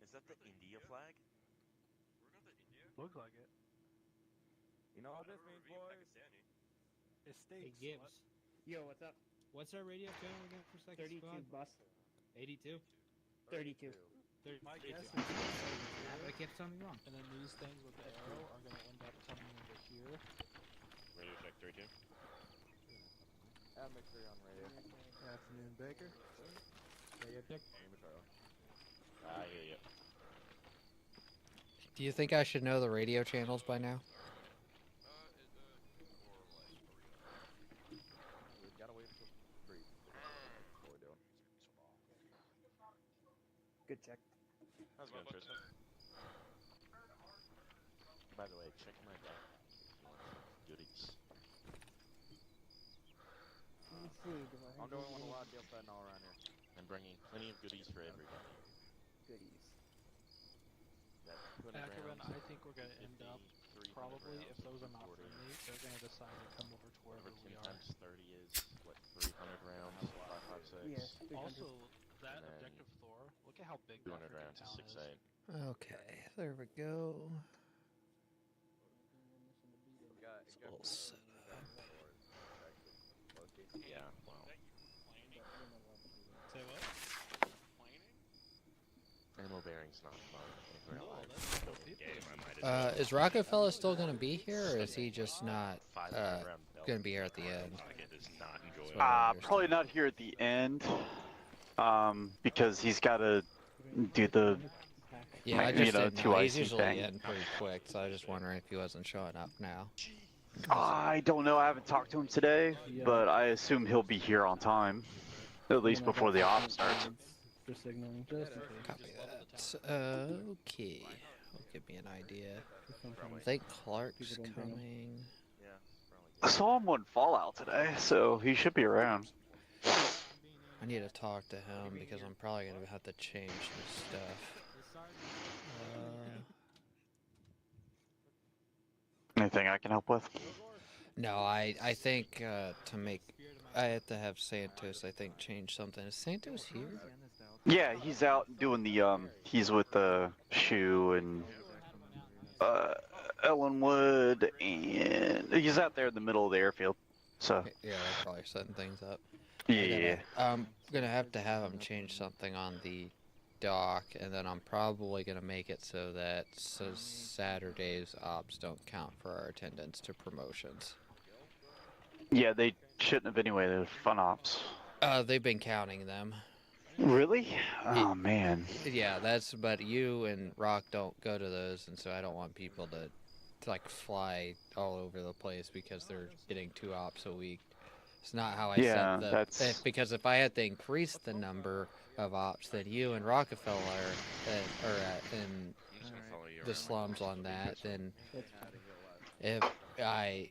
Is that the India flag? Looks like it. You know what this means, boys? It Hey, stinks. Gibbs. Yo, what's up? What's our radio channel again for second 32 squad? bus. 82? 32. My 32. guess is I kept something wrong. and then these things with the arrow are going to end up coming over here. Radio check 32. Mixer on radio. Afternoon, Baker. Radio check. I hear you. Do you think I should know the radio channels by now? We gotta wait until 3. What we doing? Good check. How's it going, Tristan? By the way, check my back. Goodies. Let me see. Do I I'm have doing any one a lot of deal fentanyl around here. I'm bringing plenty of goodies for everybody. goodies? That's 200 Ackerman, rounds, I think we're going to end up 300 probably, rounds, if those are not 40. friendly, they're going to decide to come over to wherever Over we 10 are. times 30 is, what, 300 rounds? 556. Yes. 300. Also, that And then objective Thor, look at how big 200 that freaking rounds is town is. 6.8. Okay, there we go. We got It's all set up. Yeah, well. Say what? Ammo bearing's not fun. In real No, life. that's Building what people game, do. I might as well. Is Rockefeller still going to be here, or is he just not 500 round belt. going to be here at the end? Like, it is not enjoyable. Probably not here at the end, because he's got to do the. Yeah, I You just know, didn't two know. He's IC usually thing. in pretty quick, so I was just wondering if he wasn't showing up now. I don't know. I haven't talked to him today, but I assume he'll be here on time, at least before the op starts. For signaling, just in case. Copy that. Okay. Will give me an idea. I think Clark's People don't bring 'em. coming. Yeah, I saw him on Fallout today, so he should be around. I need to talk to him because I'm probably going to have to change some stuff. Anything I can help with? No, I think to make... I have to have Santos, I think, change something. Is Santos here? Yeah, he's out doing the he's with the Shoe and Ellenwood, and he's out there in the middle of the airfield. So Yeah, they're probably setting things up. yeah, I'm gonna have to have him change something on the dock, and then I'm probably gonna make it so that Saturday's ops don't count for our attendance to promotions. yeah, they shouldn't have anyway. They're fun ops. They've been counting them. Really? Oh man. Yeah, but you and Rock don't go to those, and so I don't want people to like fly all over the place because they're getting 2 ops a week. It's not how I Yeah, set the that's- because if I had to increase the number of ops, then you and Rockefeller are in He's gonna follow you the around. slums on that. Then That's if I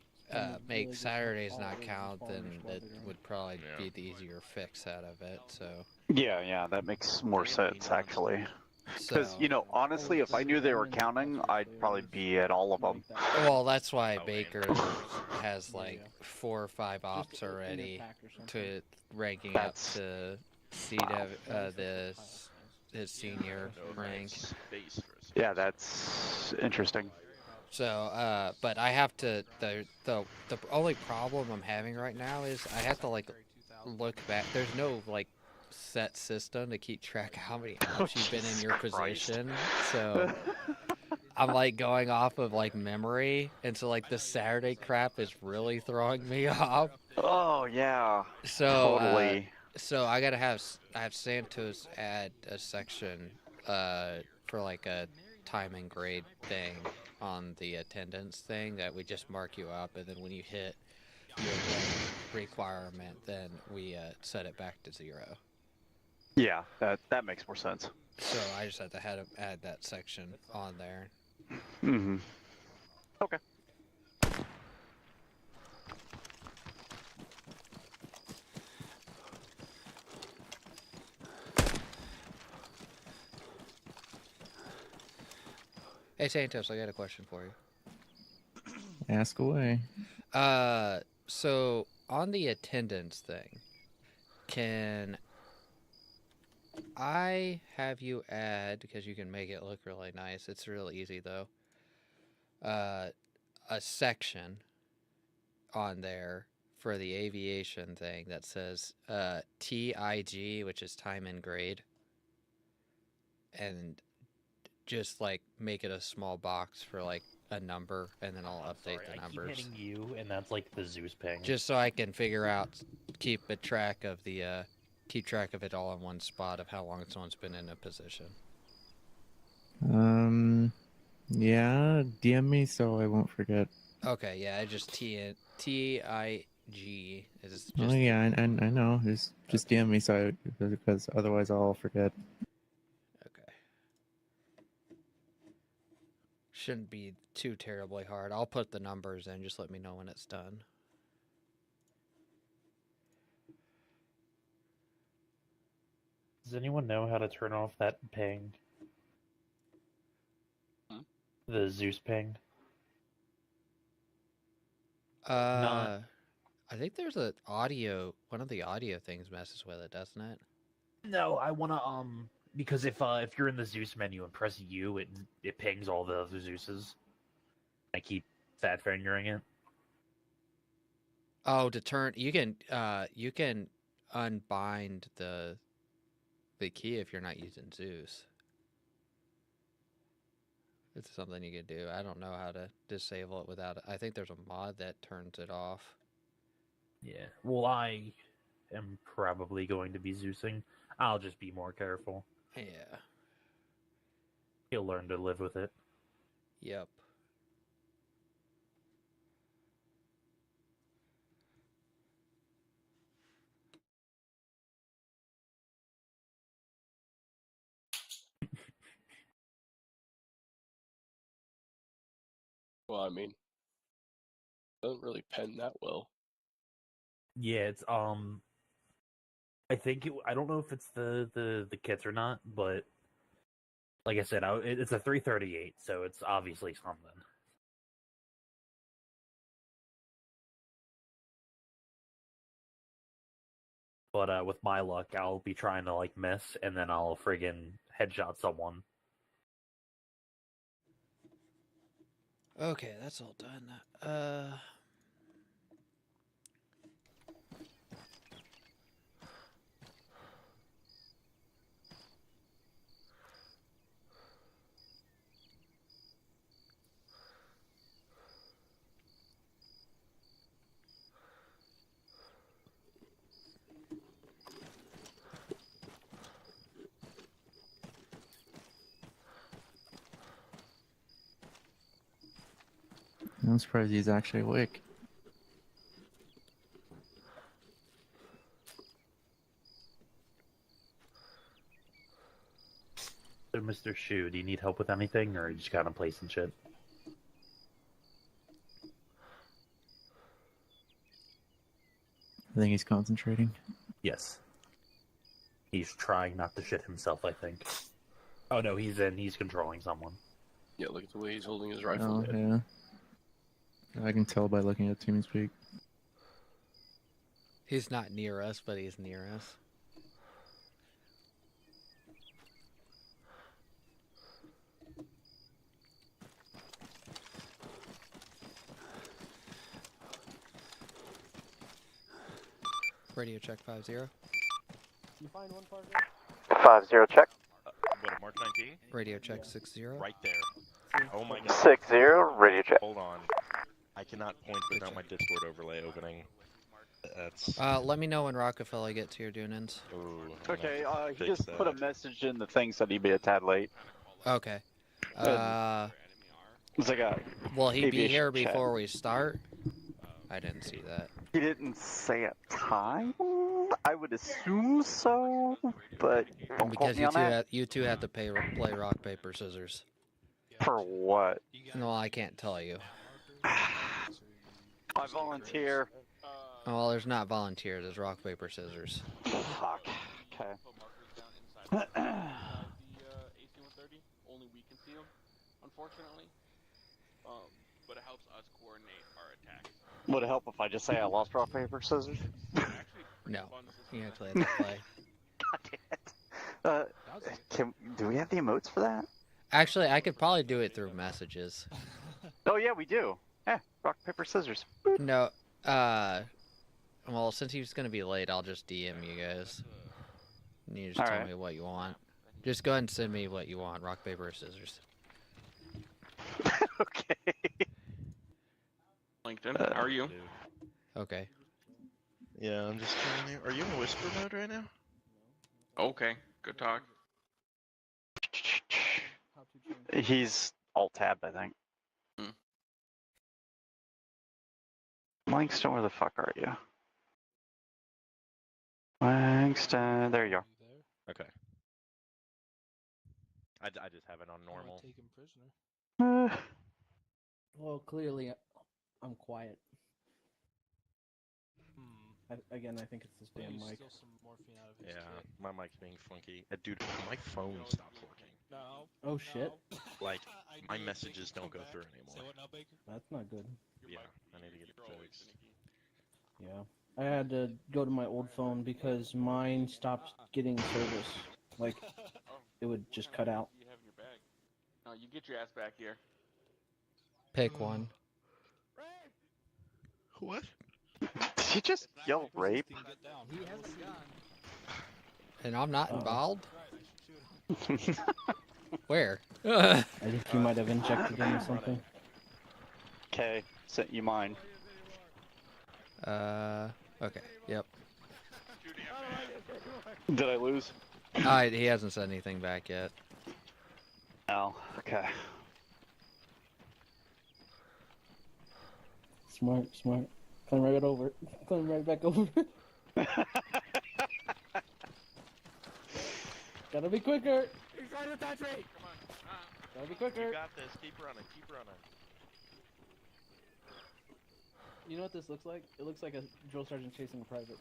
make Saturdays not count, then it would probably be the easier fix out of it. So, Yeah, that makes more sense actually. Because so you know, honestly, if I knew they were counting, I'd probably be at all of them. well, that's why Baker has like 4 or 5 ops already to ranking That's- up to his senior rank. Space for a second. Yeah, that's interesting. So, but I have to. The only problem I'm having right now is I have to like look back. There's no like set system to keep track of how many hours you've been in your Jesus Christ. position. So I'm like going off of like memory, and so like the Saturday crap is really throwing me off. Oh yeah, So totally. so I have Santos add a section for like a time and grade thing on the attendance thing that we just mark you up, and then when you hit your requirement, then we set it back to 0. Yeah, that makes more sense. So I just had to add that section on there. Mm-hmm. Okay. Hey Santos, I got a question for you. Ask away. So on the attendance thing, can I have you add, because you can make it look really nice. It's real easy though. A section on there for the aviation thing that says TIG, which is time and grade, and just like make it a small box for like a number, and then I'll update the numbers. I keep hitting you, and that's like the Zeus ping. Just so I can figure out, keep track of it all in one spot of how long someone's been in a position. Yeah, DM me so I won't forget. Okay, yeah, I just TIG is just. Oh yeah, I know. Just DM me because otherwise I'll forget. Okay. Shouldn't be too terribly hard. I'll put the numbers in. Just let me know when it's done. Does anyone know how to turn off that ping? The Zeus ping? I think there's one of the audio things messes with it, doesn't it? No, I wanna because if you're in the Zeus menu and press U, it pings all the other Zeuses. I keep fat fingering it. Oh, to turn you can unbind the key if you're not using Zeus. It's something you could do. I don't know how to disable it without it. I think there's a mod that turns it off. Yeah. Well, I am probably going to be Zeusing. I'll just be more careful. Yeah. You'll learn to live with it. Yep. Well, I mean, doesn't really pen that well. Yeah, it's I think I don't know if it's the kits or not, but like I said, it's a 338, so it's obviously something. But with my luck, I'll be trying to like miss, and then I'll friggin' headshot someone. Okay, that's all done. I'm surprised he's actually awake. So, Mr. Shu, do you need help with anything, or you just gotta play some shit? I think he's concentrating. Yes. He's trying not to shit himself, I think. Oh no, he's controlling someone. Yeah, look at the way he's holding his rifle. Oh yeah. I can tell by looking at TeamSpeak. He's not near us, but he's near us. Radio check 50. You find one partner? 50 check. What, a Mark 19? Radio check 60. Right there. Oh my god. 60, radio check. Hold on. I cannot point without my Discord overlay opening. That's... Let me know when Rockefeller gets here, Dunans. Ooh, Okay, he fix just that. put a message in the thing, said he'd be a tad late. Okay. It's like a... Will he be aviation here chat. before we start? I didn't see that. He didn't say a time? I would assume so, but don't quote Because me on that. you two have to play rock, paper, scissors. For what? No, I can't tell you. I volunteer. Well, there's not volunteers. There's rock, paper, scissors. Fuck. Okay. The AC-130, only we can see them, unfortunately. But it helps us coordinate our attacks. Would it help if I just say I lost rock, paper, scissors? No, you actually have to play. God damn it. Do we have the emotes for that? Actually, I could probably do it through messages. Oh yeah, we do. Yeah, rock paper scissors. No, well, since he's gonna be late, I'll just DM you guys. And you just tell me what you want. Just go ahead and send me what you want. Rock, paper, or scissors. Okay. LinkedIn, how are you? Okay. Yeah, I'm just trying to... Are you in whisper mode right now? Okay, good talk. He's alt-tabbed, I think. Hmm. Langston, where the fuck are you? Langston, there you are. Okay. I just have it on normal. Take him prisoner. Well, clearly, I'm quiet. Again, I think it's this damn mic. Steal some morphine out of his Yeah, kit. my mic's being funky. Dude, my phone stopped working. No. Oh shit. Like, my messages don't go through anymore. That's not good. Yeah, I need to get it fixed. Yeah. I had to go to my old phone because mine stopped getting service. Like, it would just cut out. You have in your bag. No, you get your ass back here. Pick one. What? Did he just yell rape? He has a gun. And I'm not Uh-oh. involved? Where? I think you might have injected him or something. Okay, sent you mine. Okay, yep. Did I lose? He hasn't said anything back yet. No. Okay. Smart, smart. Come right over. Come right back over. Gotta be quicker. He's trying to touch me! Come on. Gotta be You quicker. got this. Keep running. Keep running. You know what this looks like? It looks like a drill sergeant chasing a private.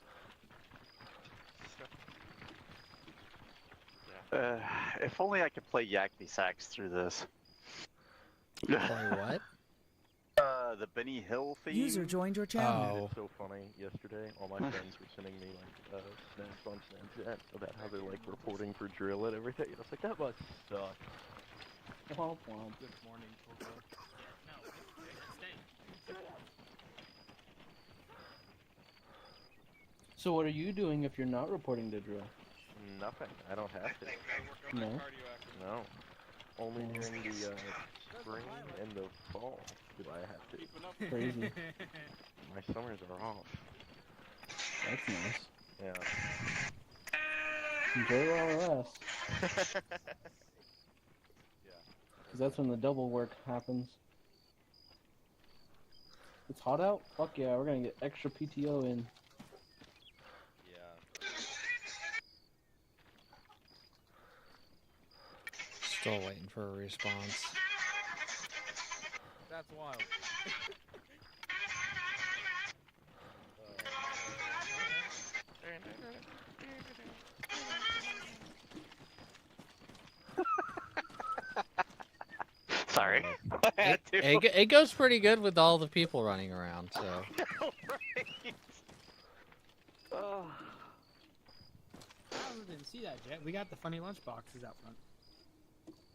If only I could play Yakety Sax through this. Play what? The Benny Hill theme. User joined your channel. Oh. It's so funny. Yesterday, all my friends were sending me like snaps on Snapchat about how they're like reporting for drill and everything. And I was like, that must suck. Womp womp. Good morning, Coco. So what are you doing if you're not reporting to drill? Nothing. I don't have to. No. No. Only during the spring and the fall do I have to. Crazy. My summers are off. That's nice. Yeah. Enjoy it while it lasts. Because that's when the double work happens. It's hot out? Fuck yeah, we're gonna get extra PTO in. Yeah. Still waiting for a response. That's wild. Sorry. I had to. It goes pretty good with all the people running around, so. Right. Oh. I didn't see that, Jet. We got the funny lunch boxes out front.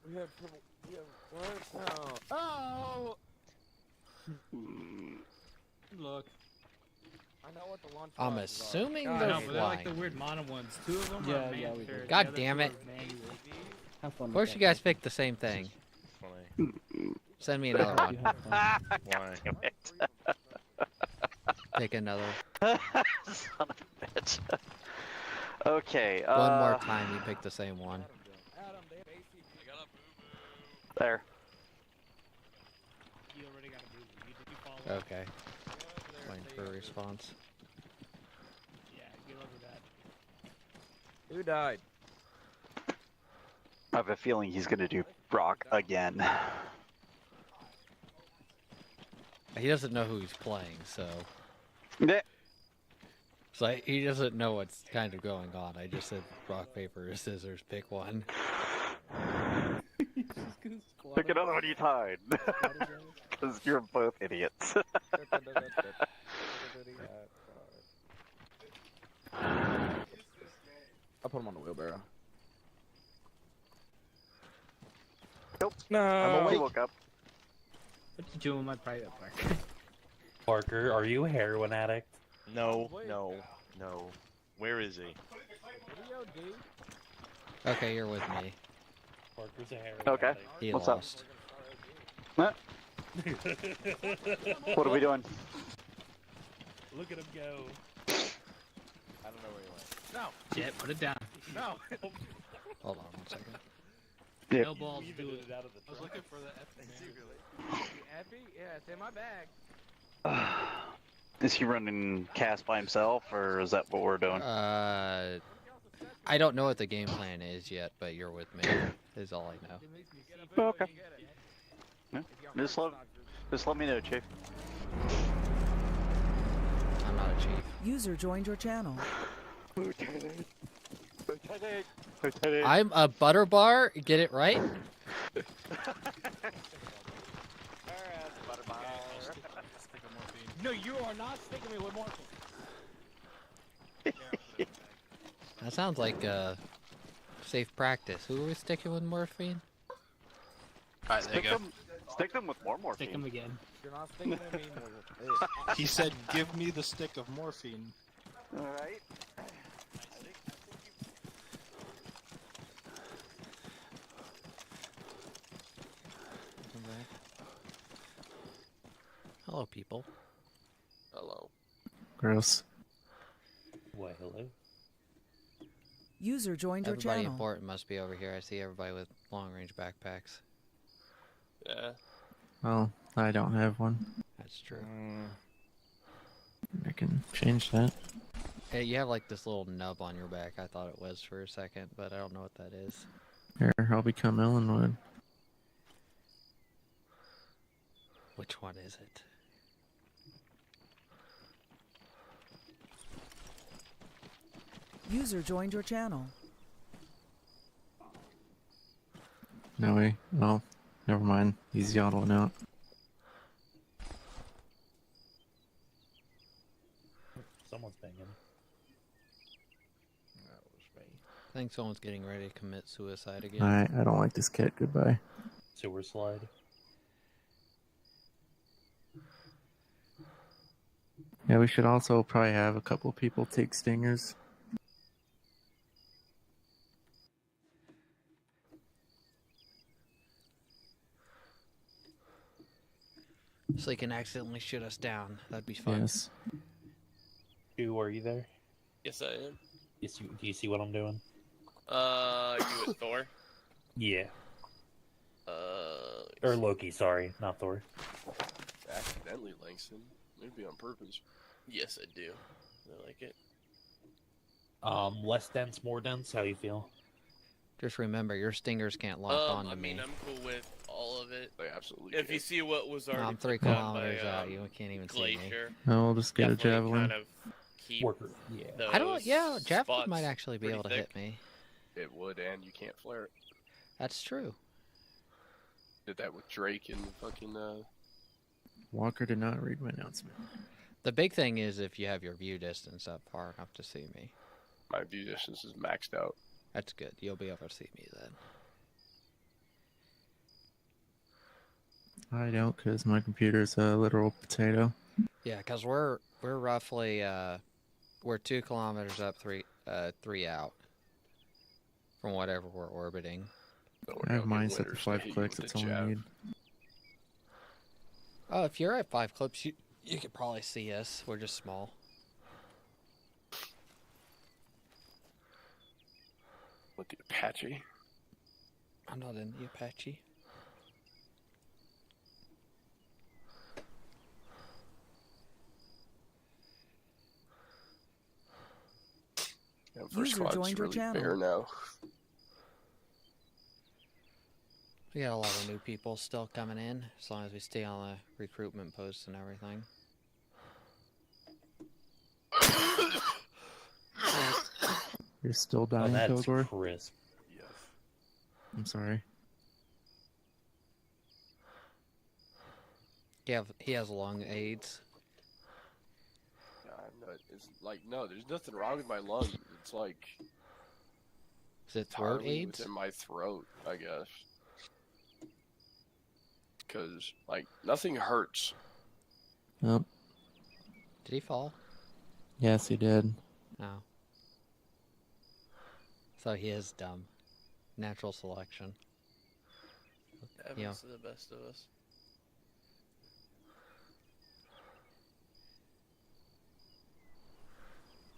We have trouble. We have what? Oh! Look. I know what the launch I'm boxes are. assuming God, they're No, but they're like the flying. weird mono ones. Two of them Yeah, are yeah, we man-paired, did. the God other damn two it. are manual. Have fun Of with course that. you guys picked the same thing. Funny. Send me another one. You have fun. Why? Damn it. Pick another. Son of a bitch. Okay. One more time, you pick the same one. There. You already got a boo. Did you follow up? Okay. Waiting for a response. Yeah, get over that. Who died? I have a feeling he's gonna do Brock again. He doesn't know who he's playing, so. Yeah. It's like, he doesn't know what's kind of going on. I just said rock, paper, or scissors, pick one. Pick another one you tied. Because you're both idiots. I'll put him on the wheelbarrow. Nope. No. I'm He awake. woke up. What you doing in my private park? Parker, are you a heroin addict? No, Wait. no, no. Where is he? Video, D. Okay, you're with me. Parker's a heroin Okay. addict. He What's up? lost. What are we doing? Look at him go. I don't know where he went. No. Jet, put it down. No. Hold on 1 second. Yeah. No balls, do it. Out of the I was looking for the F man. Epi? Yeah, it's in my bag. Is he running cast by himself, or is that what we're doing? I don't know what the game plan is yet, but you're with me. Is all I know. Oh, okay. Yeah. Just let me know, Chief. I'm not a chief. User joined your channel. Lieutenant. I'm a butter bar. Get it right. No, you are not sticking me with morphine. That sounds like safe practice. Who are we sticking with morphine? Alright, there you go. Stick them with more morphine. Stick him again. You're not sticking with me. He said, "Give me the stick of morphine." Alright. Hello, people. Hello. Gross. Why, hello? User joined your Everybody channel. important must be over here. I see everybody with long-range backpacks. Yeah. Well, I don't have one. That's true. I can change that. Hey, you have like this little nub on your back. I thought it was for a second, but I don't know what that is. Here, I'll become Ellenwood. Which one is it? User joined your channel. No way. Oh, never mind. He's yodeling out. Someone's banging. I think someone's getting ready to commit suicide again. I don't like this kit. Goodbye. Sewer slide. Yeah, we should also probably have a couple people take stingers. So they can accidentally shoot us down. That'd be fun. Yes. Who are you there? Yes, I am. Do you see what I'm doing? You with Thor? Yeah. Uh, Or Loki, sorry, not Thor. accidentally, Langston. Maybe on purpose. Yes, I do. I like it. Less dense, more dense. How you feel? Just remember, your stingers can't lock onto I mean, me. I'm cool with all of it. They absolutely If can. you see what was already I'm 3 put down kilometers by, out. You can't even see me. Glacier, I'll just get a definitely javelin. kind of keep Worker. Yeah. I don't. those Yeah, javelin spots might actually be pretty able to thick. hit me. It would, and you can't flare it. That's true. Did that with Drake and fucking, Walker did not read my announcement. The big thing is if you have your view distance up far enough to see me. my view distance is maxed out. That's good. You'll be able to see me then. I don't, because my computer's a literal potato. Yeah, because we're roughly we're 2 kilometers up, 3 out from whatever we're orbiting. So I have we're mine gonna set to winners 5 hit you clicks. with That's the all I jab. need. Oh, if you're at 5 clips, you could probably see us. We're just small. With the Apache. I'm not in the Apache. Yeah, first User squad's joined your really channel. bare now. We got a lot of new people still coming in, as long as we stay on the recruitment posts and everything. You're still Oh, dying, that's Kilgore? crisp. Yes. I'm sorry. He has lung AIDS. No, it's like, no, there's nothing wrong with my lungs. It's like Is it throat entirely AIDS? within my throat, I guess. because like nothing hurts. Yep. Did he fall? Yes, he did. No. So he is dumb. Natural selection. Happens Yeah. to the best of us.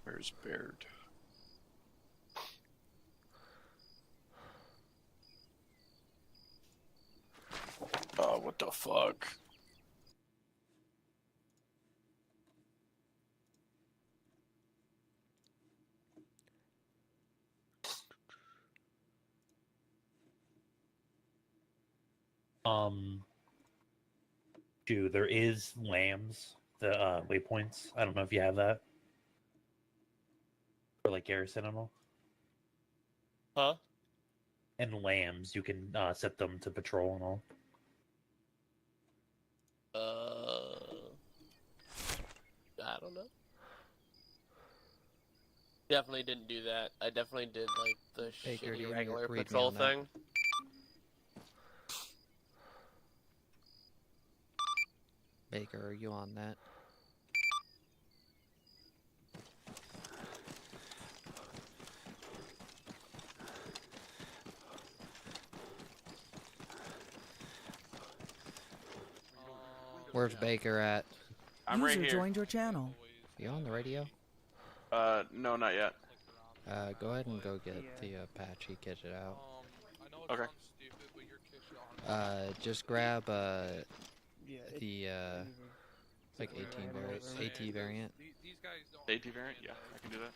Where's Baird? Oh, what the fuck? Dude, there is lambs, the waypoints. I don't know if you have that. For like garrison and all. Huh? And lambs, you can set them to patrol and all. I don't know. Definitely didn't do that. I definitely did like the Baker, do you shitty wanna regular read me patrol on that? thing. Baker, are you on that? Where's Baker at? I'm right User here. joined your channel. You on the radio? No, not yet. Go ahead and go get the Apache, get it out. Okay. Just grab Yeah, the like 18 variant, AT variant. AT variant? Yeah, I can do that.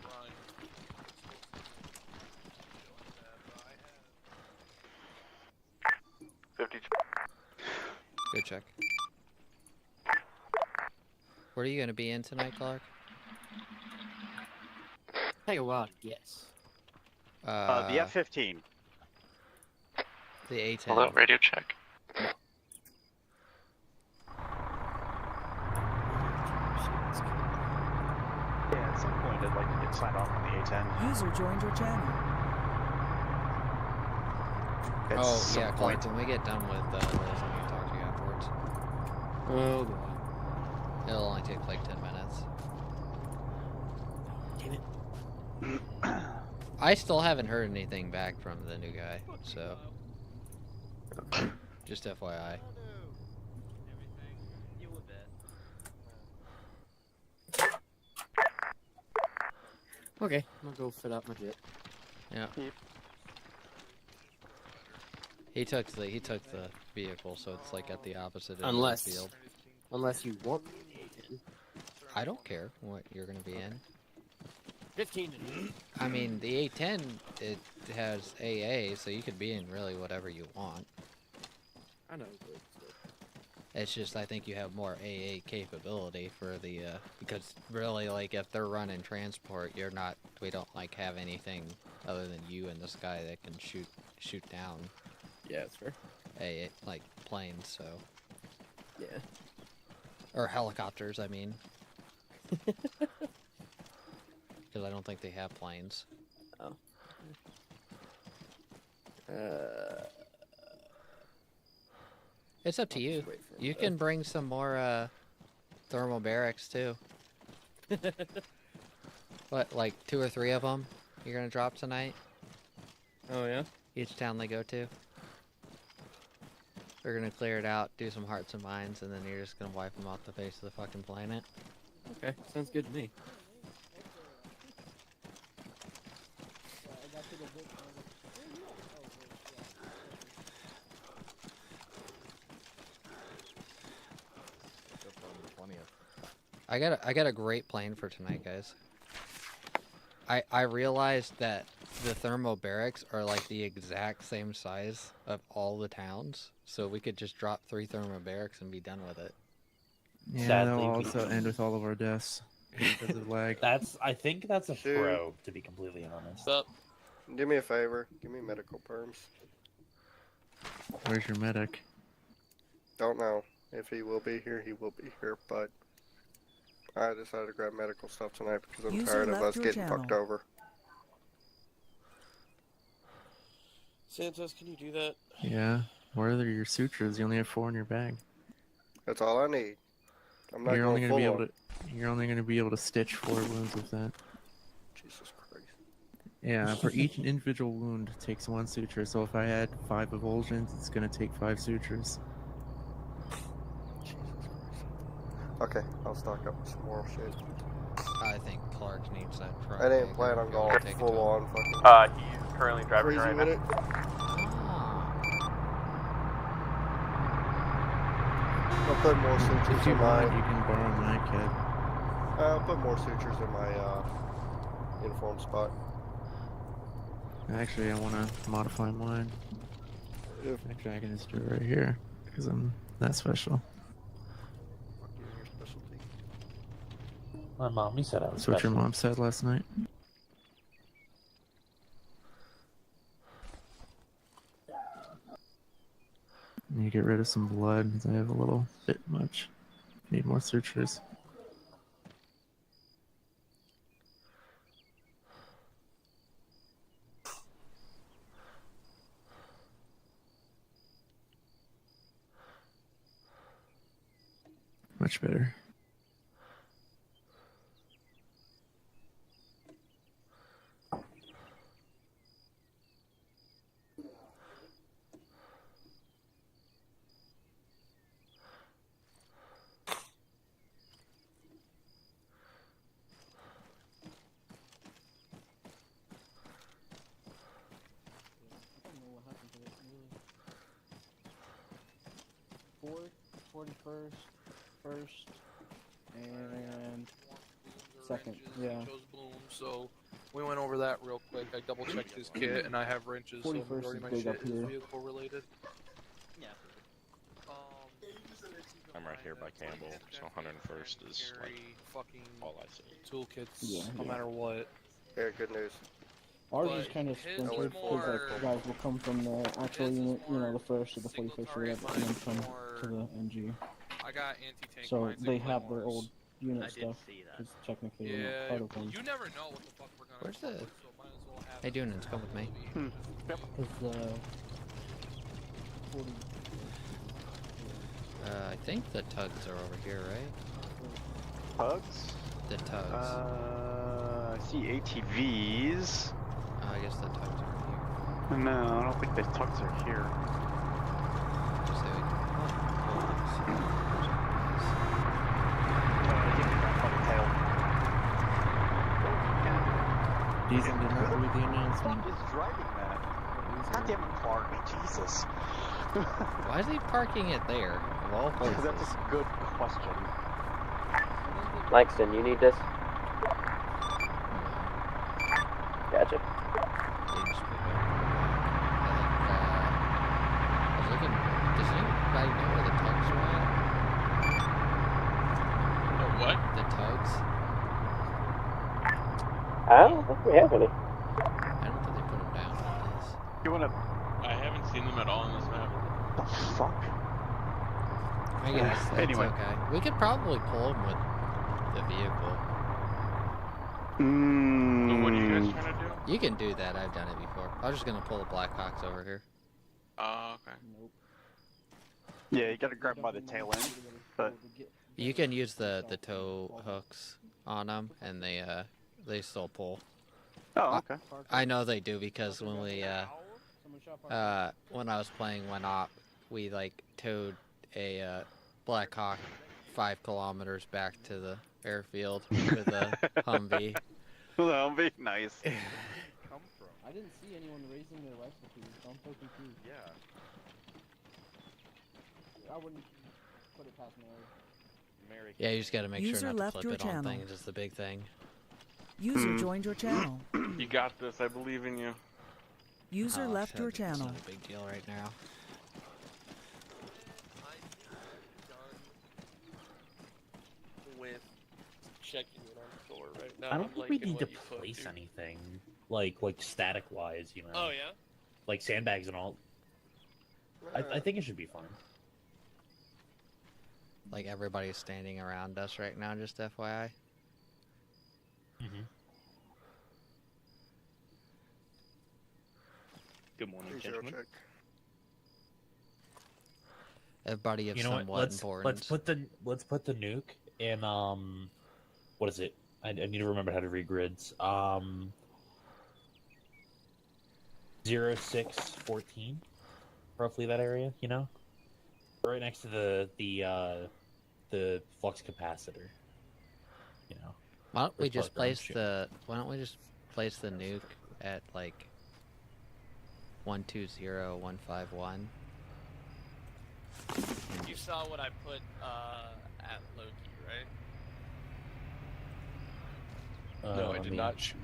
50. Good check. What are you gonna be in tonight, Clark? Take a wild guess. The F-15. The A10. Hello, radio check. Yeah, at some point I'd like to get signed off on the A-10. User joined your channel. At Oh some yeah, point. Clark. When we get done with this, I can talk to you afterwards. Oh boy. It'll only take like 10 minutes. Damn it. I still haven't heard anything back from the new guy, so just FYI. Okay, I'll go fit out my jet. Yeah. He took the vehicle, so it's like at the opposite end of the field. Unless you want me in the A10. I don't care what you're gonna be in. 15. I mean, the A10 it has AA, so you could be in really whatever you want. I know. It's just I think you have more AA capability for the because really like if they're running transport, we don't like have anything other than you and this guy that can shoot down. Yeah, that's fair. AA like planes, so. Yeah. Or helicopters, I mean. Because I don't think they have planes. Oh. It's up to you. You can bring some more thermal barracks too. What, like 2 or 3 of them you're gonna drop tonight? Oh yeah? Each town they go to. They're gonna clear it out, do some hearts and minds, and then you're just gonna wipe them off the face of the fucking planet. Okay, sounds good to me. I got a great plan for tonight, guys. I realized that the thermal barracks are like the exact same size of all the towns, so we could just drop 3 thermal barracks and be done with it. Yeah, Sadly, that'll we- also end with all of our deaths because of lag. I think that's a Dude. pro, to be completely honest. Sup? Do me a favor. Give me medical perms. Where's your medic? Don't know. If he will be here, he will be here, but I decided to grab medical stuff tonight because I'm User tired of left us your getting channel. fucked over. Santos, can you do that? Yeah. Where are your sutures? You only have 4 in your bag. That's all I need. I'm not You're only going gonna be full able on. to. You're only gonna be able to stitch 4 wounds with that. Jesus Christ. Yeah, for each individual wound it takes 1 suture. So if I had 5 avulsions, it's gonna take 5 sutures. Okay, I'll stock up with some more shit. I think Clark needs that truck. I didn't plan on going full on fucking. He's currently driving crazy right with now. it. I'll put more sutures If you in want, my. you can borrow my kit. I'll put more sutures in my uniform spot. Actually, I want to modify mine. Actually, I can just do it right here because I'm that special. Fuck you and your specialty. My mommy said I was That's what your special. mom said last night. Need to get rid of some blood. I have a little bit much. Need more sutures. Much better. I don't know what happened to this, really. 4th, 41st, 1st, and 2nd. Yeah. Chose bloom, so we went over that real quick. I double checked his kit, and I have wrenches, so 41st majority of my is big shit up is here. vehicle related. Yeah. I'm right here by Campbell, so 101st is like fucking all I see. Toolkits, Yeah, no yeah. matter what. Yeah, good news. Ours But is kind of his splintered is because like more- guys will come from the actual his is unit, you know, more the 1st or the 41st or whatever, and then come to the NG. I got anti-tank So mines they and have their claymores. old unit I did stuff. see that. Because technically we're not Yeah, part of one. you never know what the fuck we're gonna Where's come the? with, so might as well have Hey, Dunans, come with me. Because 40. I think the tugs are over here, right? Tugs? The tugs. I see ATVs. Oh, I guess the tugs are here. No, I don't think the tugs are here. Just say we can- Deason did not read the announcement. Who is driving that? God damn it, Clark. Jesus. Why is he parking it there? Of all places. That's a good question. Langston, you need this? Gotcha. They just pick up. I was looking. Does anybody know where the tugs are at? what? The tugs? I don't think we have any. I don't think they put them down on this. You wanna... I haven't seen them at all on this map. The fuck? I guess that's Anyway. okay. We could probably pull them with the vehicle. So what are you guys trying to do? You can do that. I've done it before. I was just gonna pull the Blackhawks over here. Oh, okay. Nope. Yeah, you gotta grab them by the tail end, but... You can use the tow hooks on them, and they still pull. Oh, okay. I know they do because when we when I was playing One Op, we like towed a Blackhawk 5 kilometers back to the airfield with a Humvee. The Humvee? Nice. I didn't see anyone raising their rifle keys, so I'm so confused. Yeah. I wouldn't put it past Mary. Yeah, you just gotta make User sure not left to your flip it on channel. things. Is the big thing. User joined your channel. You got this. I believe in you. User Oh, left shit, your it's channel. not a big deal right now. With checking it on store right now. I don't I'm think we liking need to what you put, place dude. anything like static wise, you know. Oh yeah. Like sandbags and all. I think it should be fine. Like everybody's standing around us right now, just FYI. Mm-hmm. Good morning, Zero gentlemen. check. Everybody of You know what? somewhat importance. Let's put the nuke in what is it? I need to remember how to read grids. 0614, roughly that area. You know, right next to the flux capacitor. You know. Why don't we Let's just put them place shit. Why don't we just place the nuke at like 120151? You saw what I put at Loki, right? No, I let did me- not shoot.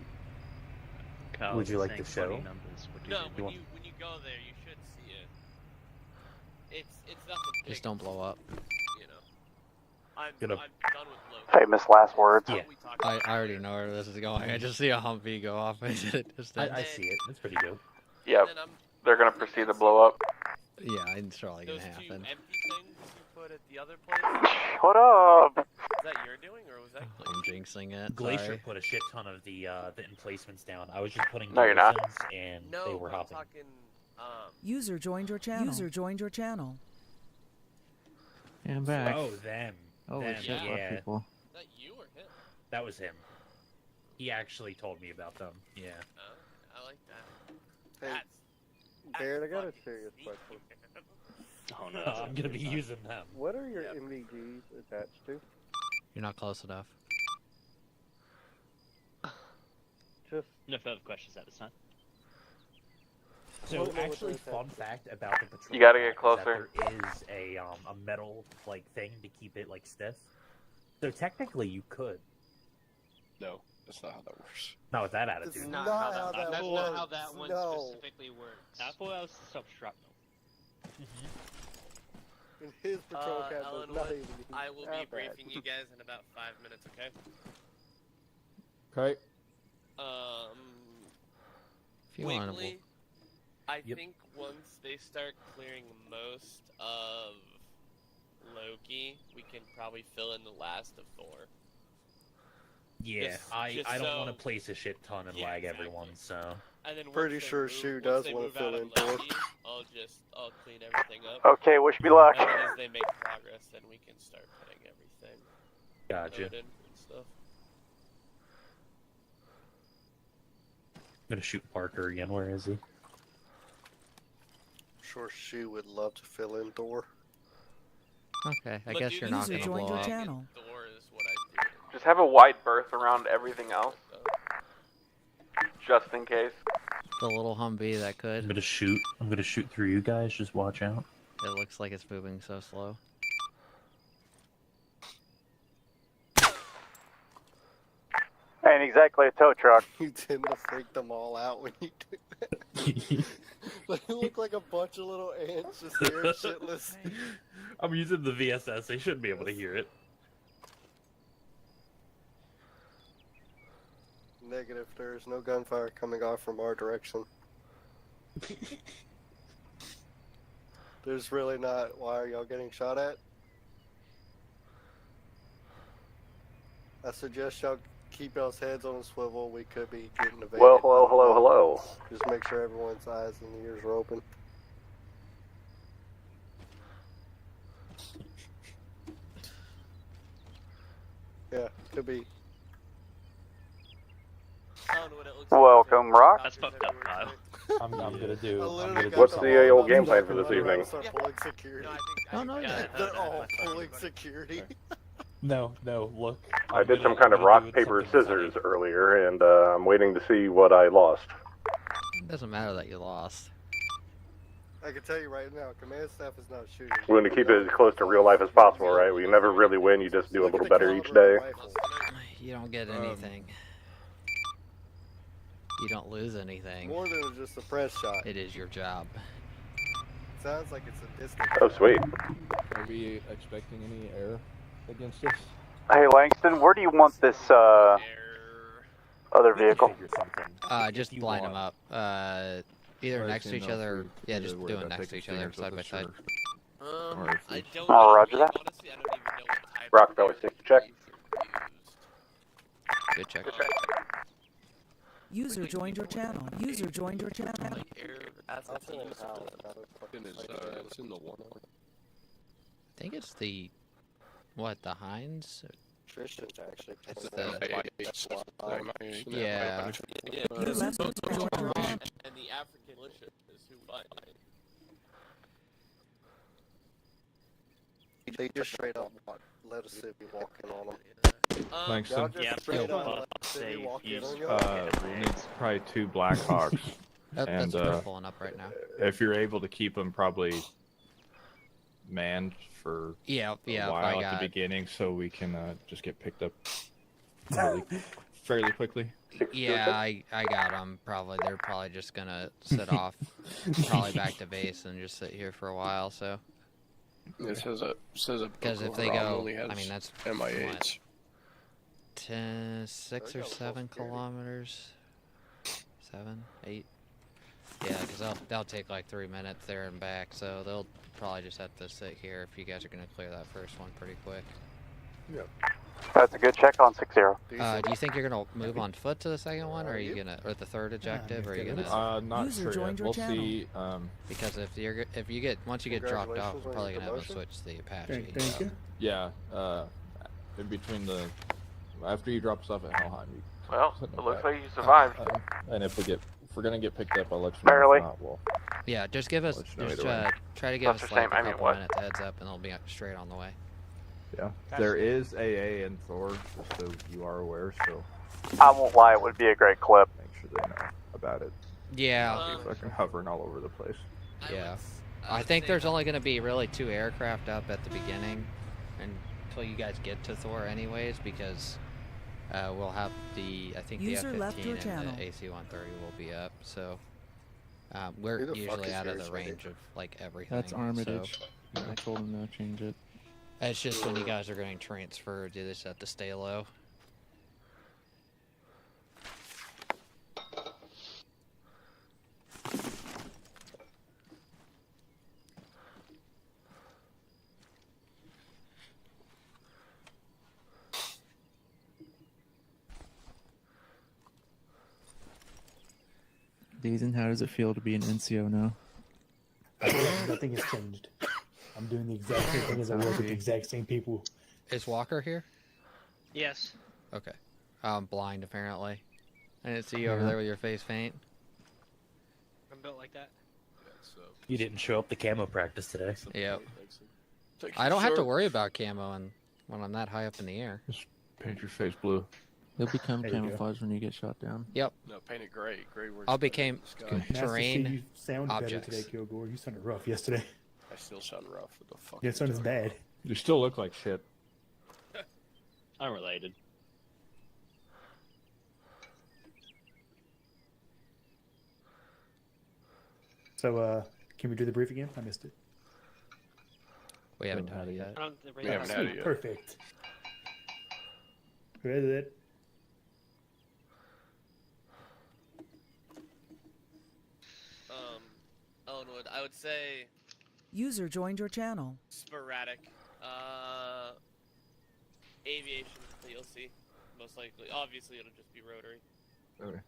Kyle Would you was like to saying funny show? numbers. What do No, you when you go there, you should see it. It's nothing big. Just don't blow up. You know. I'm Get up. done with Loki. Famous last words. Yeah. I already know where this is going. I just see a Humvee go off into the distance. I see it. It's pretty good. Yeah, And then they're gonna proceed to blow up. Yeah, it's probably those gonna two happen. empty things you put at the other place. Shut up! Is that your doing or was that? I'm jinxing it. Glacier Sorry. put a shit ton of the emplacements down. I was just putting No, you're not. garrisons, and No, they were I'm hopping. talking. User joined your channel. User joined your channel. Yeah, I'm back. Oh, them. Holy them, shit, yeah. people. Is that you or him? That was him. He actually told me about them. Yeah. I like that. Hey, That's Baird, I got a fucking serious sneaky. question. Oh no. I'm gonna be using them. What are your MVGs attached to? You're not close enough. Just No further questions at this time. So What was actually, it fun fact about the patrol You gotta get pack is that closer. There is a metal like thing to keep it like stiff. So technically, you could. No, that's not how that works. Not with that It's attitude. not how how that that's works. not how that one No. specifically works. I thought I was stop shrapnel. In his patrol cap does Ellenwood, not even I will be have that. briefing you guys in about 5 minutes, okay? Okay. If you want to. Wiggly, I Yep. think once they start clearing most of Loki, we can probably fill in the last of Thor. Yeah, Just I don't so- want to place a shit ton and Yeah, lag exactly. everyone. So And then Pretty once they sure move, Shu once does they wanna move fill out of in Thor. Loki, I'll clean everything up. Okay, wish me luck. And then as they make progress, then we can start putting everything gotcha. loaded and stuff. I'm gonna shoot Parker again. Where is he? I'm sure Shu would love to fill in Thor. Okay, I But guess dude, you're the not User gonna joined blow your up. channel. Thor is what I do. Just have a wide berth around everything else, just in case. The little Humvee that I'm could. gonna shoot. I'm gonna shoot through you guys. Just watch out. It looks like it's moving so slow. Ain't exactly a tow truck. You tend to freak them all out when you do that. They look like a bunch of little ants just scared shitless. I'm using the VSS. They shouldn't be able to hear it. Negative, there is no gunfire coming off from our direction. There's really not. Why are y'all getting shot at? I suggest y'all keep y'all's heads on a swivel. We could be getting evaded. Well, hello. Just make sure everyone's eyes and ears are open. Yeah, could be. Welcome, Rock. That's fucked up, Kyle. I'm gonna do. What's the old game plan for this evening? Start pulling security. Oh no, yeah. They're all pulling security. No, look. I did some kind of rock, paper, scissors earlier, and I'm waiting to see what I lost. It doesn't matter that you lost. I can tell you right now, command staff is not shooting. We want to keep it as close to real life as possible, right? We never really win, you just do a little better each day. You don't get anything. You don't lose anything. More than just a press shot. It is your job. Sounds like it's a distance. Oh, sweet. Are we expecting any air against us? Hey, Langston, where do you want this, other vehicle? Just line them up. Either next to each other. Yeah, just do it next to each other, side by side. I don't Oh, roger that. honestly, I don't even know what type Rock belly stick check. Good check. User joined your channel. User joined your channel. It's in the one. I think it's the Heinz? Tristan's actually. It's playing the yeah. You left the door. And the African delicious who fight. They just straight up let us sit be walking on them. Langston? Yeah, straight up let us sit be walking on you. We need probably 2 Blackhawks. And That's what we're pulling up right now. if you're able to keep them probably manned for a while at the beginning, so we can just get picked up fairly quickly. Yeah, I got them. They're probably just gonna sit off, probably back to base and just sit here for a while. So. This says a because if they go, I mean that's MIH. 6 or 7 kilometers, 7, 8. Yeah, because they'll take like 3 minutes there and back, so they'll probably just have to sit here if you guys are gonna clear that first one pretty quick. Yep. That's a good check on 6-0. Do you think you're gonna move on foot to the second one, or are you gonna, or the third objective, or are you gonna? Not sure yet. We'll see. Because once you get dropped off, we're probably gonna have to switch to the Apache. Thank you. Yeah. In between after you drop stuff at Helheim. Well, it looks like you survived. And if we're gonna get picked up, I'll let you know. If not, we'll yeah, just give us, try to give us like a couple minutes heads up, and they'll be straight on the way. Yeah, there is AA and Thor, just so you are aware. So I won't lie, it would be a great clip. Make sure they know about it. Yeah. I'll be fucking hovering all over the place. Yeah, I think there's only going to be really 2 aircraft up at the beginning, until you guys get to Thor, anyways, because we'll have the the F-15 and the AC-130 will be up. So we're usually out of the range of like everything. That's Armitage. So. I told him to change it. It's just when you guys are getting transferred, you just have to stay low. Deason, how does it feel to be an NCO now? Nothing has changed. I'm doing the exact same thing as I was with the exact same people. Is Walker here? Yes. Okay. I'm blind, apparently. I didn't see you over there with your face paint. I'm built like that. You didn't show up to camo practice today. Yep. I don't have to worry about camo when I'm that high up in the air. Just paint your face blue. You'll become camouflage when you get shot down. Yep. No, paint it gray. Gray works. I'll become terrain you sound objects. better today, Kilgore. You sounded rough yesterday. I still sound rough. What the fuck? Yeah, it sounded bad. You still look like shit. Unrelated. So, can we do the brief again? I missed it. We haven't had it yet. We haven't had it yet. Perfect. Who is it? Ellenwood, I would say User joined your channel. sporadic. Aviation, you'll see. Most likely. Obviously, it'll just be rotary. Okay.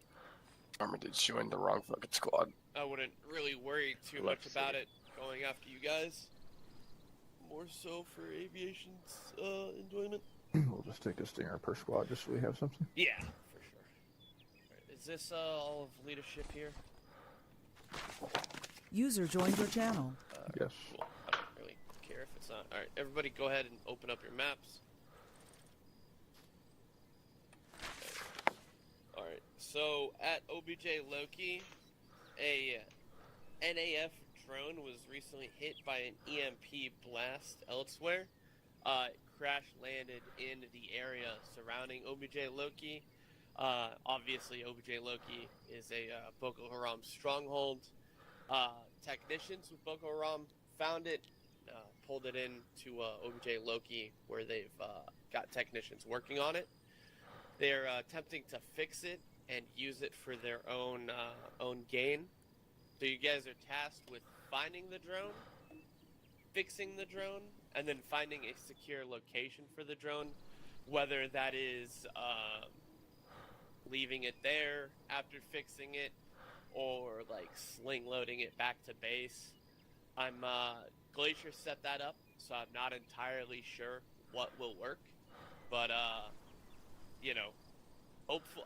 Armor did join the wrong fucking squad. I wouldn't really worry too much about it going after you guys. More so for aviation's enjoyment. We'll just take a stinger per squad just so we have something. Yeah, for sure. Right, is this all of leadership here? User joined your channel. Yes. Cool. I don't really care if it's not. Alright, everybody go ahead and open up your maps. Alright, so at OBJ Loki, a NAF drone was recently hit by an EMP blast elsewhere. It crash landed in the area surrounding OBJ Loki. Obviously, OBJ Loki is a Boko Haram stronghold. Technicians with Boko Haram found it, pulled it in to OBJ Loki, where they've got technicians working on it. They're attempting to fix it and use it for their own gain. So you guys are tasked with finding the drone, fixing the drone, and then finding a secure location for the drone, whether that is leaving it there after fixing it, or like sling loading it back to base. Glacier set that up so I'm not entirely sure what will work. But, you know,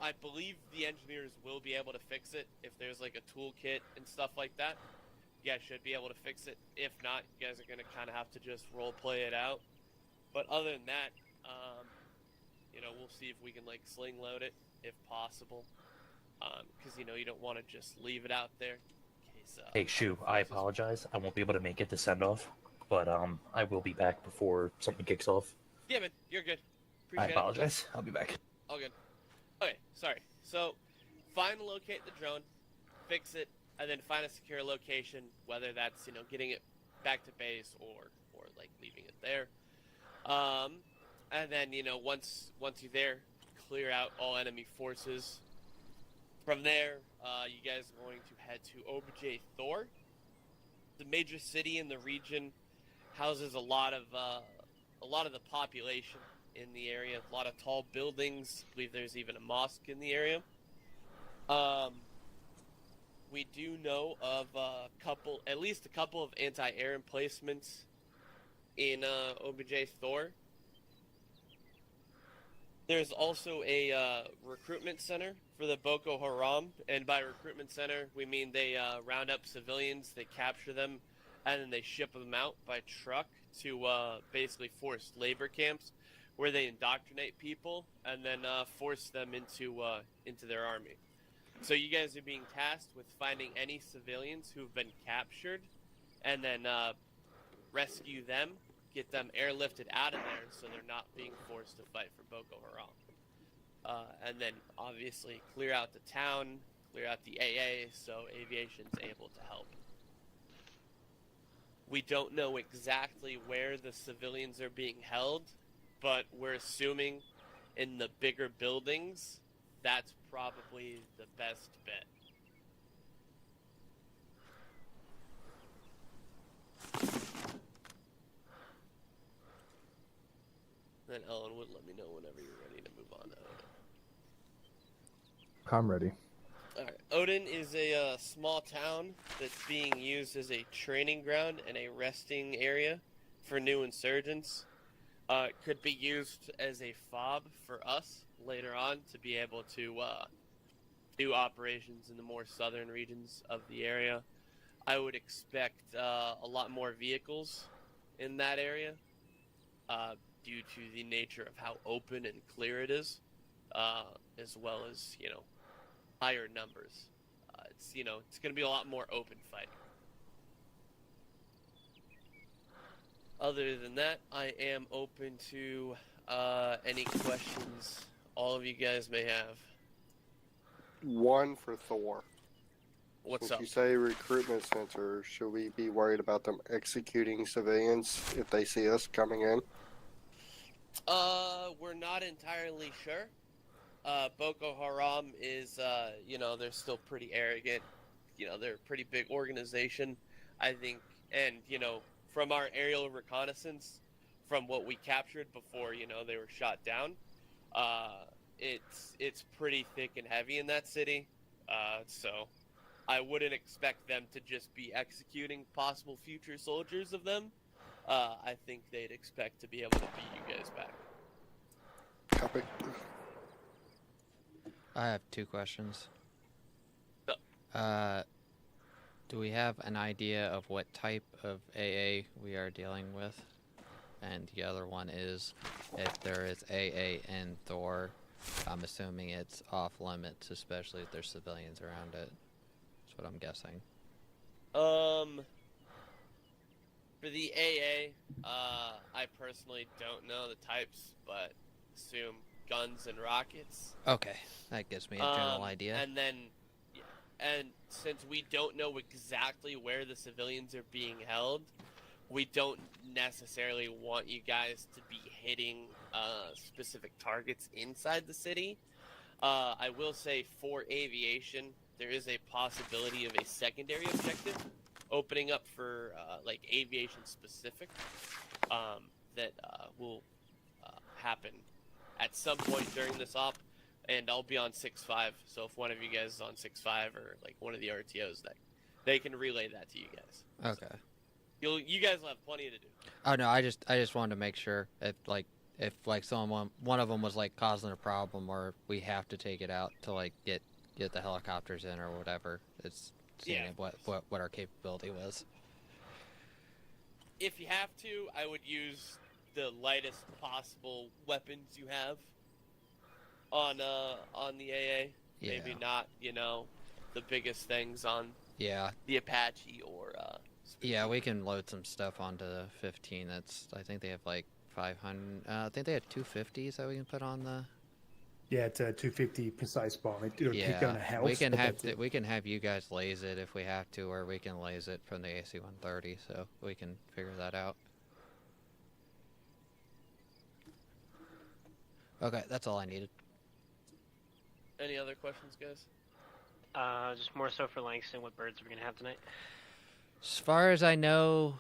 I believe the engineers will be able to fix it. If there's like a toolkit and stuff like that, you guys should be able to fix it. If not, you guys are going to kind of have to just role play it out. But other than that, you know, we'll see if we can like sling load it if possible. Because, you know, you don't want to just leave it out there. In case, Hey, Shu, I apologize. I won't be able to make it to send off, but I will be back before something kicks off. Yeah, man, you're good. I Appreciate apologize. I'll be back. All good. Okay, sorry. So, find and locate the drone, fix it, and then find a secure location, whether that's, you know, getting it back to base or like leaving it there. And then, you know, once you're there, clear out all enemy forces. From there, you guys are going to head to OBJ Thor. The major city in the region houses a lot of the population in the area. A lot of tall buildings. I believe there's even a mosque in the area. We do know of at least a couple of anti-air emplacements in OBJ Thor. There's also a recruitment center for the Boko Haram, and by recruitment center, we mean they round up civilians, they capture them, and then they ship them out by truck to basically forced labor camps, where they indoctrinate people and then force them into their army. So you guys are being tasked with finding any civilians who've been captured, and then rescue them. Get them airlifted out of there so they're not being forced to fight for Boko Haram. And then, obviously, clear out the town, clear out the AA, so aviation's able to help. We don't know exactly where the civilians are being held, but we're assuming in the bigger buildings, that's probably the best bet. Then Ellen would let me know whenever you're ready to move on to Odin. I'm ready. Alright, Odin is a small town that's being used as a training ground and a resting area for new insurgents. It could be used as a fob for us later on to be able to do operations in the more southern regions of the area. I would expect a lot more vehicles in that area. Due to the nature of how open and clear it is, as well as, you know, higher numbers. It's going to be a lot more open fighting. Other than that, I am open to any questions all of you guys may have. One for Thor. What's up? up? You say recruitment center. Should we be worried about them executing civilians if they see us coming in? We're not entirely sure. Boko Haram is, you know, they're still pretty arrogant. You know, they're a pretty big organization, I think. And, you know, from our aerial reconnaissance, from what we captured before, you know, they were shot down, it's pretty thick and heavy in that city. So I wouldn't expect them to just be executing possible future soldiers of them. I think they'd expect to be able to beat you guys back. Copy. I have two questions. Do we have an idea of what type of AA we are dealing with? And the other one is, if there is AA in Thor, I'm assuming it's off limits, especially if there's civilians around it. That's what I'm guessing. For the AA, I personally don't know the types, but assume guns and rockets. Okay, that gives me a general idea. And then, yeah, and since we don't know exactly where the civilians are being held, we don't necessarily want you guys to be hitting specific targets inside the city. I will say for aviation, there is a possibility of a secondary objective opening up for like aviation specific that will happen at some point during this op, and I'll be on 6.5, so if one of you guys is on 6.5 or like one of the RTOs, that they can relay that to you guys. Okay. You guys will have plenty to do. Oh no, I just wanted to make sure if one of them was like causing a problem or we have to take it out to like get the helicopters in or whatever. It's seeing what our capability was. If you have to, I would use the lightest possible weapons you have on the AA. Yeah. Maybe not, the biggest things on Yeah. the Apache or Yeah, we can load some stuff onto the 15. I think they have like 500. I think they have 250s that we can put on the. Yeah, it's a 250 precise bomb. It'll take down a house. We can but have that's it. we can have you guys laze it if we have to, or we can laze it from the AC-130. So we can figure that out. Okay, that's all I needed. Any other questions, guys? Just more so for Langston, what birds are we going to have tonight? As far as I know,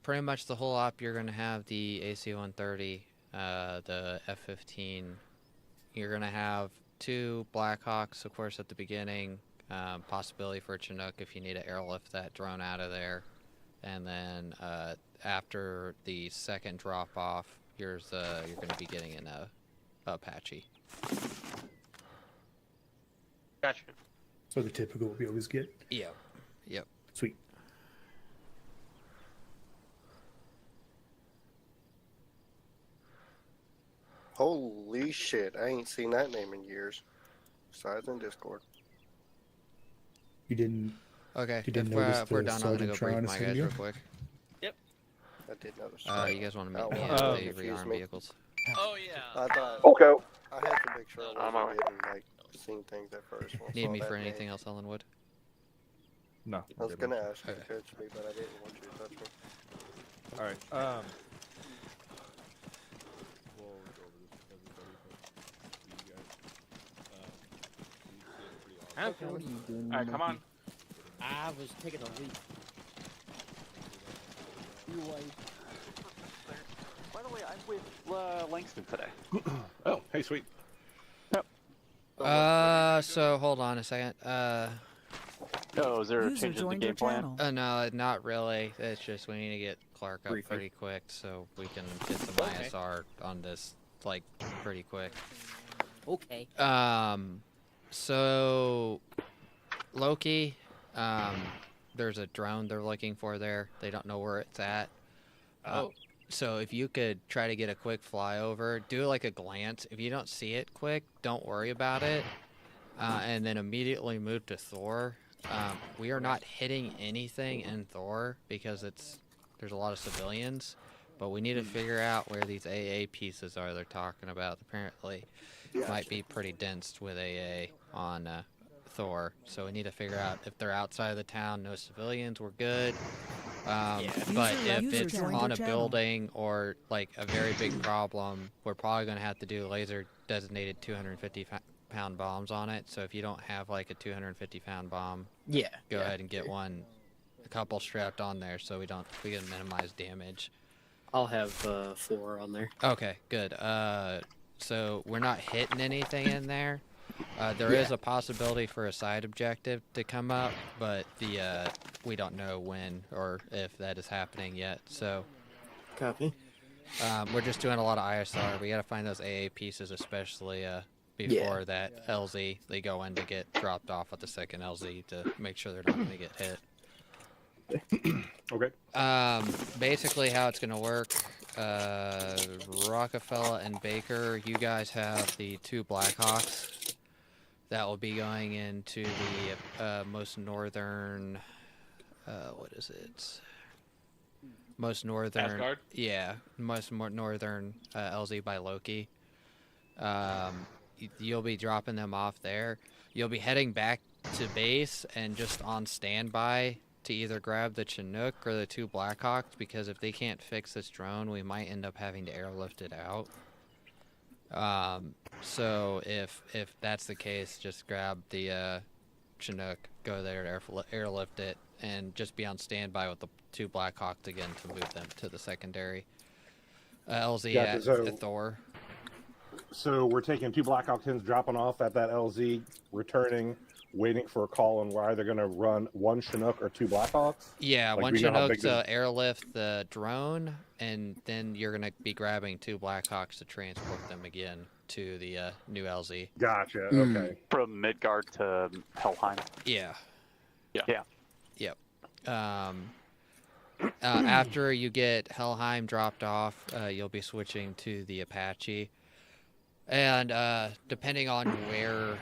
pretty much the whole op, you're going to have the AC-130, the F-15. You're going to have 2 Blackhawks, of course, at the beginning. Possibility for a Chinook if you need to airlift that drone out of there. And then after the second drop-off, you're going to be getting an Apache. Gotcha. So the typical we always get. Yep. Sweet. Holy shit, I ain't seen that name in years. Besides in Discord. You didn't. Okay. You didn't If notice we're the done, I'm gonna go Sergeant brief my Tron guys video? real quick. Yep. I did notice. You guys want to meet me That at one the confused rearm me. vehicles? Oh yeah. I thought. Okay. I had to make sure I wasn't getting like seeing things at first. when I Need saw me that for name. anything else, Ellenwood? No. I was gonna ask you Okay. to touch me, but I didn't want you to touch me. All right. We'll go over this with everybody, but you guys, Okay, what are you doing? Alright, come on. I was taking a leak. Your wife. By the way, I'm with Langston today. Oh, hey, sweet. So hold on a second. Oh, is there a User change in the joined your game plan? channel. No, not really. It's just we need to get Clark up Briefing. pretty quick so we can get some ISR on this, like, pretty quick. Okay. So Loki, there's a drone they're looking for there. They don't know where it's at. So if you could try to get a quick flyover, do like a glance. If you don't see it quick, don't worry about it. And then immediately move to Thor. We are not hitting anything in Thor because there's a lot of civilians, but we need to figure out where these AA pieces are they're talking about. Apparently, might be pretty dense with AA on Thor, so we need to figure out if they're outside of the town. No civilians, we're good. But if it's on a building or like a very big problem, we're probably going to have to do laser designated 250-pound bombs on it. So if you don't have like a 250-pound bomb, go ahead and get a couple strapped on there so we can minimize damage. I'll have 4 on there. Okay, good. So we're not hitting anything in there. There is a possibility for a side objective to come up, but we don't know when or if that is happening yet. So, Copy. we're just doing a lot of ISR. We got to find those AA pieces, especially before that LZ they go in to get dropped off at the second LZ to make sure they're not going to get hit. Okay. Basically, how it's going to work. Rockefeller and Baker, you guys have the 2 Blackhawks. That will be going into the most northern. What is it? Most northern. Asgard? Yeah, most northern LZ by Loki. You'll be dropping them off there. You'll be heading back to base and just on standby to either grab the Chinook or the 2 Blackhawks, because if they can't fix this drone, we might end up having to airlift it out. So if that's the case, just grab the Chinook, go there, airlift it, and just be on standby with the 2 Blackhawks again to move them to the secondary. LZ at Thor. So we're taking 2 Blackhawk 10s, dropping off at that LZ, returning waiting for a call on we're either going to run 1 Chinook or 2 Blackhawks? Yeah, Like, one we know how Chinook big this- to airlift the drone, and then you're gonna be grabbing 2 Blackhawks to transport them again to the new LZ. Gotcha. Okay. From Midgard to Helheim. Yeah. Yeah. Yep. After you get Helheim dropped off, you'll be switching to the Apache. And depending on where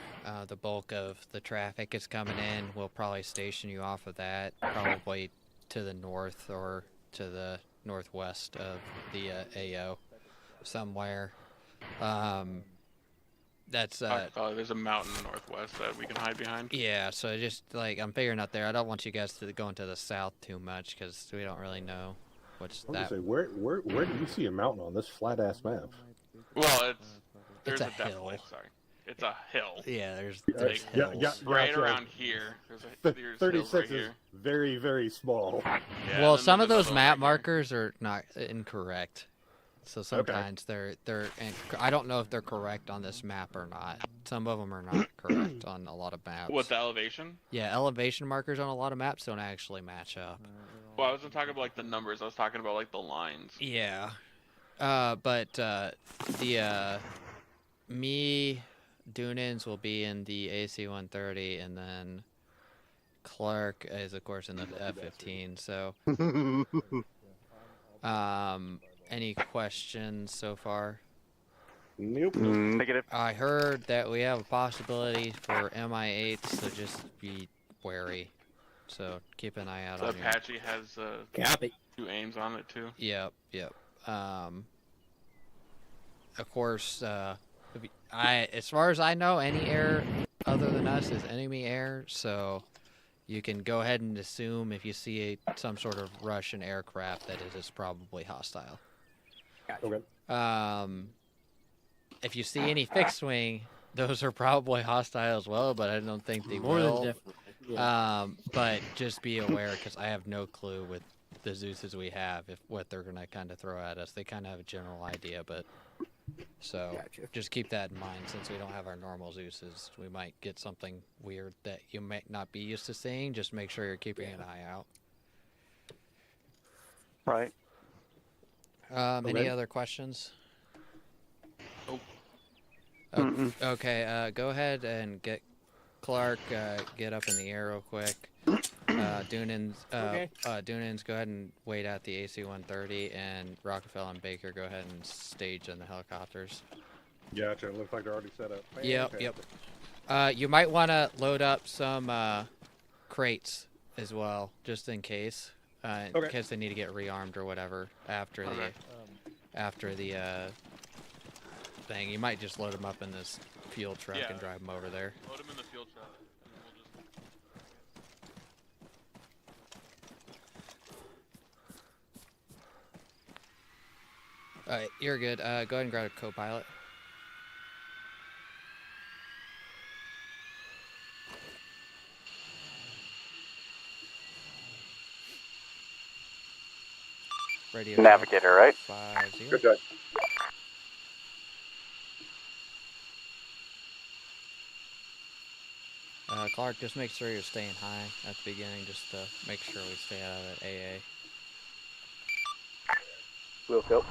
the bulk of the traffic is coming in, we'll probably station you off of that, probably to the north or to the northwest of the AO somewhere. That's there's a mountain northwest that we can hide behind. yeah, so just like I'm figuring out there. I don't want you guys to go into the south too much because we don't really know what's I was that. gonna say, where do you see a mountain on this flat ass map? Well, there's a a hill. definitely, sorry. It's a hill. Yeah, there's Yeah, hills. Right gotcha. around here. There's hills 36 right is here. very, very small. Yeah, Well, and then some of there's those another map one right markers are not incorrect. So sometimes they're I don't know if they're correct on this map or not. Some of them are not correct on a lot of maps. What, the elevation? Yeah, elevation markers on a lot of maps don't actually match up. Well, I wasn't talking about like the numbers. I was talking about like the lines. Yeah. But the me Dunans will be in the AC-130, and then Clark is of course in the F-15. So, any questions so far? Nope. Negative. I heard that we have a possibility for MI8s, so just be wary. So keep an eye out The on your... Apache has Copy. 2 aims on it too. Yep. Of course, as far as I know, any air other than us is enemy air, so you can go ahead and assume if you see some sort of Russian aircraft that it is probably hostile. Okay. If you see any fixed wing, those are probably hostile as well, but I don't think they More than will. definitely. Yeah. But just be aware, because I have no clue with the Zeuses we have if what they're gonna kind of throw at us. They kind of have a general idea, but so just keep that in mind. Since we don't have our normal Zeuses, we might get something weird that you might not be used to seeing. Just make sure you're keeping an eye out. Right. Any other questions? Mm-mm. Okay, go ahead and get Clark, get up in the air real quick. Dunans, Dunans, go ahead and wait at the AC-130, and Rockefeller and Baker, go ahead and stage in the helicopters. Gotcha. Looks like they're already set up. Yep. You might want to load up some crates as well, just in case. In case they need to get rearmed or whatever after the thing. You might just load them up in this fuel truck and drive them over there. Load them in the fuel truck, and then we'll just... Alright, you're good. Go ahead and grab a co-pilot. Radio Navigator, right? 50. Good job. Clark, just make sure you're staying high at the beginning, just to make sure we stay out of that AA. Will go.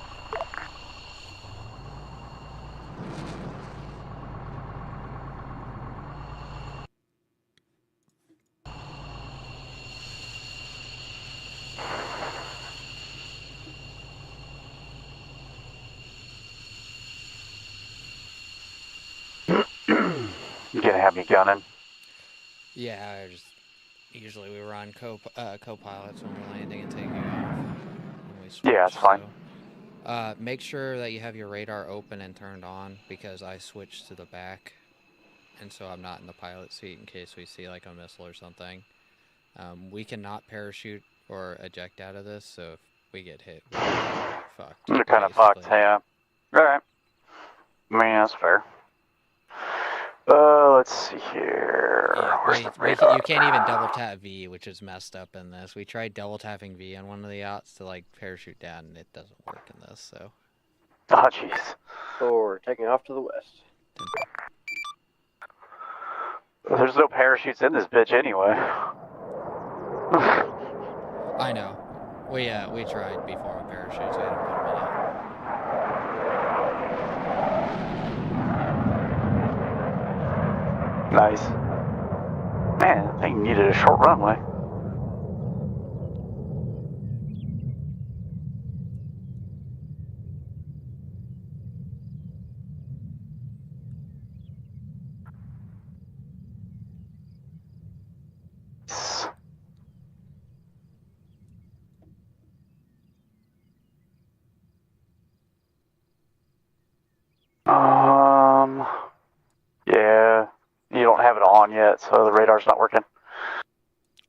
You gonna have me gunning? Yeah, usually we run co-pilots when we're landing and taking off. Yeah, that's fine. Make sure that you have your radar open and turned on, because I switched to the back, and so I'm not in the pilot seat in case we see like a missile or something. We cannot parachute or eject out of this, so if we get hit, we're fucked. You're kind of fucked, yeah. Alright. I mean, that's fair. Let's see here. Yeah, you can't even double tap V, which is messed up in this. We tried double tapping V on one of the yachts to like parachute down, and it doesn't work in this. So. Oh jeez. So we're taking off to the west. There's no parachutes in this bitch anyway. I know. We tried before with parachutes. We had to put them in it. Nice. Man, I think needed a short runway. Yeah, you don't have it on yet, so the radar's not working.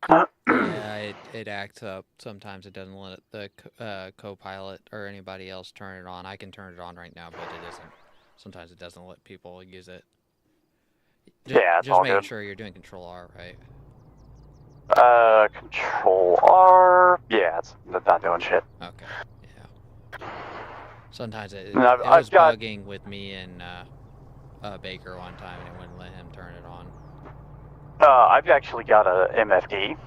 Yeah, it acts up. Sometimes it doesn't let the co-pilot or anybody else turn it on. I can turn it on right now, but it isn't. Sometimes it doesn't let people use it. Yeah, it's just all making good. sure you're doing Control R, right? Control R. Yeah, it's not doing shit. Okay. Yeah. Sometimes it No, was bugging with me and Baker one time, and it wouldn't let him turn it on. I've actually got a MFD,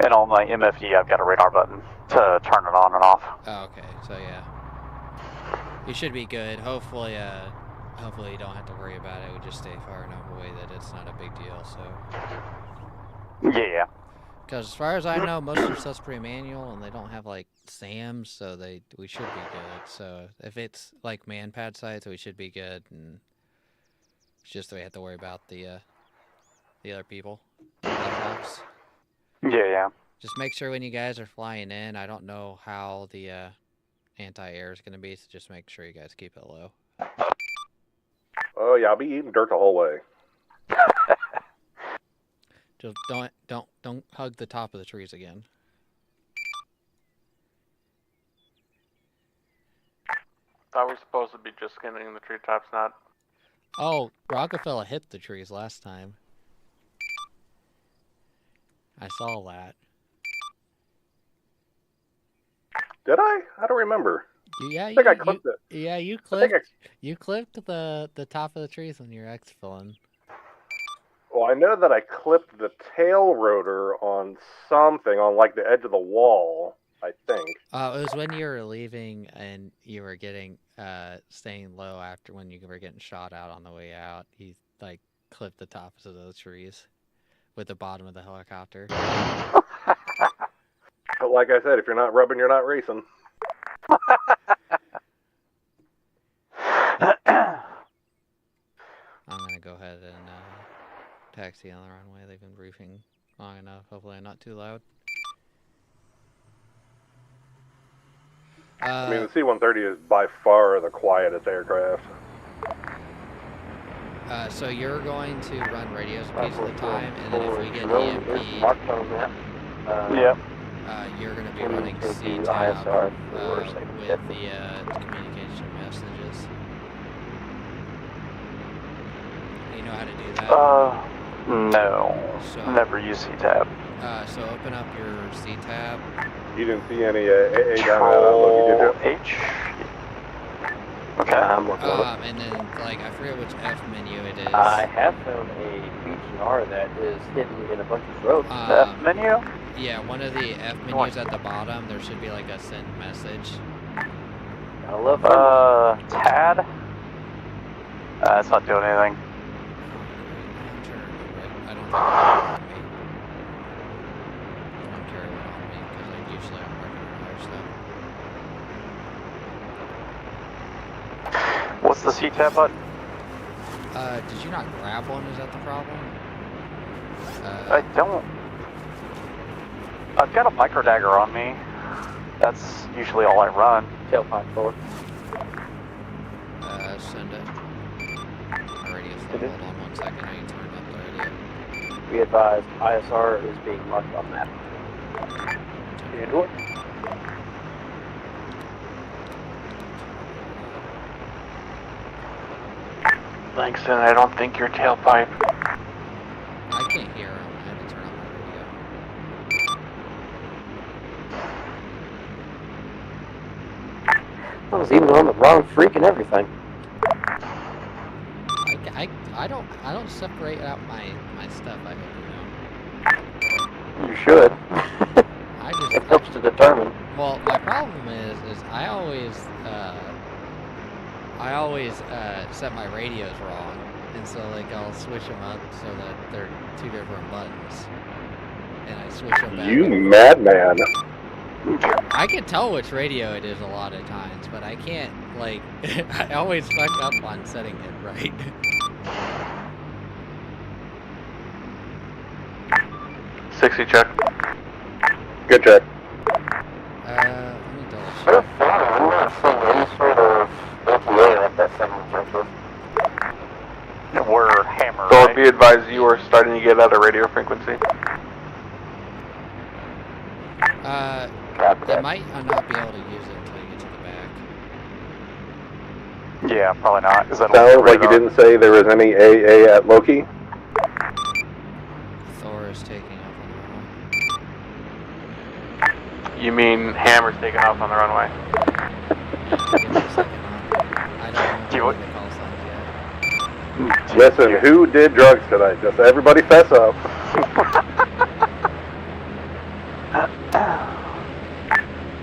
and on my MFD I've got a radar button to turn it on and off. Oh, okay, so yeah, you should be good. Hopefully you don't have to worry about it. We just stay far enough away that it's not a big deal. So. Yeah. Because as far as I know, most of their stuff's pretty manual, and they don't have like SAMs, so we should be good. So if it's like man-pad sites, we should be good, and it's just that we have to worry about the other people. Yeah. Just make sure when you guys are flying in, I don't know how the anti-air is going to be, so just make sure you guys keep it low. Oh yeah, I'll be eating dirt the whole way. Just don't hug the top of the trees again. Thought we were supposed to be just skinning the treetops, not. Oh, Rockefeller hit the trees last time. I saw that. Did I? I don't remember. Yeah, I think I clipped it. Yeah, you clipped the top of the trees when you were exfilling. Well, I know that I clipped the tail rotor on something on like the edge of the wall, I think. It was when you were leaving and you were getting staying low after when you were getting shot out on the way out. He like clipped the tops of those trees with the bottom of the helicopter. But like I said, if you're not rubbing, you're not racing. I'm gonna go ahead and taxi on the runway. They've been briefing long enough. Hopefully I'm not too loud. I mean, the C-130 is by far the quietest aircraft. So you're going to run radios a piece of the time, and then if we get EMP, you're going to be running CTAB with the communication messages. You know how to do that? No. Never use CTAB. So open up your CTAB. You didn't see any AA down that look, did you? H. Okay, I'm looking. And then, like, I forget which F menu it is. I have found a BGR that is hidden in a bunch of roads. The F menu? Yeah, one of the F menus at the bottom, there should be like a send message. I love TAD? It's not doing anything. I don't carry one on me because I usually am working on other stuff. What's the CTAB button? Did you not grab one? Is that the problem? I don't. I've got a micro dagger on me. That's usually all I run. Tailpipe forward. Send it. My radio's low. Hold on 1 second. I need to turn up the radio. Be advised, ISR is being marked on map. Can you do it? Langston, I don't think your tailpipe. I can't hear him. I had to turn on my radio. I was even on the wrong freak and everything. I I don't separate out my stuff. I hope you know. You should. I just It helps to determine. Well, my problem is I always set my radios wrong, and so like I'll switch them up so that they're two different buttons, and I switch them back. You madman. I can tell which radio it is a lot of times, but I can't, like, I always fuck up on setting it right. 60 check. Good check. Let me double check. I'm not seeing any sort of APA like that 7 We're hammered. So be advised you are starting to get out of radio frequency. They might not be able to use it until you get to the back. Yeah, probably not. Sounds like you didn't say there was any AA at Loki. Thor is taking off on the runway. You mean Hammer's taking off on the runway? Listen, who did drugs tonight? Just everybody fess up.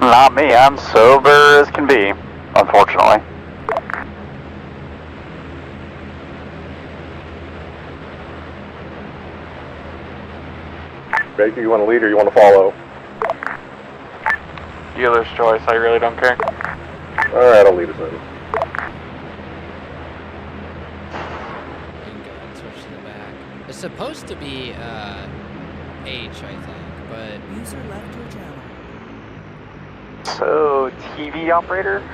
Not me. I'm sober as can be, unfortunately. Baker, you want to lead or you want to follow? Dealer's choice. I really don't care. Alright, I'll lead us in. Switch to the back. It's supposed to be H, I think, but user left your channel. So, TV operator? No,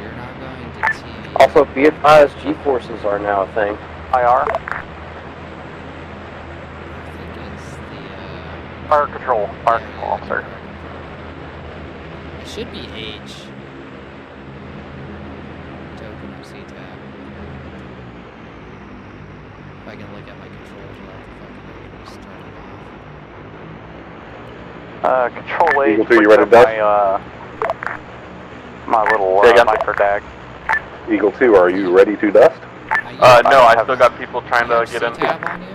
you're not going to TV. Also, be advised, G-forces are now a thing. IR? Fire control. Fire control officer. It should be H. To open up C-tab. If I can look at my controls without the fucking starting off. Control H. Eagle 2, you ready to dust? My little micro dag. Eagle 2, are you ready to dust? No, I still got people trying to get in. C-tab on you?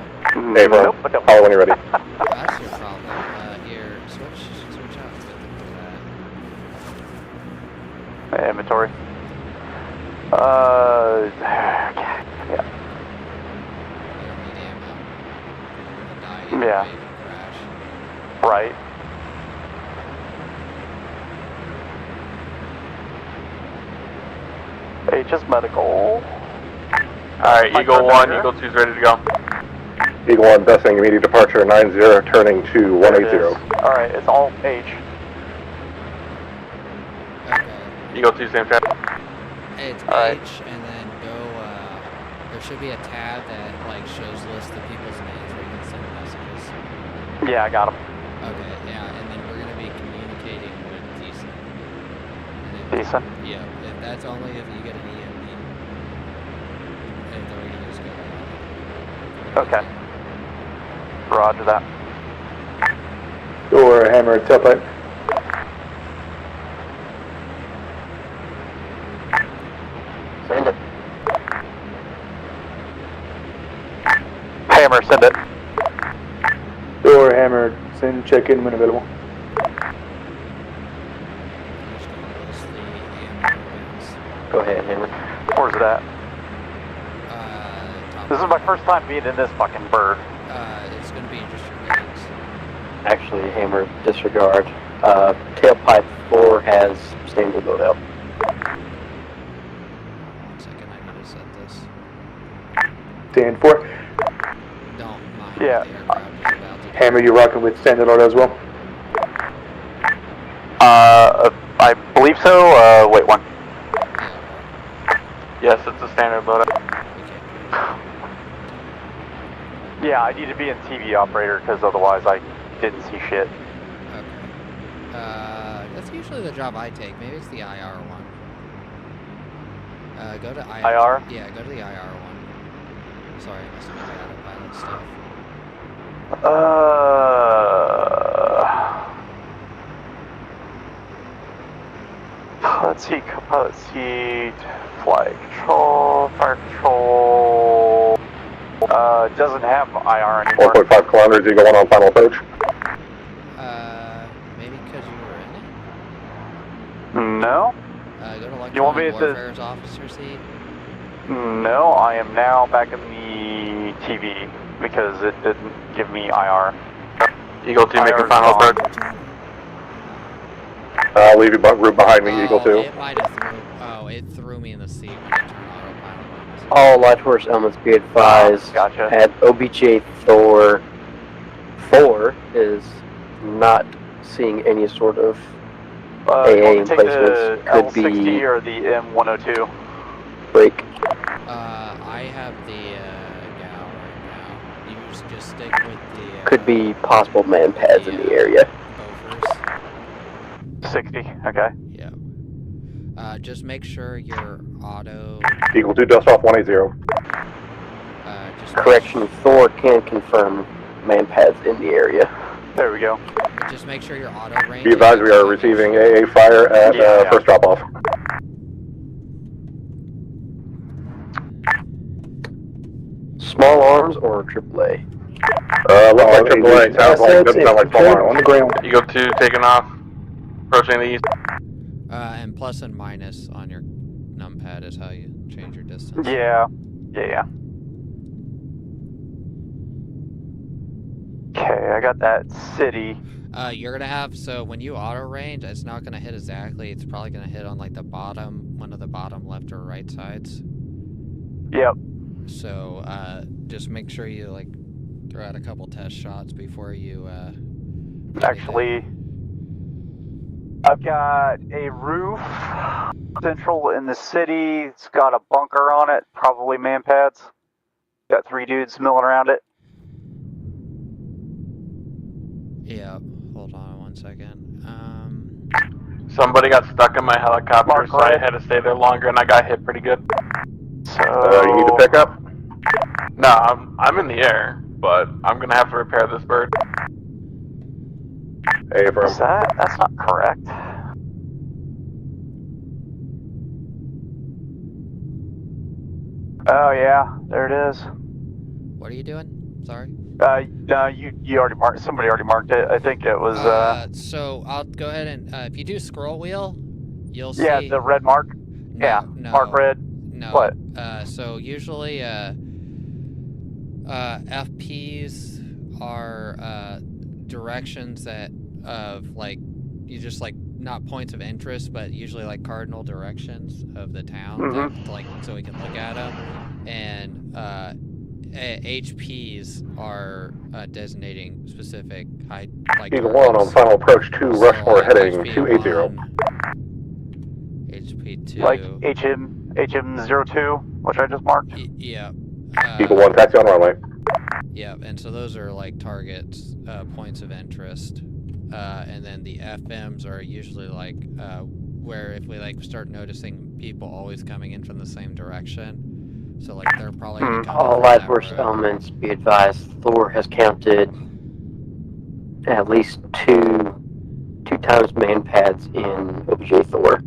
Hey, bro. Holler when you're ready. That's your problem. Here, switch out to that. Inventory. Yeah. Yeah. Right. HS medical. Alright, Eagle 1, Eagle 2's ready to go. Eagle 1, dusting, immediate departure, 90, turning to 180. Alright, it's all H. Eagle 2, same track. It's H, and then go, there should be a tab that, like, shows list the people's names where you can send messages. Yeah, I got them. Okay, yeah, and then we're going to be communicating with Decent. Decent? Yeah, that's only if you get an EMP. If the radios go down. Okay. Roger that. Door hammer tailpipe. Send it. Hammer, send it. Door hammer, send check in when available. Go ahead, Hammer. Where's it at? This is my first time being in this fucking bird. It's going to be just your legs. Actually, Hammer, disregard. Tailpipe 4 has standard loadout. 1 second, I need to set this. Stand 4. Don't mind. Yeah. The aircraft is about to Hammer, you rocking with standard loadout as well? I believe so. Wait, one. Yes, it's a standard loadout. Yeah, I need to be in TV operator because otherwise I didn't see shit. Okay. That's usually the job I take. Maybe it's the IR one. Go to IR. IR? Yeah, go to the IR one. Sorry, I must have been out of pilot stuff. Let's see, pilot seat, flight control, Doesn't have IR anymore. 1.5 kilometers, Eagle 1 on final approach. Maybe because you were in it? No. Go to You want me Electronic at the- Warfare's officer seat. No, I am now back in the TV because it didn't give me IR. Eagle 2, make a IR 's final gone. approach. I'll leave your group behind me, Eagle 2. It might have threw. Oh, it threw me in the seat when it turned autopilot. Oh, All light horse elements be advised. Gotcha. At OBJ Thor 4 is not seeing any sort of You AA want me to take the emplacements. Could L60 be or the M102? break. I have the gal right now. You just stick with the. Could be possible man pads in the area. 60, okay. Yeah. Just make sure your auto. Eagle 2, dust off 180. Correction, Thor can confirm man pads in the area. There we go. Just make sure your auto range. Be advised, we are receiving AA fire at first drop off. Small arms or AAA? Looks like AAA. Sounds like, doesn't sound like small arm. On the ground. Eagle 2, taking off. Approaching the east. And plus and minus on your numpad is how you change your distance. Yeah. Okay, I got that city. You're gonna have, so when you auto range, it's not gonna hit exactly. It's probably gonna hit on like the bottom, one of the bottom left or right sides. Yep. So just make sure you like throw out a couple test shots before you. Actually, I've got a roof central in the city. It's got a bunker on it, probably man pads. Got 3 dudes milling around it. Yeah. Hold on 1 second. Somebody got stuck in my helicopter, Mark so I right. had to stay there longer, and I got hit pretty good. So you need to pick up? No, I'm in the air, but I'm gonna have to repair this bird. Hey, bro. Is that's not correct. Oh yeah, there it is. What are you doing? Sorry. No, you already marked. Somebody already marked it. I think it was. So I'll go ahead and if you do scroll wheel, you'll see. Yeah, the red mark. No, Yeah, no, mark red. No. What? So usually, FPs are directions that of like you just like not points of interest, but usually like cardinal directions of the town, that, like so we can look at them. And HPs are designating specific high like Eagle 1 on final approach 2, Rushmore heading 280. HP2. Like HM02, which I just marked. Yeah. Eagle 1, taxi on runway. Yeah, and so those are like targets, points of interest. And then the FMs are usually like where if we like start noticing people always coming in from the same direction. So like they're probably gonna come All from light that horse road. elements be advised. Thor has counted at least two times man pads in OBJ Thor.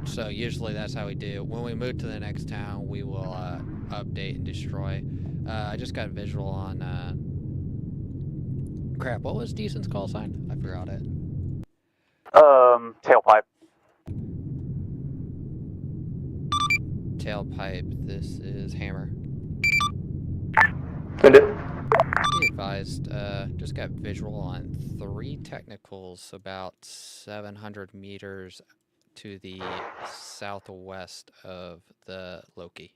So usually that's how we do. When we move to the next town, we will update and destroy. I just got a visual on. Crap! What was Decent's call sign? I forgot it. Tailpipe. Tailpipe. This is Hammer. Send it. Be advised. Just got visual on 3 technicals about 700 meters to the southwest of the Loki.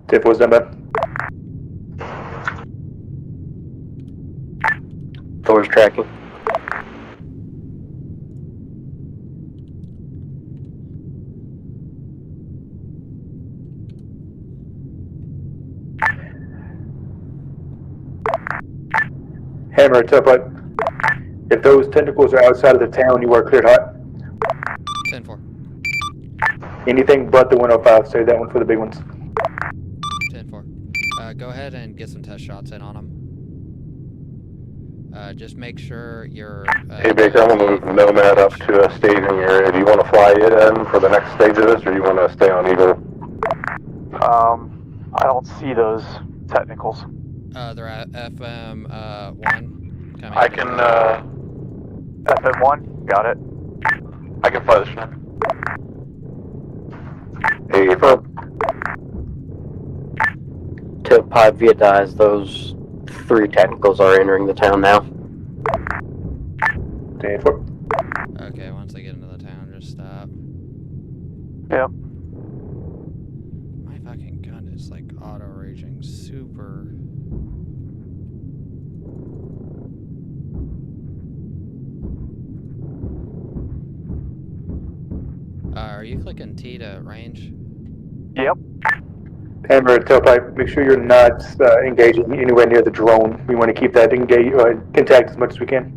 Tip was done, man. Thor's tracking. Hammer, tip right. If those tentacles are outside of the town, you are cleared hot. 10-4. Anything but the 105, save that one for the big ones. 10-4. Go ahead and get some test shots in on them. Just make sure you're. Hey Baker, I'm gonna move Nomad up to a staging area. Do you want to fly it in for the next stage of this, or do you want to stay on Eagle? I don't see those technicals. They're at FM 1. Coming I into can, FM 1, got it. I can fly the Chinook. Hey, Tailpipe via dies, those 3 technicals are entering the town now. Okay, once they get into the town, just stop. Yep. My fucking gun is like auto raging super. Are you clicking T to range? Yep. Hammer, tailpipe, make sure you're not engaging anywhere near the drone. We want to keep that intact as much as we can.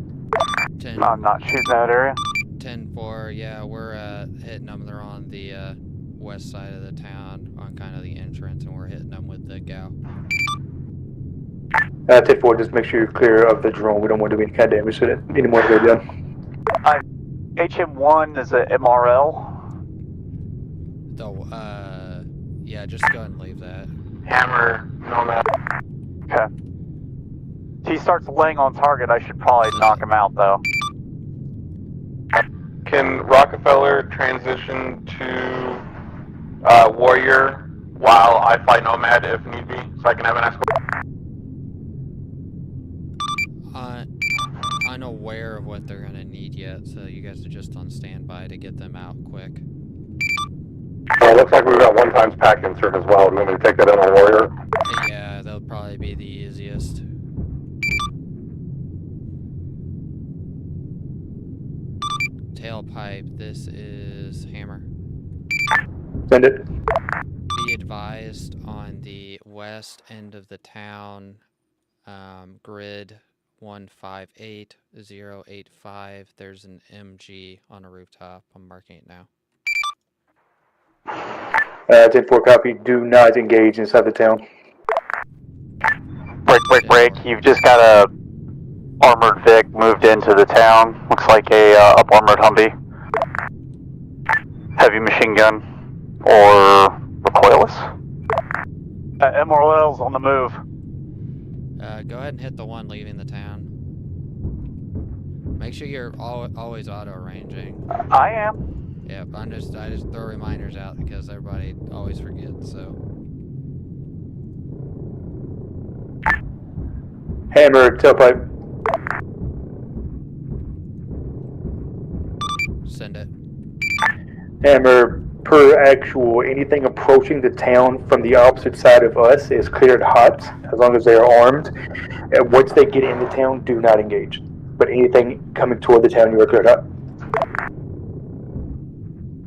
I'm not shooting that area. 10-4, yeah, we're hitting them. They're on the west side of the town, on kind of the entrance, and we're hitting them with the GAU. 10-4, just make sure you're clear of the drone. We don't want to do any kind of damage to it. Any more to go down. HM1 is a MRL. Yeah, just go ahead and leave that. Hammer, Nomad. Okay. If he starts laying on target, I should probably knock him out, though. Can Rockefeller transition to Warrior while I fly Nomad if need be, so I can have an escort? Unaware of what they're gonna need yet, so you guys are just on standby to get them out quick. Looks like we've got 1 times pack insert as well. I'm going to take that in on Warrior. Yeah, they'll probably be the easiest. Tailpipe, this is Hammer. Send it. Be advised on the west end of the town, grid 158085, there's an MG on a rooftop. I'm marking it now. 10-4 copy, do not engage inside the town. Break. You've just got a armored Vic moved into the town. Looks like a up-armored Humvee. Heavy machine gun or recoilless. MRL's on the move. Go ahead and hit the one leaving the town. Make sure you're always auto ranging. I am. Yep, I just throw reminders out because everybody always forgets, so. Hammer, tailpipe. Send it. Hammer, per actual, anything approaching the town from the opposite side of us is cleared hot, as long as they are armed. And once they get into town, do not engage. But anything coming toward the town, you are cleared hot.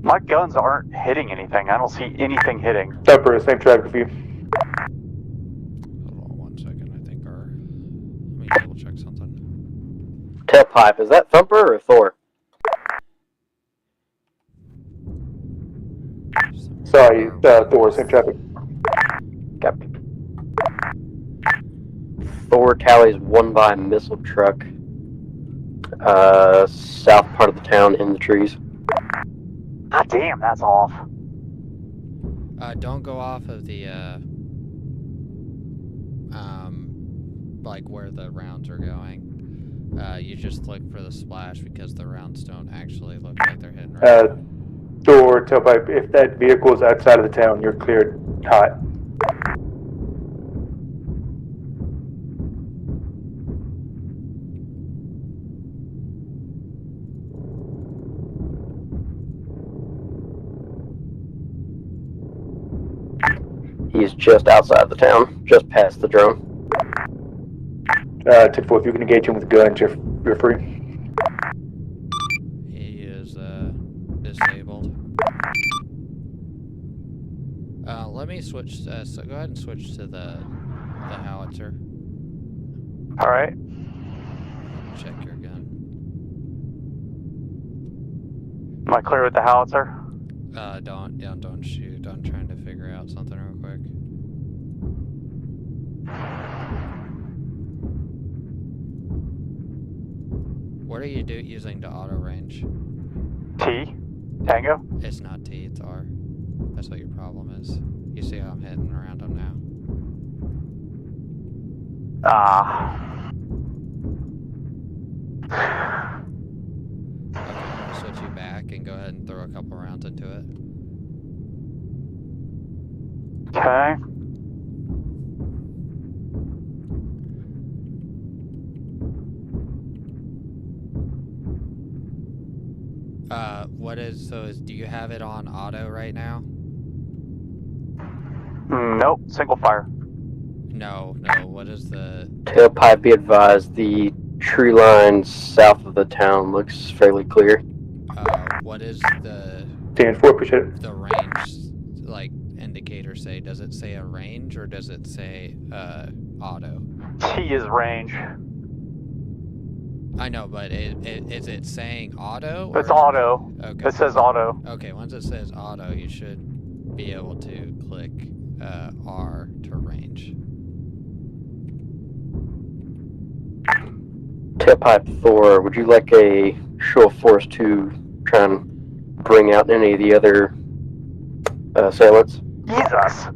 My guns aren't hitting anything. I don't see anything hitting. Thumper, same traffic for you. Hold on 1 second, I think let me double check something. Tailpipe, is that Thumper or Thor? Sorry, Thor, same traffic. Copy. Thor tallies 1 by missile truck. South part of the town in the trees. Ah, damn, that's off. Don't go off of the, like where the rounds are going. You just look for the splash because the rounds don't actually look like they're hitting right. Thor, tailpipe, if that vehicle is outside of the town, you're cleared hot. He's just outside the town, just past the drone. 10-4, if you can engage him with guns, you're free. He is disabled. Let me switch. So go ahead and switch to the howitzer. All right. Check your gun. Am I clear with the howitzer? Don't shoot. I'm trying to figure out something real quick. What are you using to auto range? T? Tango? It's not T, it's R. That's what your problem is. You see how I'm heading around them now. Okay, I'm gonna switch you back and go ahead and throw a couple rounds into it. Okay. Do you have it on auto right now? Nope, single fire. No, what is the... Tailpipe, be advised, the tree line south of the town looks fairly clear. What is the... 10-4, appreciate it. The range, like, indicator say? Does it say a range, or does it say, auto? T is range. I know, but is it saying auto? It's auto. Okay. It says auto. Okay, once it says auto, you should be able to click R to range. Tailpipe Thor, would you like a show of force to try and bring out any of the other assailants? Jesus!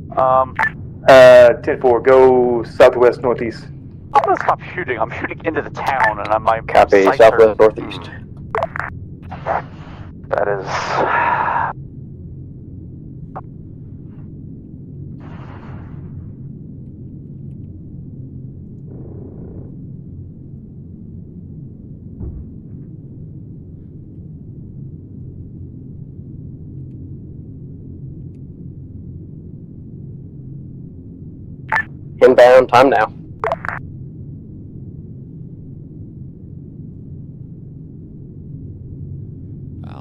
10-4, go southwest, northeast. I'm gonna stop shooting. I'm shooting into the town, and I might. Copy, southwest, northeast. That is. Inbound, time now.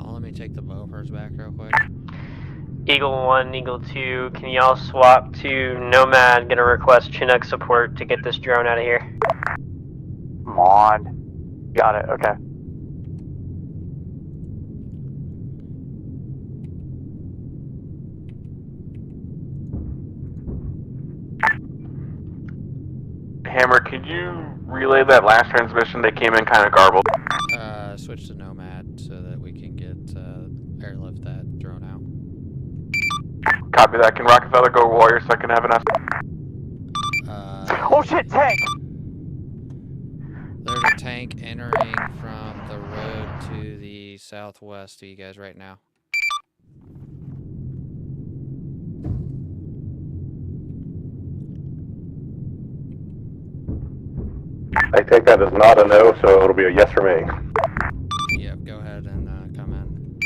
Let me take the buffers back real quick. Eagle 1, Eagle 2, can y'all swap to Nomad, gonna request Chinook support to get this drone out of here? Come on. Got it, okay. Hammer, could you relay that last transmission? They came in kind of garbled. Switch to Nomad so that we can get airlift that drone out. Copy that. Can Rockefeller go Warrior so I can have an Oh shit, tank! There's a tank entering from the road to the southwest of you guys right now. I take that as not a no, so it'll be a yes for me. Yep, go ahead and come in.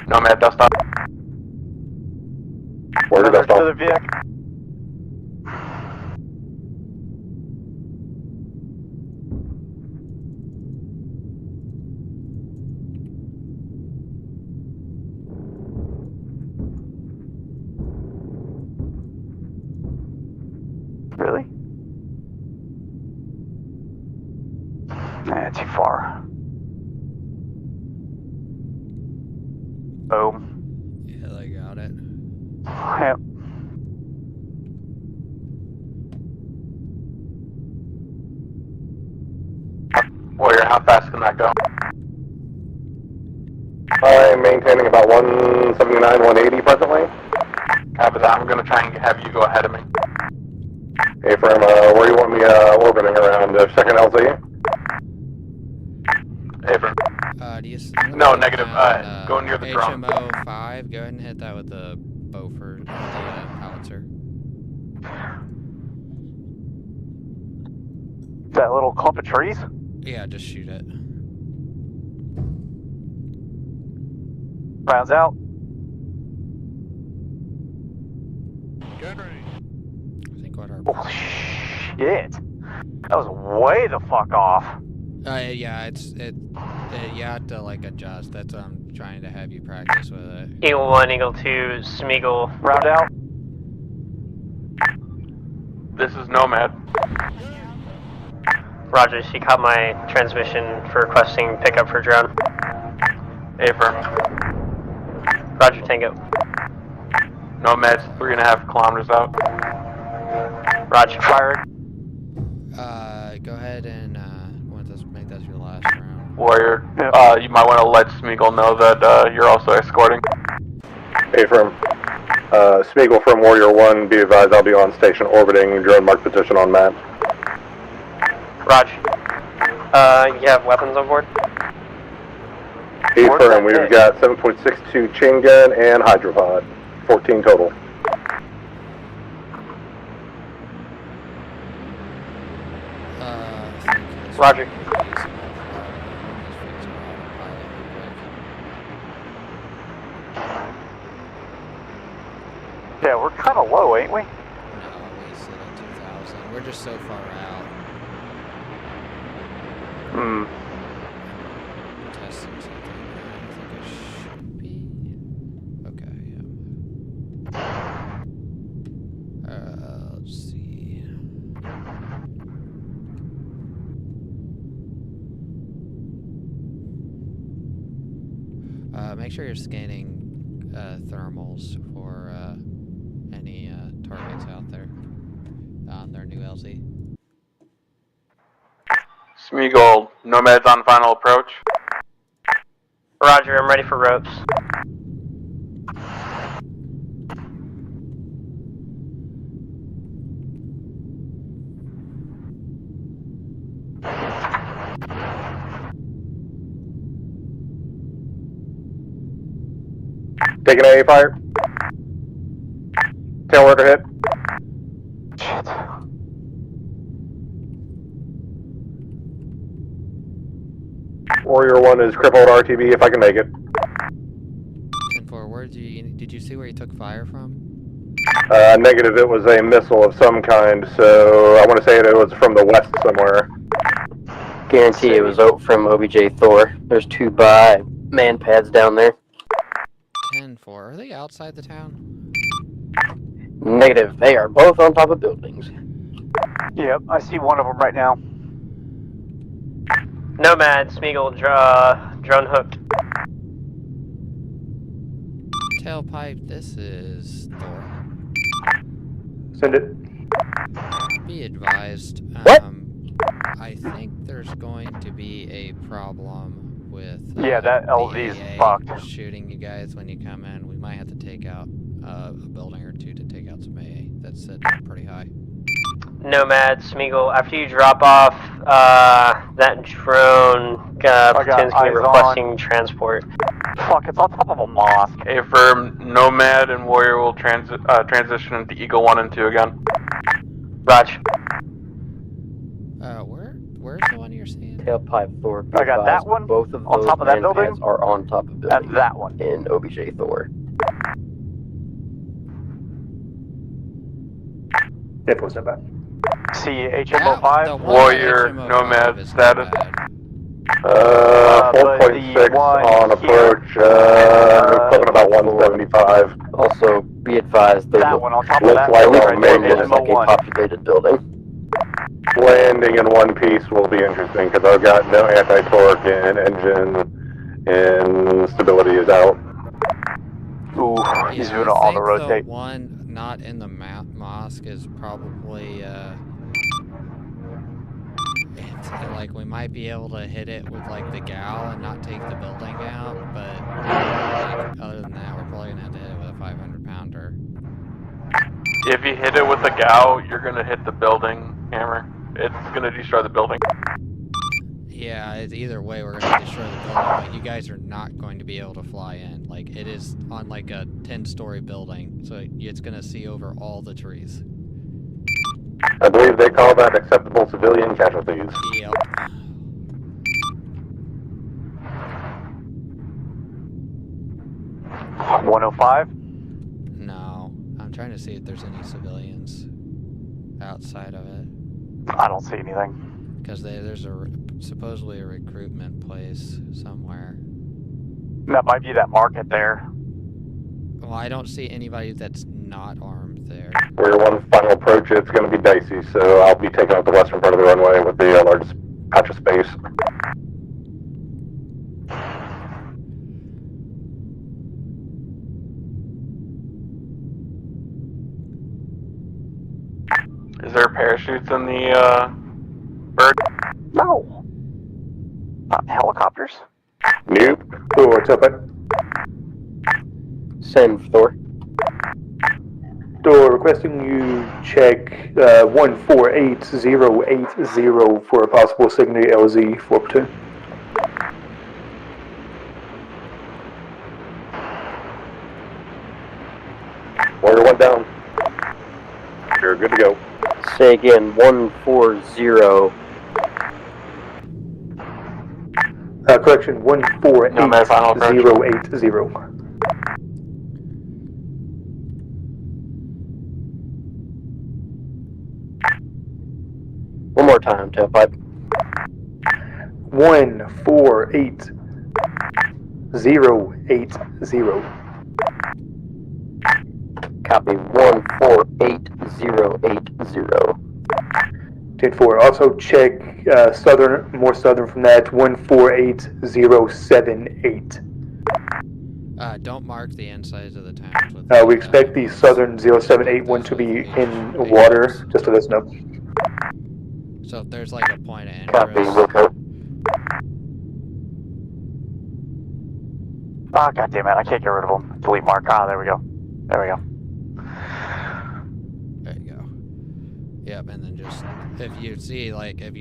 Nomad, dust off. Word of dust to off. the vehicle. Really? Nah, too far. Boom. Yeah, they got it. Yep. Warrior, how fast can that go? I'm maintaining about 179, 180 presently. Copy that. I'm going to try and have you go ahead of me. Hey, firm, where do you want me orbiting around? Second LZ? Abram. Do you No, negative. Go near the drum. HMO 5, go ahead and hit that with the Beaufort, the howitzer. That little clump of trees? Yeah, just shoot it. Rounds out. I think what our... Oh, shit. That was way the fuck off. Yeah, you have to like adjust. That's what I'm trying to have you practice with it. Eagle 1, Eagle 2, Smeagol. Round out. This is Nomad. Roger, she caught my transmission for requesting pickup for drone. Affirm. Roger, Tango. Nomad's 3.5 kilometers out. Roger. Firing. Go ahead and make that your last round. Warrior, you might want to let Smeagol know that you're also escorting. Affirm. Smeagol from Warrior 1, be advised I'll be on station orbiting drone mark position on map. Roger. You have weapons on board? Affirm, we've got 7.62 chain gun and hydropod. 14 total. Roger. Yeah, we're kind of low, ain't we? No, we sit at 2,000. We're just so far out. Testing something. I think it should be. Okay, yeah. Let's see. Make sure you're scanning thermals for any targets out there on their new LZ. Smeagol, Nomad's on final approach. Roger, I'm ready for ropes. Taking AA fire. Tail rotor hit. Warrior 1 is crippled RTB if I can make it. 10-4, where did you see where you took fire from? Negative, it was a missile of some kind, so I want to say it was from the west somewhere. Guarantee it was out from OBJ Thor. There's 2 man pads down there. 10-4, are they outside the town? Negative, they are both on top of buildings. Yep, I see one of them right now. Nomad, Smeagol, drone hooked. Tailpipe, this is Thor. Send it. Be advised, I think there's going to be a problem with yeah, that LZ's fucked. Shooting you guys when you come in. We might have to take out a building or two to take out some AA. That's sitting pretty high. Nomad, Smeagol, after you drop off that drone, Platoon's going to be requesting transport. Fuck, it's on top of a mosque. Affirm, Nomad and Warrior will transition into Eagle 1 and 2 again. Roger. Where's the one you're seeing? Tailpipe Thor. I got that one. Both of on those top of that man building. pads are on top of buildings. And that one. In OBJ Thor. Definitely not bad. See HMO5. Warrior, Nomad status. 4.6 on approach, equivalent about 175. Also, be advised, that one on top of looks that like building on right there, maintenance. it's like a populated building. Landing in one piece will be interesting because I've got no anti-torque and engine and stability is out. Ooh, he's doing it I on the think rotate. the one not in the mosque is probably it's like we might be able to hit it with like the gal and not take the building out, but like, other than that, we're probably gonna have to hit it with a 500-pounder. If you hit it with a GAU, you're gonna hit the building, Hammer. It's gonna destroy the building. Yeah, it's either way we're gonna destroy the building, but you guys are not going to be able to fly in. Like, it is on like a 10-story building, so it's gonna see over all the trees. I believe they call that acceptable civilian casualties. Yep. $105? No. I'm trying to see if there's any civilians outside of it. I don't see anything. Because there's supposedly a recruitment place somewhere. That might be that market there. Well, I don't see anybody that's not armed there. We're one final approach, it's going to be dicey, so I'll be taking out the western part of the runway with the largest patch of space. Is there parachutes in the bird? No. Not helicopters. Nope. Thor, what's up, bud? Same for Thor. Thor, requesting you check 148080 for a possible Signature LZ 4 platoon. Order 1 down. You're good to go. Say again, 140. Correction, 148080. One more time, tailpipe. 148080. Copy 148080. 10-4. Also check southern, more southern from that, 148078. Don't mark the insides of the towns with We expect the southern 0781 to be in water, just to let us know. So if there's like a point of interest. Copy, Wilco. Ah, god damn it, I can't get rid of them. Delete mark. Ah, there we go. There we go. There you go. Yep, and then just if you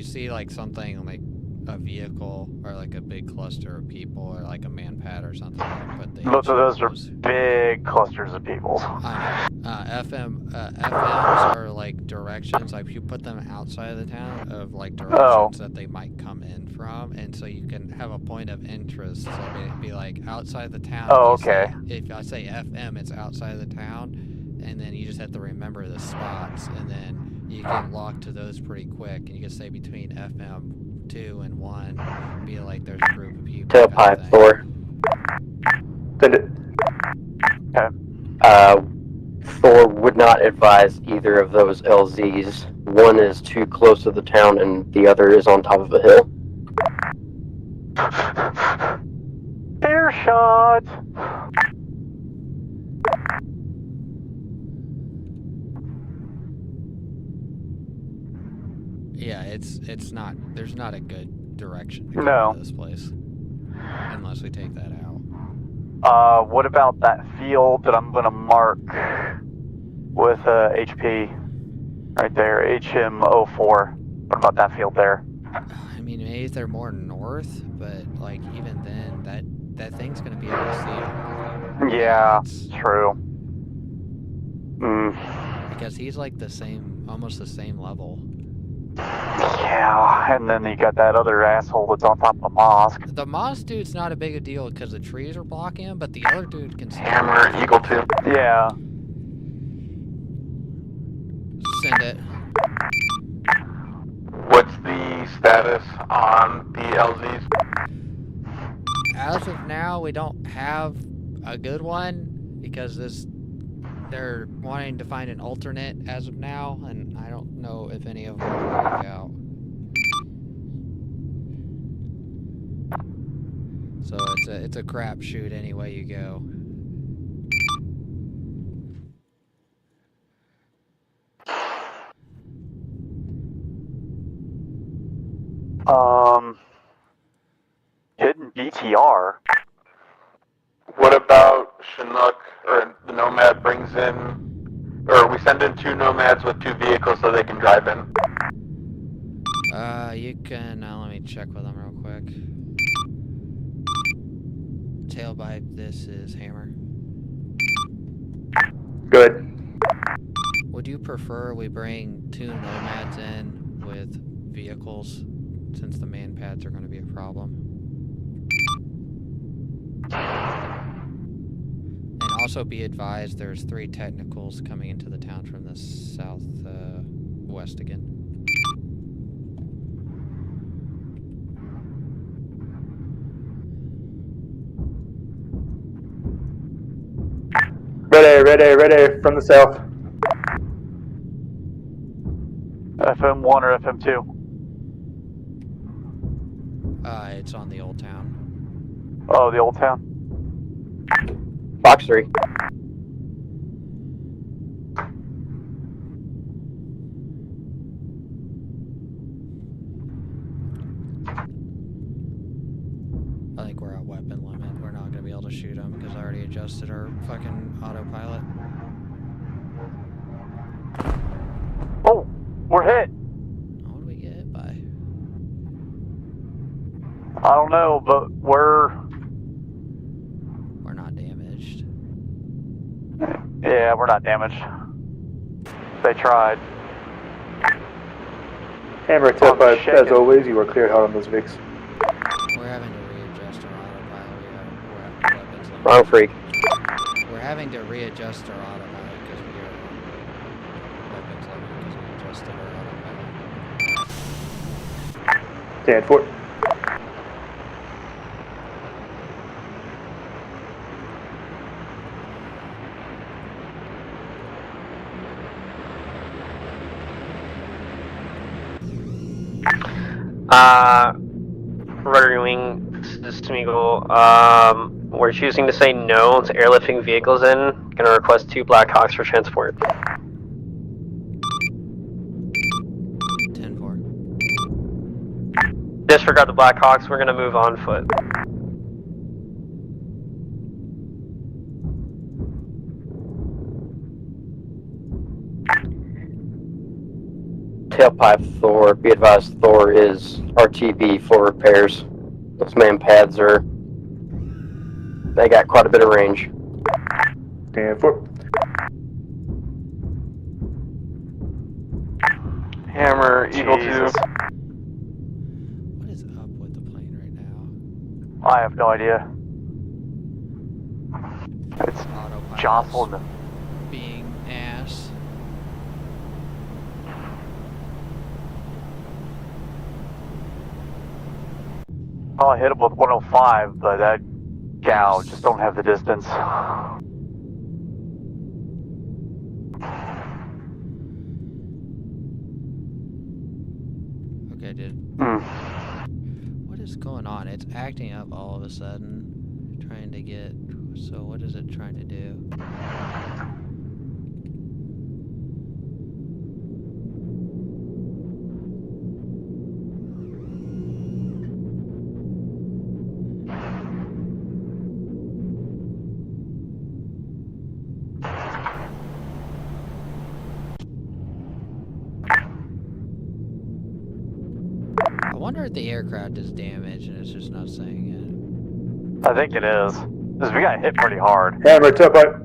see like something like a vehicle or like a big cluster of people or like a man pad or something, but Both of those are big clusters of people. I know. FMs are like directions, like you put them outside of the town of like directions that they might come in from, and so you can have a point of interest. So it'd be like outside the town. Oh, okay. If I say FM, it's outside of the town, and then you just have to remember the spots, and then you can lock to those pretty quick, and you can say between FM 2 and 1, be like there's a group of people. Tailpipe, Thor. Send it. Okay. Thor would not advise either of those LZs. One is too close to the town, and the other is on top of a hill. Air shot. Yeah, it's not. There's not a good direction to No. go to this place unless we take that out. What about that field that I'm gonna mark with HP right there, HM04? What about that field there? I mean, maybe if they're more north, but like even then, that thing's gonna be able to see them. Yeah, true. Because he's like almost the same level. Yeah, and then you got that other asshole that's on top of the mosque. The mosque dude's not a big a deal because the trees are blocking him, but the other dude can see. Hammer, Eagle 2. Yeah. Send it. What's the status on the LZs? As of now, we don't have a good one because they're wanting to find an alternate as of now, and I don't know if any of them will work out. So it's a crapshoot any way you go. Hidden BTR. What about Chinook or the Nomad brings in, or we send in 2 Nomads with 2 vehicles so they can drive in? You can, let me check with them real quick. Tailpipe, this is Hammer. Good. Would you prefer we bring 2 Nomads in with vehicles since the man pads are going to be a problem? And also be advised there's 3 technicals coming into the town from the south west again. Ready from the south. FM1 or FM2? It's on the old town. Oh, the old town? Box 3. shoot him because I already adjusted our fucking autopilot. Oh, we're hit. What did we get hit by? I don't know, but we're not damaged. Yeah, we're not damaged. They tried. Hammer tip, as always, you are cleared hot on those Vics. We're having to readjust our autopilot. We're at weapons limit. Wrong freak. We're having to readjust our autopilot because we are weapons limit because we adjusted our autopilot. Stand for it. Rotary Wing, this is Smeagol. We're choosing to say no to airlifting vehicles in. Gonna request 2 Black Hawks for transport. 10-4. Disregard the Black Hawks, we're gonna move on foot. Tailpipe Thor. Be advised, Thor is RTB for repairs. Those man pads are. They got quite a bit of range. Stand for it. Hammer, Eagle 2. What is up with the plane right now? I have no idea. It's jostled. Being ass. Well, I hit him with 105, but that gal just don't have the distance. Okay, dude. Hmm. What is going on? It's acting up all of a sudden. Trying to get. So, what is it trying to do? I wonder if the aircraft is damaged and it's just not saying it. I think it is. Because we got hit pretty hard. Hammer, tailpipe.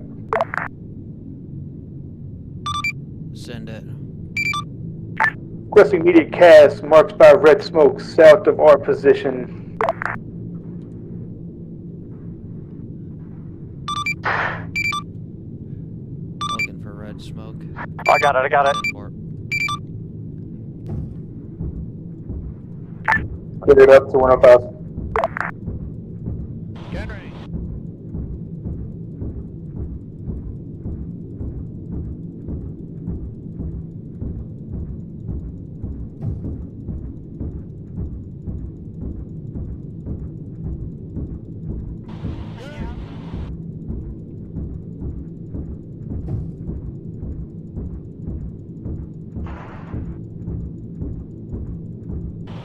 Send it. Requesting immediate cast marked by red smoke south of our position. Looking for red smoke. I got it, I got it. Clear it up to 105. Get ready.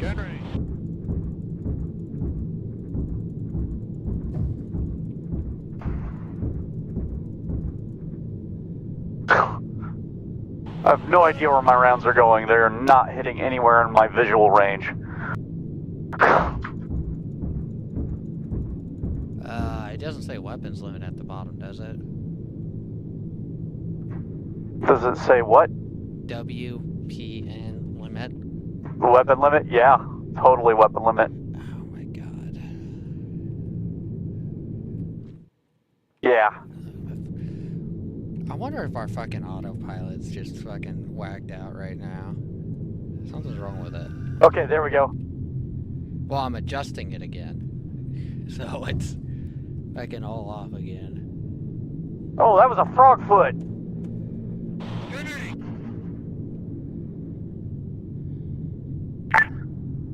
Get ready. I have no idea where my rounds are going. They're not hitting anywhere in my visual range. It doesn't say weapons limit at the bottom, does it? Does it say what? WPN limit. Weapon limit? Yeah, totally weapon limit. Oh my god. Yeah. I wonder if our fucking autopilot's just fucking whacked out right now. Something's wrong with it. Okay, there we go. Well, I'm adjusting it again. So it's fucking all off again. Oh, that was a frog foot.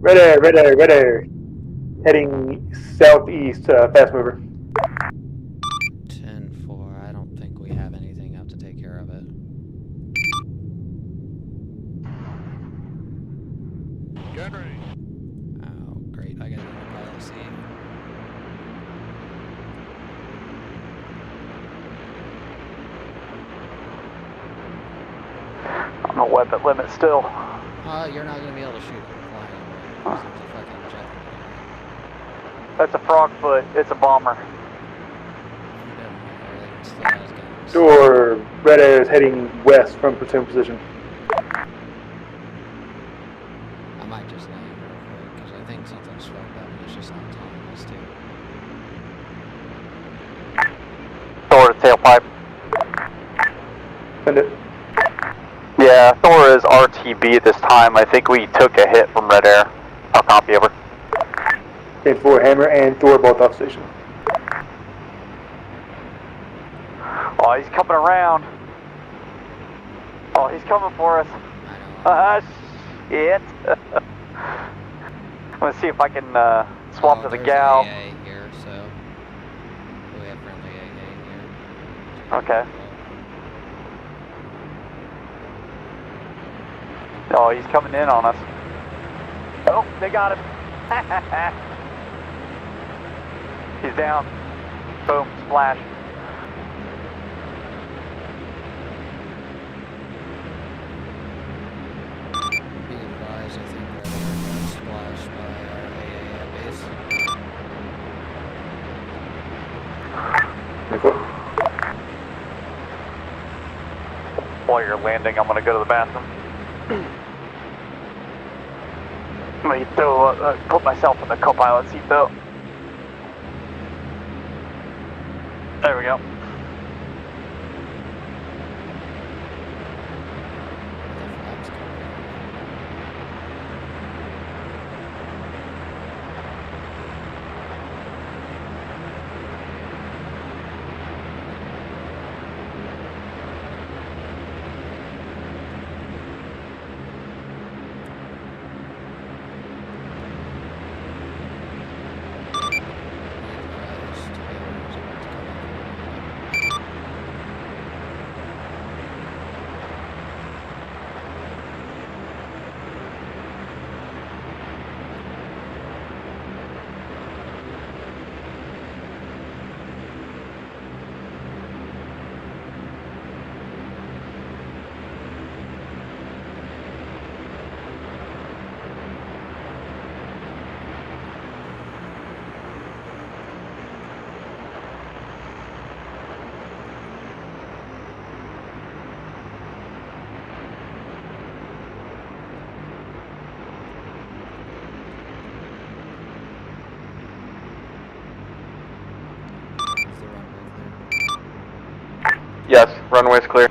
Red air. Heading southeast, fast mover. 10-4. I don't think we have anything out to take care of it. Get ready. Oh, great. I got a pilot seat. I'm a weapon limit still. You're not gonna be able to shoot him flying away because there's a fucking jet in the air. That's a frogfoot. It's a bomber. It doesn't matter. Everything still has guns. Door, red air is heading west from platoon position. I might just land real quick because I think something's fucked up and it's just not telling us to. Thor to tailpipe. Send it. Yeah, Thor is RTB at this time. I think we took a hit from red air. I'll copy over. 10-4, Hammer and Thor both off station. Oh, he's coming around. Oh, he's coming for us. Shit. I'm gonna see if I can swap to the gal. AA here, so we have friendly AA here. Okay. Oh, he's coming in on us. Oh, they got him. He's down. Boom, splash. Be advised, I think we're going to splash by our AA base. While you're landing, I'm gonna go to the bathroom. Let me put myself in the co-pilot seat though. There we go. Yes, runway's clear.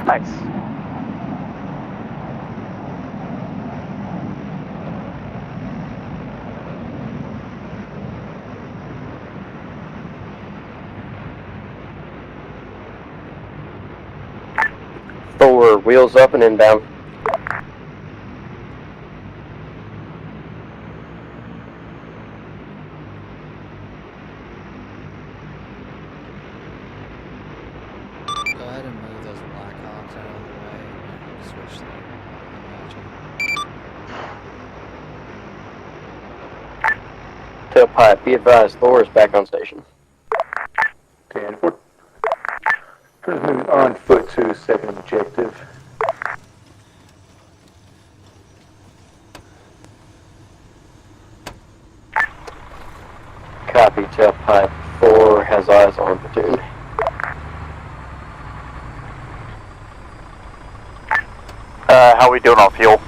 Nice. Thor, wheels up and inbound. Go ahead and move those Blackhawks out of the way and switch them. Tailpipe, be advised, Thor is back on station. 10-4. Moving on foot to second objective. Copy, tailpipe. Thor has eyes on platoon. How we doing on fuel?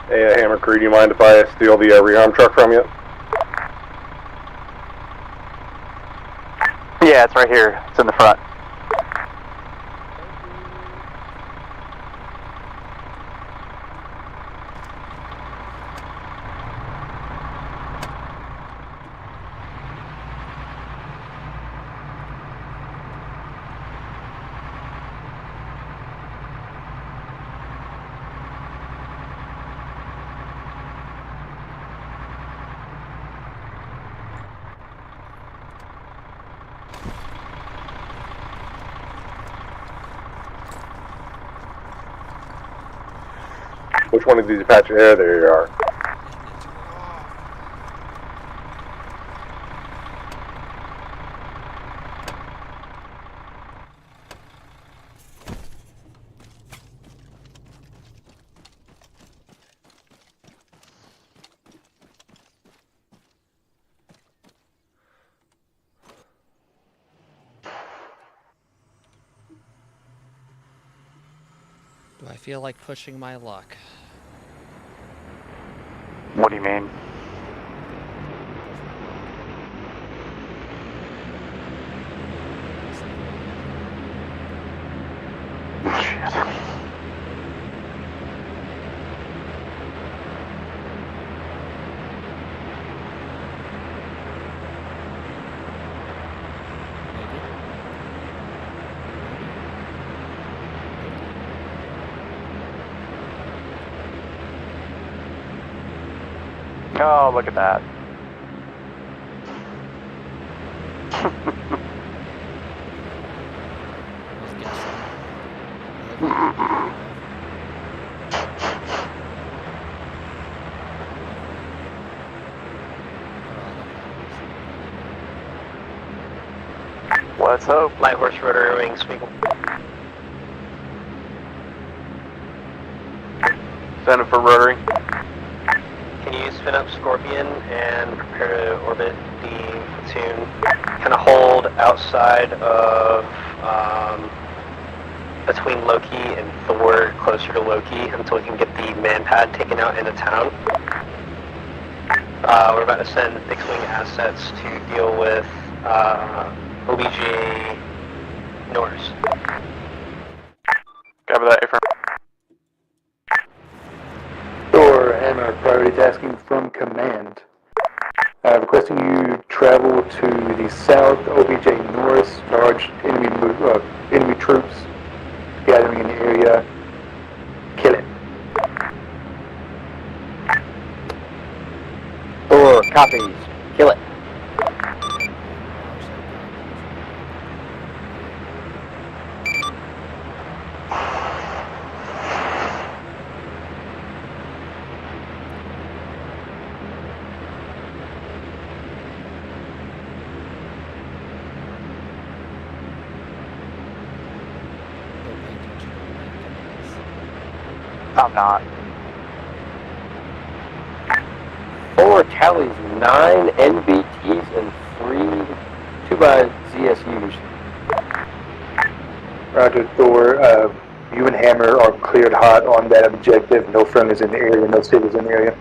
Hey, Hammer Crew, do you mind if I steal the rearm truck from you? Yeah, it's right here. It's in the front. Which one of these Apache? There you are. Do I feel like pushing my luck? What do you mean? Oh, look at that. Let's hope. Light horse rotary wing, Spiegel. Send for rotary. Can you spin up Scorpion and prepare to orbit the platoon? Kind of hold outside of, between Loki and Thor, closer to Loki, until we can get the man pad taken out into town. We're about to send fixed wing assets to deal with OBJ Norris. Copy that, affirm. Thor, Hammer, priority tasking from command. Requesting you travel to the south, OBJ Norris, large enemy troops gathering in the area. Kill it. Thor, copies. Kill it. I'm not. Thor tallies 9 NBTs and 2 by ZSUs. Roger, Thor. You and Hammer are cleared hot on that objective. No friendlies in the area, no civilians in the area.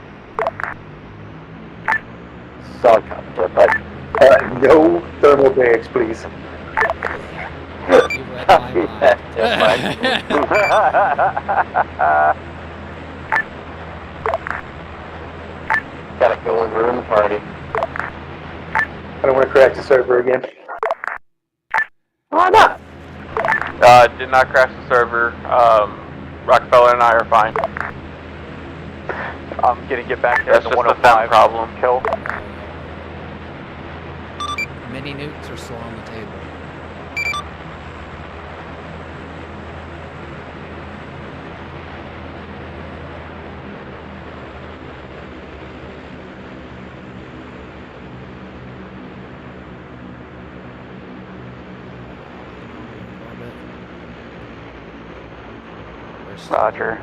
Solid copy, bud. No thermal bags, please. Copy that, Gotta go and ruin the party. I don't want to crash the server again. Why not? Did not crash the server. Rockefeller and I are fine. I'm gonna get back there. That's just a sound problem. Kill. Mini nukes are still on the table. Roger.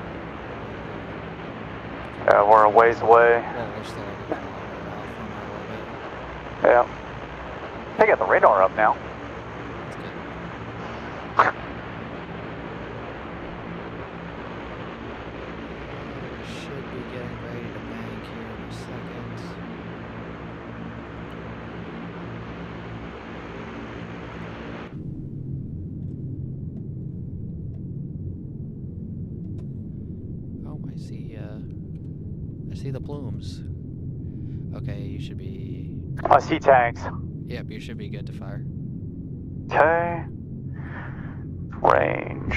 We're a ways away. Yeah. They got the radar up now. Should be getting see the plumes. Okay, you should be... I see tanks. Yep, you should be good to fire. Okay. Range.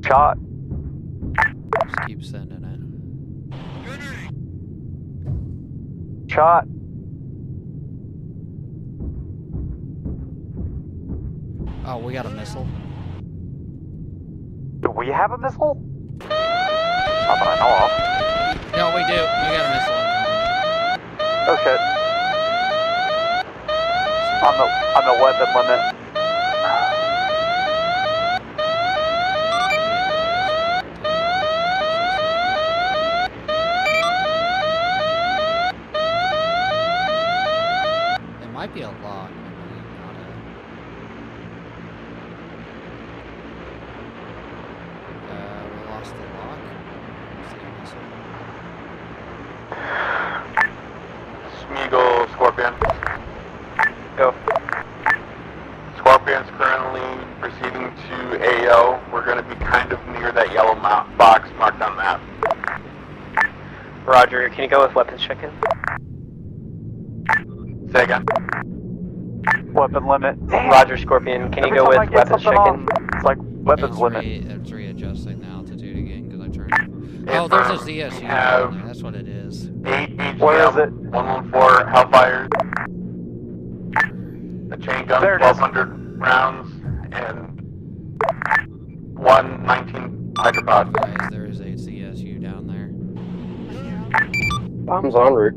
Shot. Just keep sending it. Shot. Oh, we got a missile. Do we have a missile? Not that I know of. No, we do. We got a missile. Oh shit. I'm the weapon limit. It might be a lock. We lost the lock. Smeagol, Scorpion. Go. Scorpion's currently proceeding to AO. We're going to be kind of near that yellow box marked on the map. Roger, can you go with weapons check-in? Say again. Weapon limit. Roger, Scorpion, can you Every go time I with get weapons something check-in? on, it's like weapons limit. It's readjusting the altitude again because I turned. Oh, there's a ZSU down there. That's what it is. 8 AGM, Where is it? 114 Hellfires. A chain gun, 1,200 rounds, and 119 hydropods. Guys, there is a CSU down there. Bombs en route.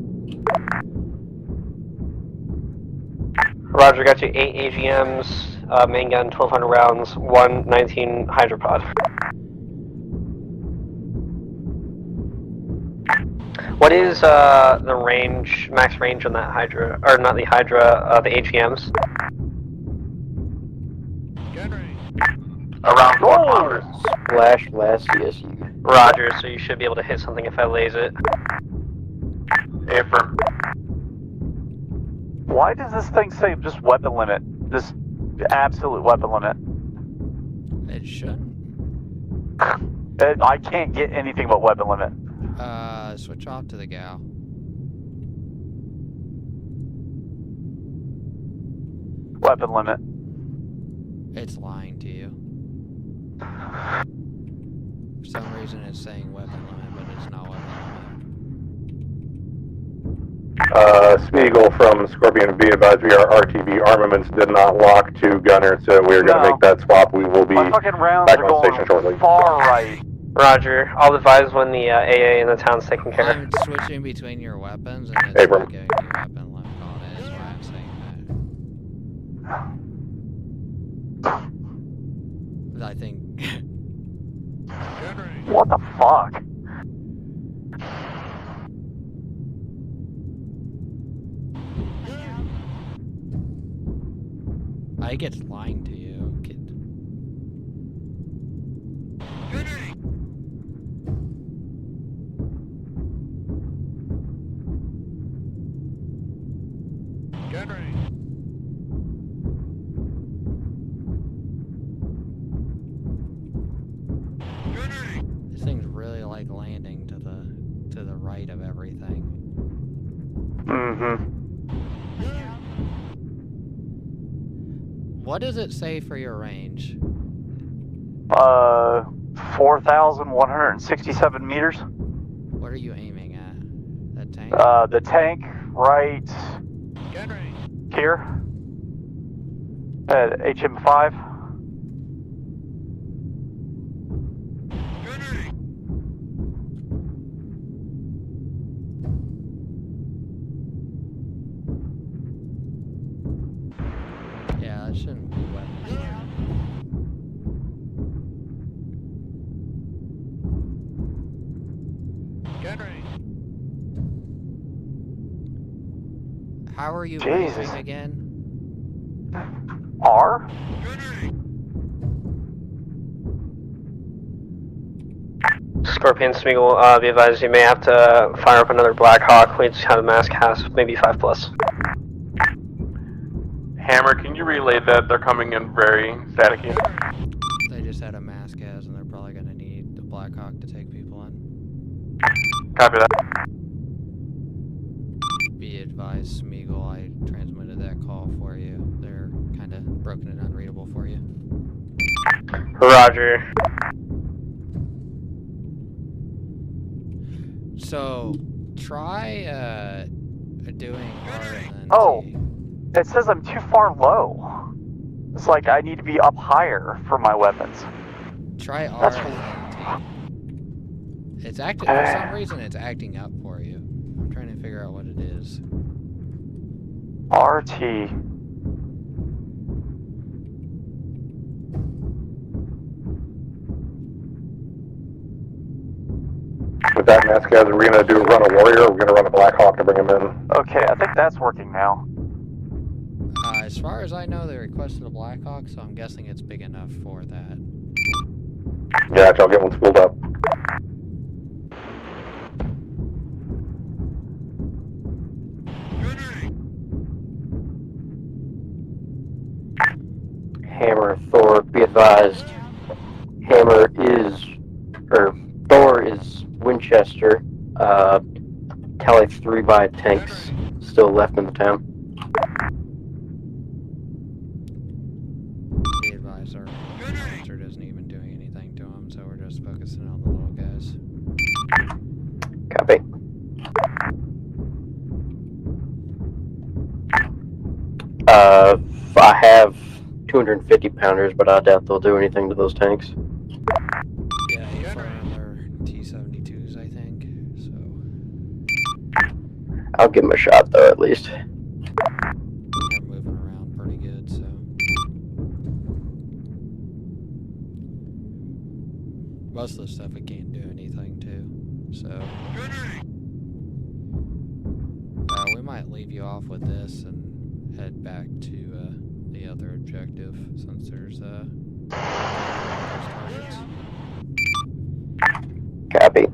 Roger, got you 8 AGMs, main gun, 1,200 rounds, 119 hydropod. What is the range, max range on that Hydra, or not the Hydra, the AGMs? Around 4 kilometers. Splash last CSU. Roger, so you should be able to hit something if I laze it. Affirm. Why does this thing say just weapon limit? Just absolute weapon limit. It shouldn't. I can't get anything but weapon limit. Switch off to the gal. Weapon limit. It's lying to you. For some reason it's saying weapon limit, but it's not weapon limit. Smeagol from Scorpion B advised our RTB armaments did not lock to gunner, so we're going to make that swap. We will be My fucking rounds back are on going station shortly. far right. Roger, I'll advise when the AA in the town's taken care of. I'm switching between your weapons and it's Abram. not giving you weapon limit on it, is why I'm saying that. I think... What the fuck? I think it's lying to you, kid. This thing's really like landing to the right of everything. Mm-hmm. What does it say for your range? 4,167 meters. What are you aiming at? That tank? The tank right here at HM5. Yeah, that shouldn't be weapons. How are you Jesus. moving again? R? Scorpion, Smeagol, be advised you may have to fire up another Black Hawk. We just have a mass cast, maybe 5+. Hammer, can you relay that they're coming in very staticky? They just had a mass cast. Blackhawk to take people in. Copy that. Be advised, Smeagol, I transmitted that call for you. They're kind of broken and unreadable for you. Roger. So, try doing R and then Oh, T. it says I'm too far low. It's like I need to be up higher for my weapons. Try R That's and then T. It's acting for some reason. It's acting up for you. I'm trying to figure out what it is. RT. With that, Mascaz, are we going to run a warrior, or are we going to run a Black Hawk to bring him in? Okay, I think that's working now. As far as I know, they requested a Blackhawk, so I'm guessing it's big enough for that. Gotcha, I'll get one spooled up. Hammer, Thor, be advised. Thor is Winchester. Tally 3 by tanks still left in the town. Be advised, our monster isn't even doing anything to him, so we're just focusing on the little guys. Copy. I have 250 pounders, but I doubt they'll do anything to those tanks. Yeah, he's firing their T-72s, I think, so... I'll give them a shot, though, at least. They're moving around pretty good, so... Most of the stuff we can't do anything to, so... we might leave you off with this and head back to the other objective, since there's those targets. Copy.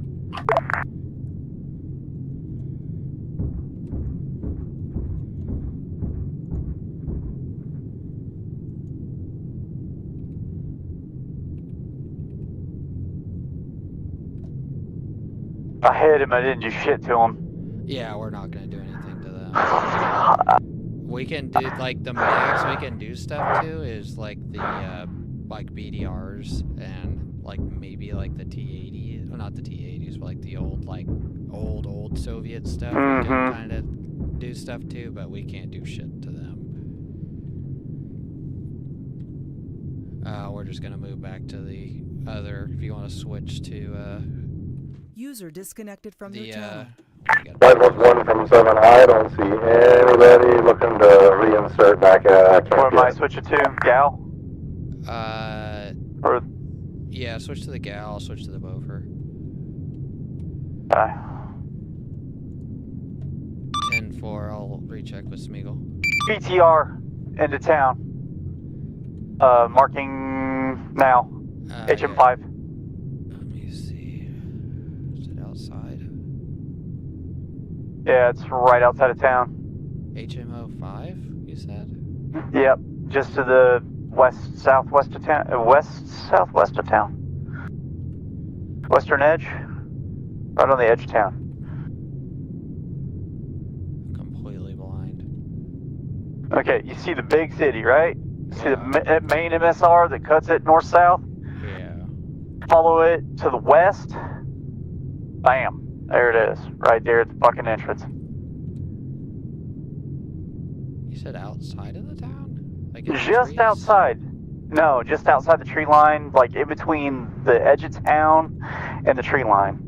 I hit him, I didn't do shit to him. Yeah, we're not gonna do anything to them. We can do, like, the max we can do stuff to is, like, the, like, BDRs and, like, maybe, like, the T-80s. Well, not the T-80s, but, like, the old, like, old Soviet stuff. We can kind of do stuff to, but we can't do shit to them. We're just gonna move back to the other, if you want to switch to, User disconnected from your channel. Flight 1 from 7, I don't see anybody looking to reinsert back at Where am I switching to? Gal? Or... Yeah, switch to the Gal, switch to the Beaufort. 10-4, I'll recheck with Smeagol. BTR into town. Marking now. HM5. Let me see. Is it outside? Yeah, it's right outside of town. HM05, you said? Yep, just to the southwest of town. Southwest of town. Western edge. Right on the edge of town. Completely blind. Okay, you see the big city, right? See the main MSR that cuts it north-south? Yeah. Follow it to the west. Bam. There it is. Right there at the fucking entrance. You said outside of the town? Like Just outside. No, just outside the tree line, like in between the edge of town and the tree line.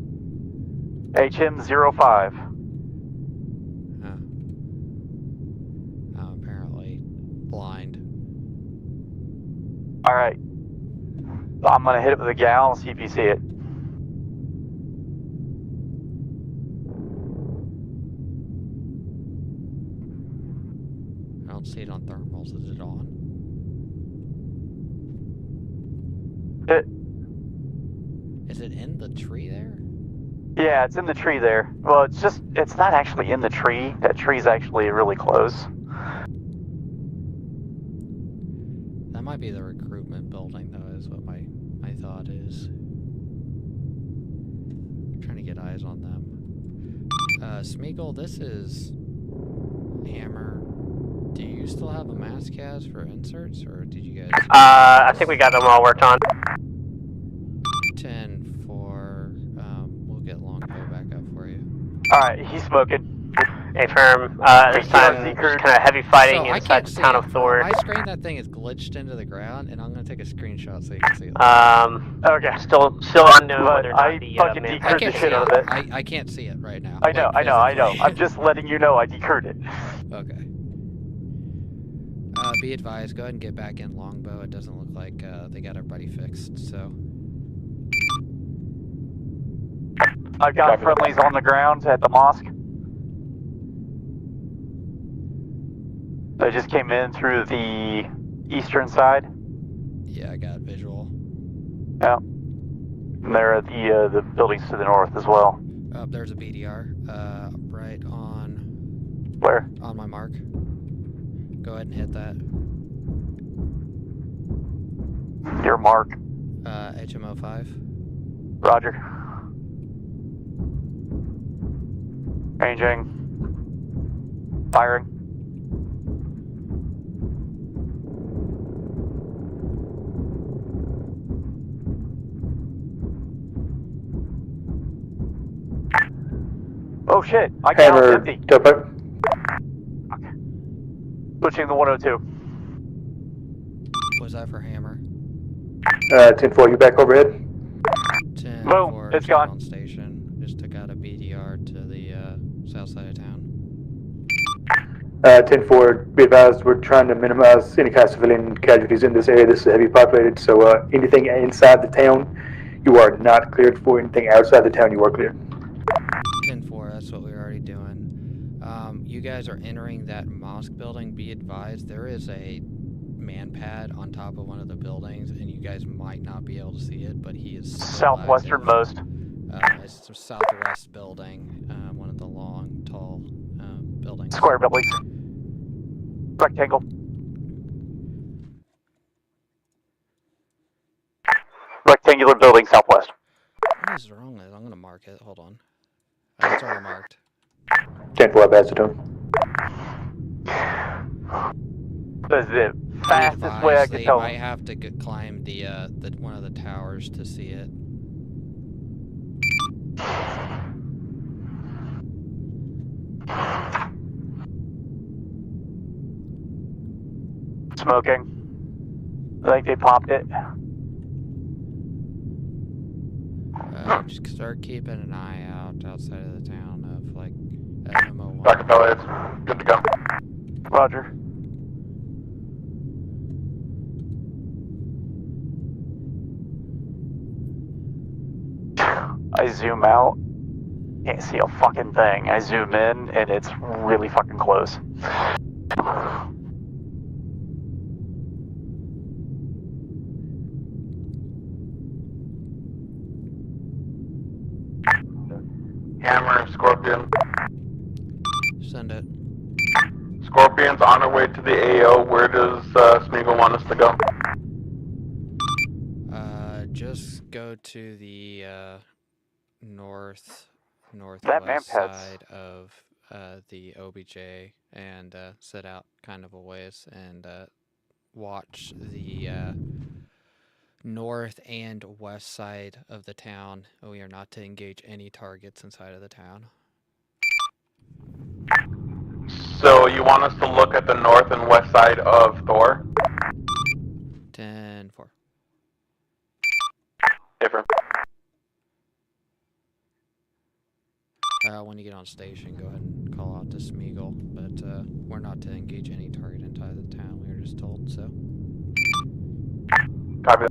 HM05. Apparently blind. Alright. I'm gonna hit it with a gal and see if you see it. I don't see it on thermals. Is it on? Is it in the tree there? Yeah, it's in the tree there. Well, it's not actually in the tree. That tree's actually really close. That might be the recruitment building, though, is what my thought is. get eyes on them. Smeagol, this is Hammer. Do you still have a mass cast for inserts, or did you guys? I think we got them all worked on. 10-4. We'll get Longbow back up for you. Alright, he's smoking. Hey, firm. This time, just kind of heavy fighting inside the town of Thor. My screen, that thing is glitched into the ground, and I'm gonna take a screenshot so you can see it. Okay. Still unknown whether or not the fucking man. decurred the shit out of it. I can't see it right now. I know. I'm just letting you know I decurred it. Okay. Be advised, go ahead and get back in Longbow. It doesn't look like they got everybody fixed, so. I've got friendlies on the ground at the mosque. They just came in through the eastern side. Yeah, I got visual. Yeah. And they're at the buildings to the north as well. There's a BDR, right on... Where? On my mark. Go ahead and hit that. Your mark. HMO 5. Roger. Ranging. Firing. Oh shit, I count empty. Depot. Switching the 102. Was that for Hammer? 10-4, you back overhead? 10-4, it's gone. On station. Just took out a BDR to the south side of town. 10-4, be advised, we're trying to minimize any kind of civilian casualties in this area. This is heavy populated, so anything inside the town, you are not cleared for. Anything outside the town, you are cleared. 10-4, that's what we're already doing. You guys are entering that mosque building. Be advised, there is a man pad on top of one of the buildings, and you guys might not be able to see it, but he is southwesternmost. It's the southwest building, one of the long, tall buildings. Square buildings. Rectangle. Rectangular building southwest. What is wrong with it? I'm gonna mark it. Hold on. It's already marked. 10-4, I passed it to him. This is the fastest way I can tell. You might have to climb the one of the towers to see it. Smoking. I think they popped it. Just start keeping an eye out outside of the town of like MO1. Dr. Pella, it's good to go. Roger. I zoom out, can't see a fucking thing. I zoom in, and it's really fucking close. Hammer, Scorpion. Send it. Scorpion's on our way to the AO. Where does Smeagol want us to go? Just go to the northwest side of the OBJ and sit out kind of a ways and watch the north and west side of the town. We are not to engage any targets inside of the town. So you want us to look at the north and west side of Thor? 10-4. Different. When you get on station, go ahead and call out to Smeagol, but we're not to engage any target inside the town. We were just told so. Copy.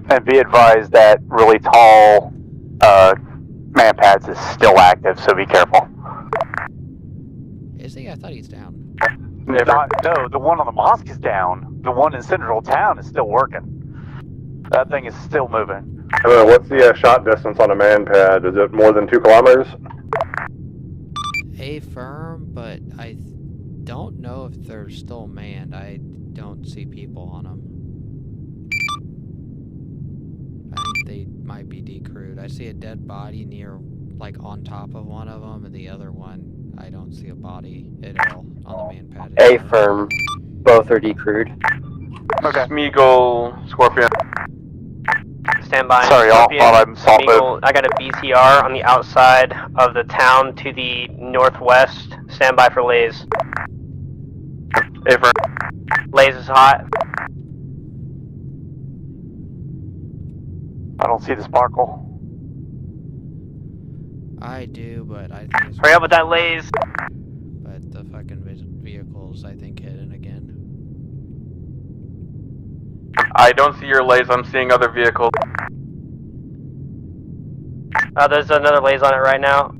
And be advised that really tall man pads is still active, so be careful. Is he? I thought he's down. No, the one on the mosque is down. The one in central town is still working. That thing is still moving. What's the shot distance on a man pad? Is it more than 2 kilometers? A firm, but I don't know if they're still manned. I don't see people on them. I think they might be decrewed. I see a dead body near, like, on top of one of them, and the other one, I don't see a body at all on the main pad. Affirm. Both are decrewed. Okay. Smeagol, Scorpion. Stand by. Sorry, y'all. Scorpion, Thought I'm solid. Smeagol, I got a BTR on the outside of the town to the northwest. Stand by for Lays. Affirm. Lays is hot. I don't see the sparkle. I do, but I think it's... Hurry up with that Lays. But the fucking vehicles, I think, hidden again. I don't see your lays. I'm seeing other vehicles. There's another Lays on it right now.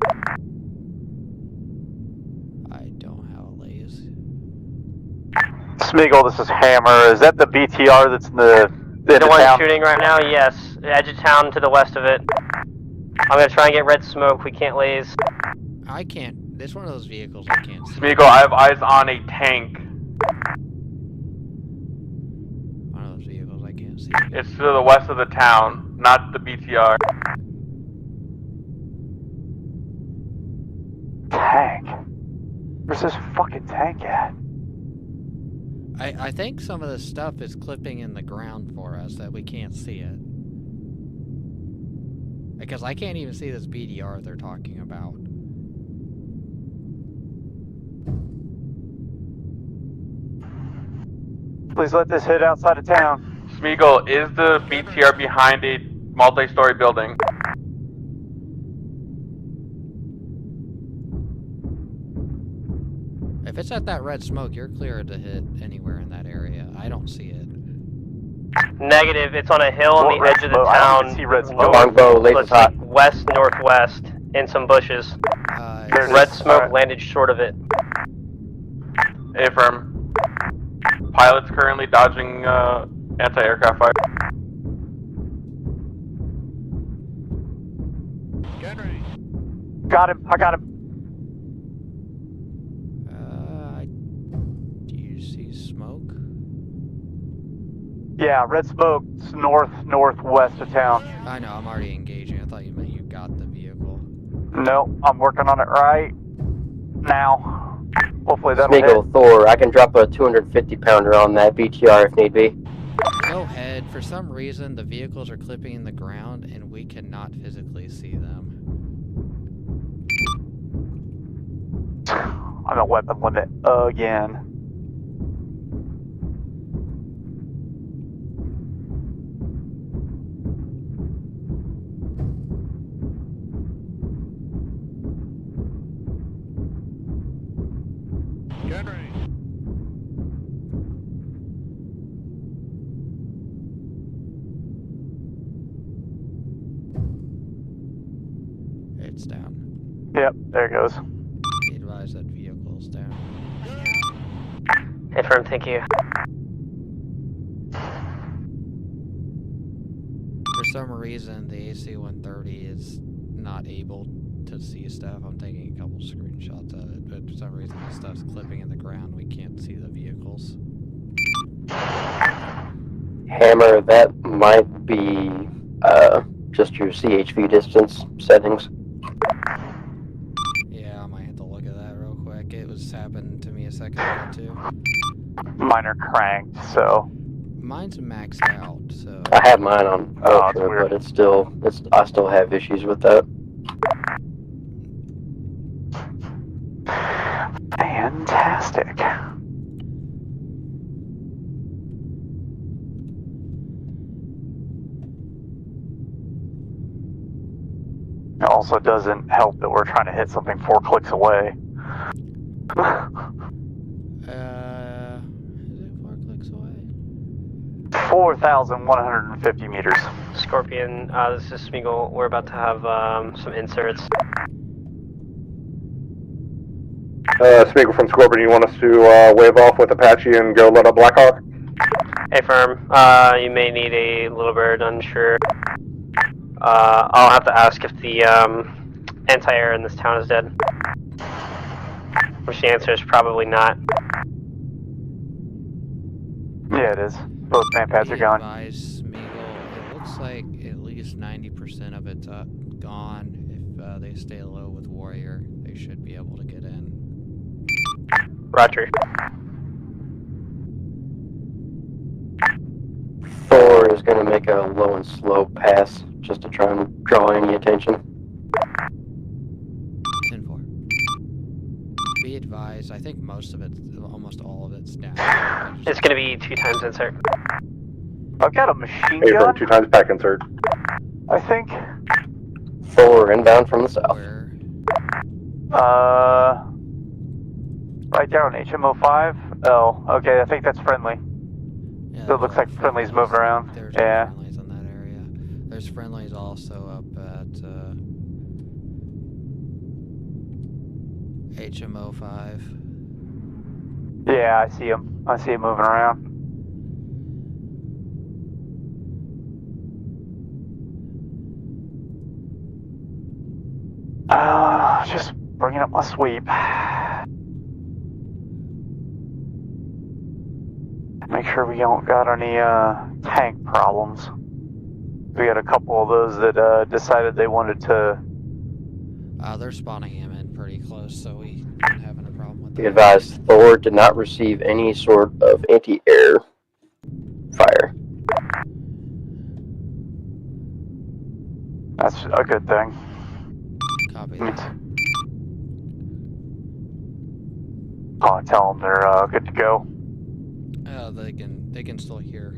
I don't have a lays. Smeagol, this is Hammer. Is that the BTR that's in the one town? shooting right now? Yes. Edge of town to the west of it. I'm gonna try and get red smoke. We can't Lays. I can't. It's one of those vehicles I can't see. Smeagol, I have eyes on a tank. One of those vehicles I can't see. It's to the west of the town, not the BTR. Tank? Where's this fucking tank at? I think some of this stuff is clipping in the ground for us that we can't see it. Because I can't even see this BDR they're talking about. Please let this hit outside of town. Smeagol, is the BTR behind a multi-story building? If it's at that red smoke, you're clear to hit anywhere in that area. I don't see it. Negative. It's on a hill on the edge of the I don't town. even see red smoke. Longbow, laser Let's hot. like west northwest in some bushes. Red smoke landed short of it. Affirm. Pilot's currently dodging anti-aircraft fire. Got him. I got him. Do you see smoke? Yeah, red smoke. It's northwest of town. I know, I'm already engaging. I thought you meant you got the vehicle. No, I'm working on it right now. Hopefully that'll hit. Smeagol, Thor, I can drop a 250-pounder on that BTR if need be. Go ahead. For some reason, the vehicles are clipping in the ground, and we cannot physically see them. I'm at weapon limit again. It's down. Yep, there it goes. Be advised that vehicle's down. Affirm, thank you. For some reason, the AC-130 is not able to see stuff. I'm taking a couple screenshots of it, but for some reason the stuff's clipping in the ground. We can't see the vehicles. Hammer, that might be just your CHV distance settings. Yeah, I might have to look at that real quick. It was happening to me a second ago too. Mine are cranked, so. Mine's maxed out, so. I have mine on Oh, ultra, it's weird. but I still have issues with that. Fantastic. It also doesn't help that we're trying to hit something 4 clicks away. Is it 4 clicks away? 4,150 meters. Scorpion, this is Smeagol. We're about to have some inserts. Smeagol from Scorpion, you want us to wave off with Apache and go let up Blackhawk? Affirm, you may need a little bird, unsure. I'll have to ask if the anti-air in this town is dead. Which the answer is probably not. Yeah, it is. Both man pads are gone. Advise Smeagol, it looks like at least least 90% of it's gone. If they stay low with Warrior, they should be able to get in. Roger. Thor is going to make a low and slow pass just to try and draw any attention. 10-4. Be advised, I think most of it, almost all of it's down. It's going to be 2 times insert. I've got a machine Hey, gun, 2 times pack insert. I think. Thor inbound from the south. Right there on HMO5. Oh, okay, I think that's friendly. Yeah, So it looks like friendly's moving around. There's Yeah. friendlies in that area. There's friendlies also up at HMO5. Yeah, I see him. I see him moving around. Just bringing up my sweep. Make sure we don't got any tank problems. We got a couple of those that decided they wanted to. They're spawning him in pretty close, so we don't have any problem with that. Be advised, Thor did not receive any sort of anti-air fire. That's a good thing. Copy that. Oh, tell them they're good to go. They can still hear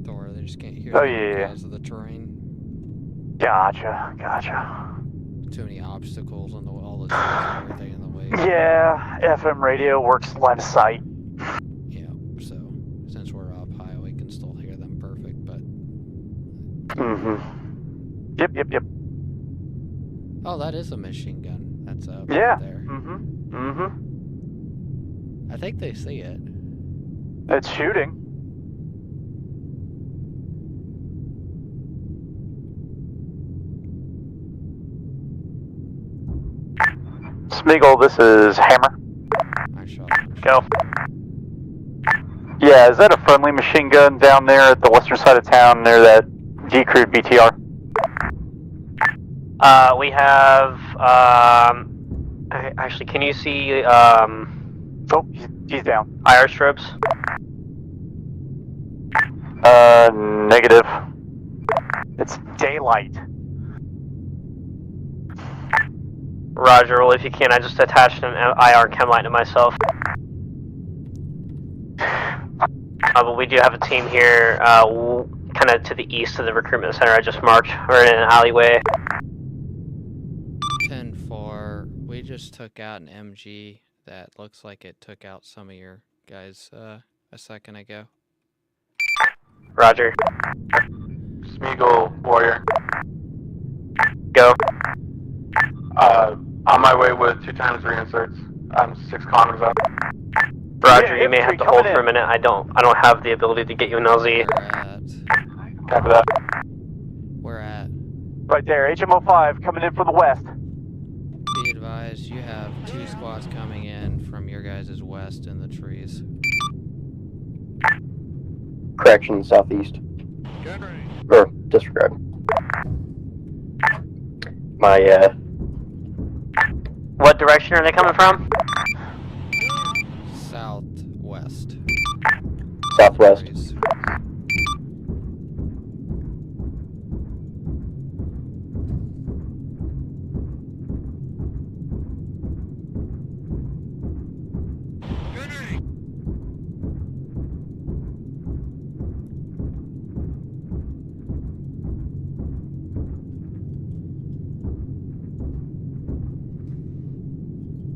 Thor. They just can't hear Oh, them yeah. because of the terrain. Gotcha. Too many obstacles on all the trees and everything in the way. Yeah, FM radio works line of sight. Yeah, so since we're up high, we can still hear them perfect, but... Yep. Oh, that is a machine gun. That's up Yeah. there. I think they see it. It's shooting. Smeagol, this is Hammer. I shot him. Go. Yeah, is that a friendly machine gun down there at the western side of town near that decrewed BTR? We have, actually, can you see, Oh, he's down. IR strobes? Negative. It's daylight. Roger, well, if you can, I just attached an IR chem light to myself. But we do have a team here, kind of to the east of the recruitment center I just marked. We're in an alleyway. 10-4. We just took out an MG that looks like it took out some of your guys a second ago. Roger. Smeagol, Warrior. Go. On my way with 2 times reinserts. I'm 6 kilometers out. Roger, you may have to hold for a minute. I don't have the ability to get you an LZ. Copy that. We're at. Right there, HMO5 coming in from the west. Be advised, you have 2 squads coming in from your guys' west in the trees. Correction, southeast. Or disregard. My, What direction are they coming from? Southwest. Southwest. Trees.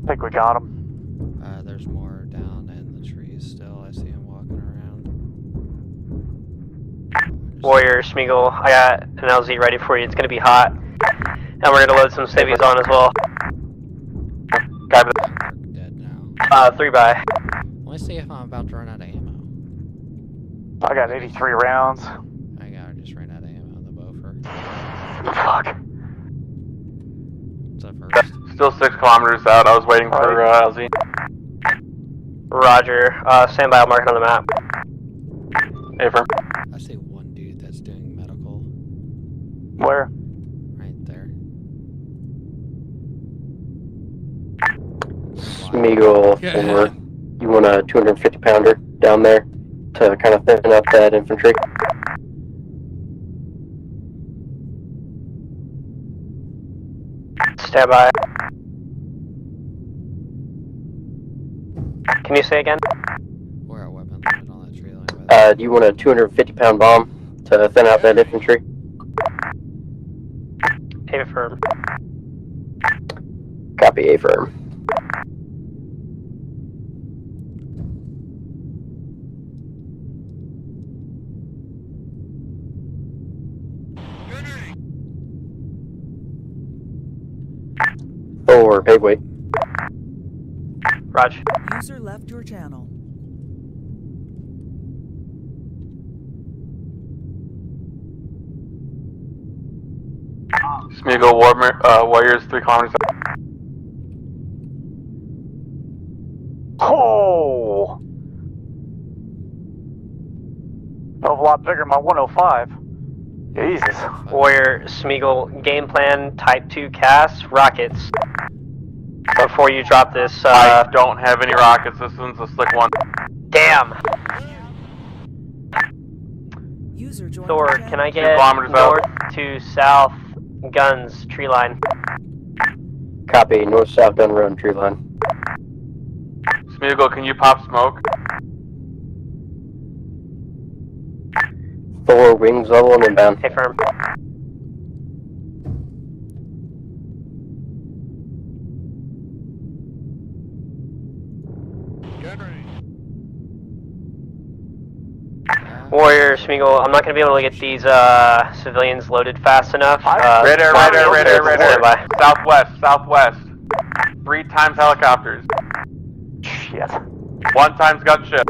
I think we got him. There's more down in the trees still. I see him walking around. Warrior, Smeagol, I got an LZ ready for you. It's gonna be hot. And we're gonna load some civvies on as well. Copy that. Dead now. 3 by. Let's see if I'm about to run out of ammo. I got 83 rounds. I just ran out of ammo on the Beaufort. Fuck. What's up first? Still 6 kilometers out. I was waiting for LZ. Roger. Stand by, I'll mark it on the map. Affirm. I see one dude that's doing medical. Where? Right there. Smeagol, for you want a 250 pounder down there to kind of thin up that infantry? Stand by. Can you say again? We're at weapon limit on that tree line. Do you want a 250 pound bomb to thin out that infantry? Affirm. Copy, affirm. Or big weight. Raj. User left your channel. Smeagol Warriors 3 kilometers. Oh! That was a lot bigger than my 105. Jesus. Warrior Smeagol, game plan, type 2 cast, rockets. Before you drop this, I don't have any rockets. This one's a slick one. Damn! User joined Thor, your channel. can I get kilometers north to south guns, tree line? Copy, north-south gun road tree line. Smeagol, can you pop smoke? Thor, wings level and inbound. Affirm. Warrior Smeagol, I'm not going to be able to get these civilians loaded fast enough. Radar. Southwest. 3 times helicopters. Shit. 1 times gunship.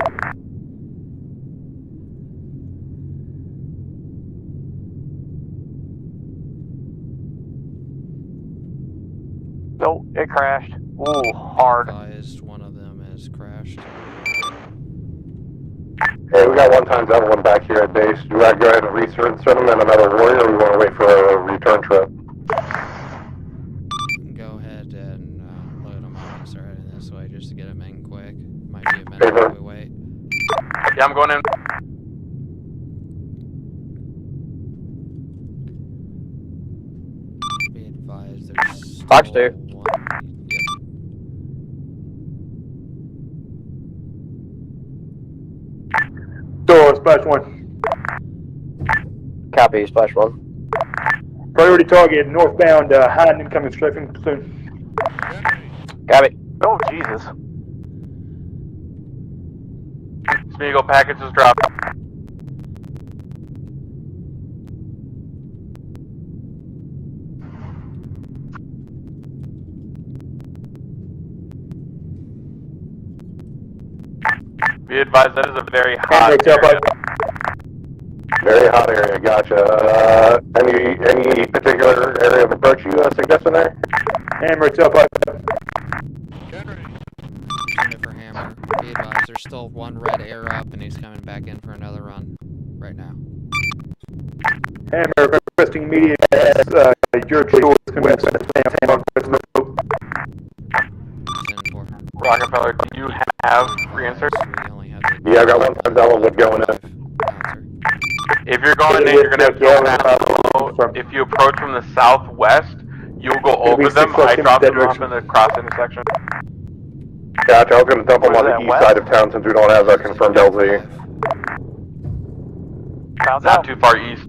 Nope, it crashed. Ooh, hard. Advised one of them has crashed. Hey, we got 1 times that one back here at base. Do you want to go ahead and reinsert them in another warrior, or we want to wait for a return trip? Go ahead and load them up and start heading this way just to get them in quick. Might be a minute if we wait. Yeah, I'm going in. Be advised there's Fox 2. one. Door, splash 1. Copy, splash 1. Priority target, northbound, high and incoming strafing platoon. Copy. Oh, Jesus. Smeagol, package is dropped. Be advised, that is a very hot area. Very hot area, gotcha. Any particular area of approach you suggesting there? Hammer, it's up. Shooting for Hammer. Be advised there's still 1 red air up and he's coming back in for another run right now. Hammer, requesting immediate your choice. Rockefeller, do you have reinsert? Yeah, I got 1 times that one with going in. If you're going in, you're going to have to go down. If you approach from the southwest, you'll go over them. I dropped them off in the cross intersection. Gotcha, I was going to dump them on the east side of town since we don't have a confirmed LZ. Not too far east.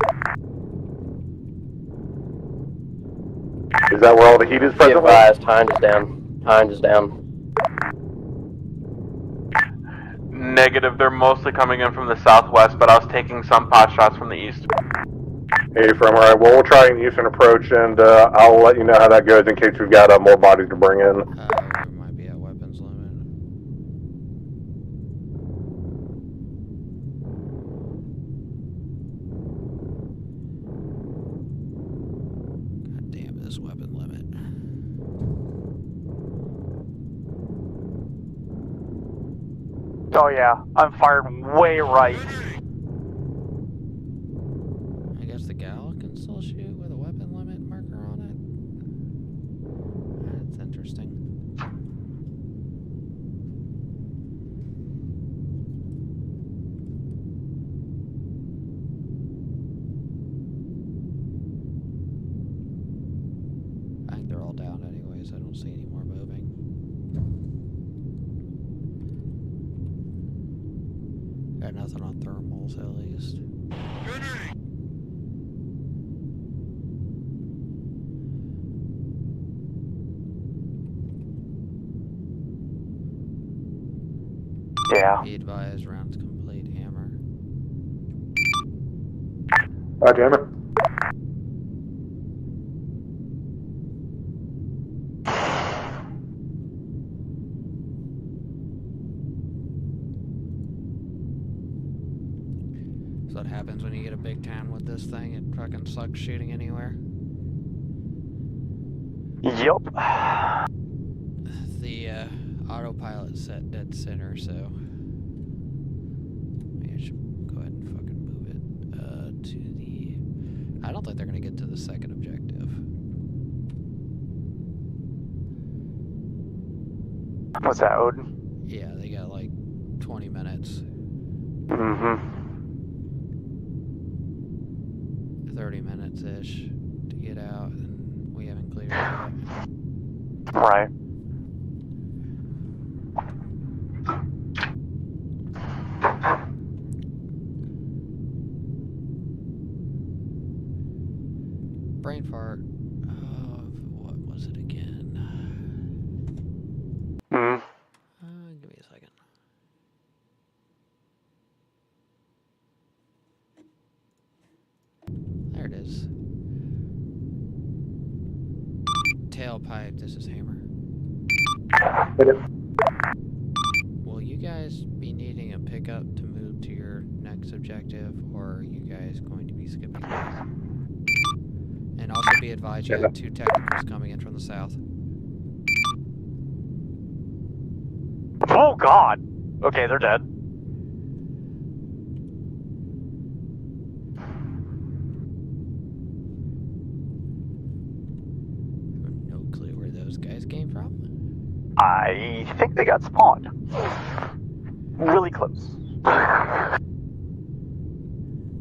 Is that where all the heat is Be presently? advised, Hind is down. Hind is down. Negative, they're mostly coming in from the southwest, but I was taking some pot shots from the east. Hey, from alright, well, we'll try an eastern approach, and I'll let you know how that goes in case we've got more bodies to bring in. We might be at weapons limit. God damn this weapon limit. Oh yeah, I'm fired way right. I guess the gal can still shoot with a all down anyways. I don't see any more moving. Got nothing on thermals at least. Yeah. Be advised, rounds complete, Hammer. Roger, Hammer. So what happens when you get a big town with this thing? It fucking sucks shooting anywhere. Yup. The autopilot's set dead center, so maybe I should go ahead and fucking move it to the. I don't think they're gonna get to the second objective. What's that, Odin? Yeah, they got like 20 minutes. Mm-hmm. 30 minutes ish to get out, and we haven't cleared it yet. Right. Brain fart. What was it again? Mm. Give me a second. There it is. Tailpipe, this is Hammer. Will you guys be needing a pickup to move to your next objective, or are you guys going to be skipping that? And also be advised, you have 2 technicals coming in from the south. Oh God. Okay, they're dead. No clue where those guys came from. I think they got spawned. Really close.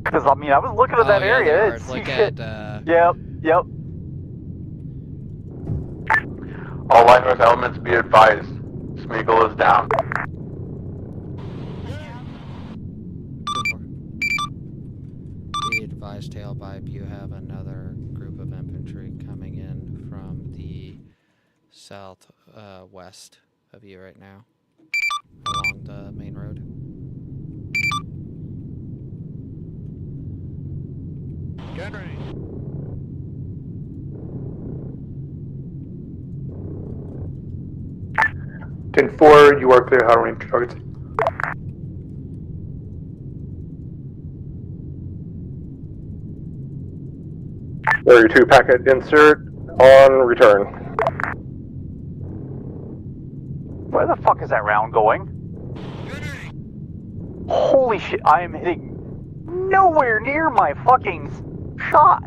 Because, I mean, I was looking at that area. It's Look shit. at, Yep. All Light North elements be advised. Smeagol is down. Be advised, Tailpipe, you have another group of infantry coming in from the south west of you right now, along the main road. Gun range. 10-4, you are clear. How range targets? Area 2 packet insert on return. Where the fuck is that round going? Holy shit, I am hitting nowhere near my fucking shot.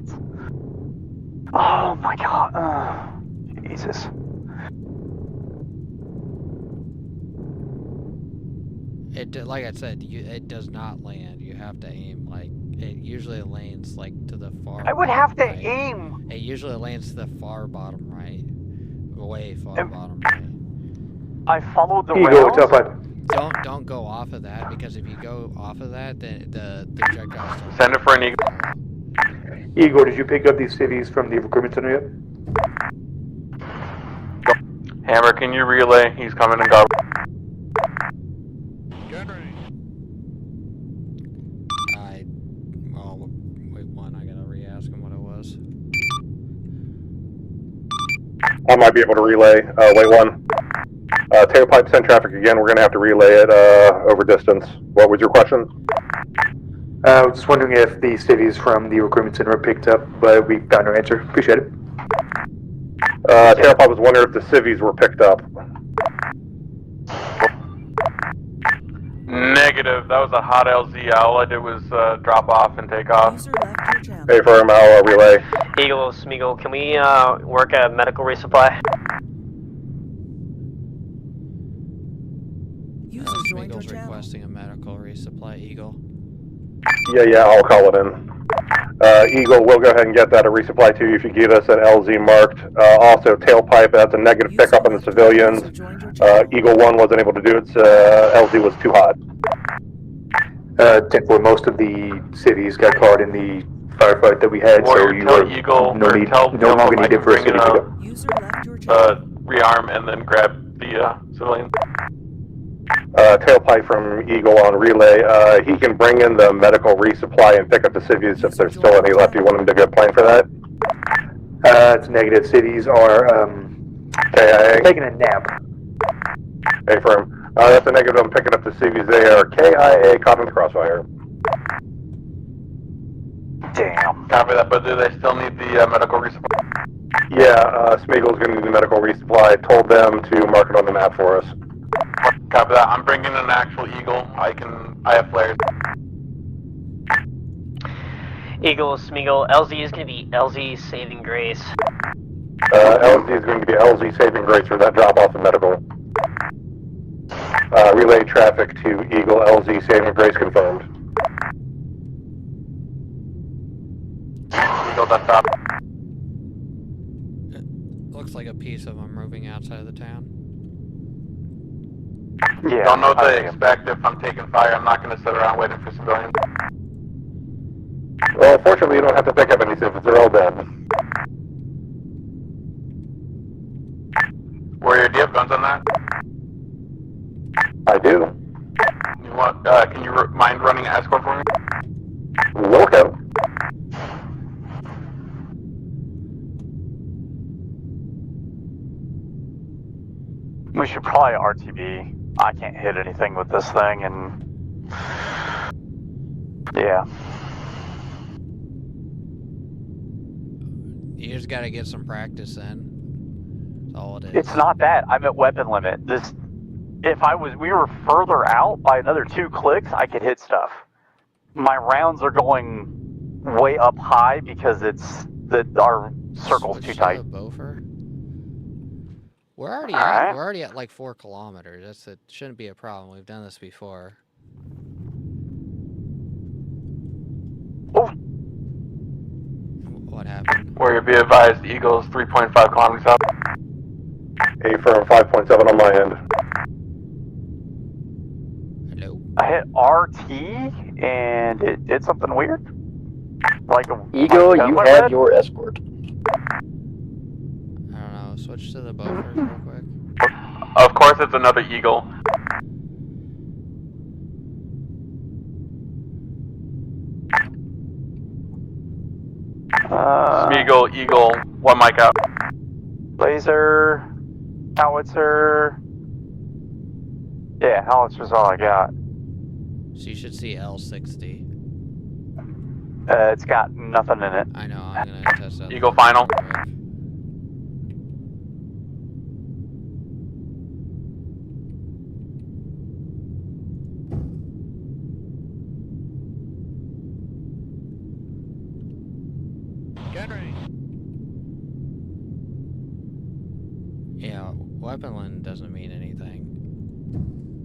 Oh my God. Jesus. Like I said, it does not land. You have to aim like it usually lands like to the far. I would have to right. aim. It usually lands to the far bottom right, way far bottom right. I followed the rails. Don't go off of that, because if you go off of that, then the projectile still. Send it for an Eagle. Igor, did you pick up these civvies from the recruitment center yet? Hammer, can you relay? He's coming and go. Gun range. Wait, I gotta re-ask him what it was. I might be able to relay. Wait one. Tailpipe send traffic again. We're gonna have to relay it over distance. What was your question? I was just wondering if the civvies from the recruitment center were picked up, but we found no answer. Appreciate it. Tailpipe was wondering if the civvies were picked up. Negative. That was a hot LZ. All I did was drop off and take off. Hey, firm, I'll relay. Eagle, Smeagol, can we work a medical resupply? Smeagol's requesting a medical resupply, Eagle. Yeah, I'll call it in. Eagle will go ahead and get that a resupply to you if you get us an LZ marked. Also, tailpipe, that's a negative pickup on the civilians. Eagle 1 wasn't able to do it, LZ was too hot. 10-4, most of the cities got caught in the firefight that we had, Warrior, so you tell are Eagle, no tell longer I needed can for a bring city in pickup. rearm and then grab the civilian. Tailpipe from Eagle on relay. He can bring in the medical resupply and pick up the civvies if there's still any left. You want him to go plane for that? It's negative. Cities are KIA. taking a nap. Affirm. That's a negative. I'm picking up the civvies. They are KIA caught in the crossfire. Damn. Copy that, but do they still need the medical resupply? Yeah, Smeagol's going to need the medical resupply. I told them to mark it on the map for us. Copy that. I'm bringing an actual Eagle. I have flares. Eagle, Smeagol, LZ is going to be LZ Saving Grace. LZ is going to be LZ Saving Grace for that drop off of medical. Relay traffic to Eagle, LZ Saving Grace confirmed. Eagle, that's up. Looks like a piece of them moving outside of the town. Yeah. Don't know what they expect if I'm taking fire. I'm not going to sit around waiting for civilians. Well, fortunately, you don't have to pick up any civvies. They're all dead. Warrior, do you have guns on that? I do. You want? Can you mind running an escort for me? Wilco. We should probably RTB. I can't hit anything with this thing, and yeah. You just gotta get some practice in. That's all it is. It's not that. I'm at weapon limit. If we were further out by another 2 clicks, I could hit stuff. My rounds are going way up high because our circle's too tight. We're already at like 4 kilometers. It shouldn't be a problem. We've done this before. Oh. What happened? Warrior, be advised, Eagle's 3.5 kilometers up. Affirm 5.7 on my end. Hello? I hit RT and it did something weird. Like Eagle, you have your escort. I don't know. Switch to the buffers real quick. Of course, it's another Eagle. Smeagol, Eagle, 1 mic out. Laser, howitzer. Yeah, howitzer's all I got. So you should see L60. It's got nothing in it. I know. I'm gonna test that. Eagle final. Yeah, weapon limit doesn't mean anything.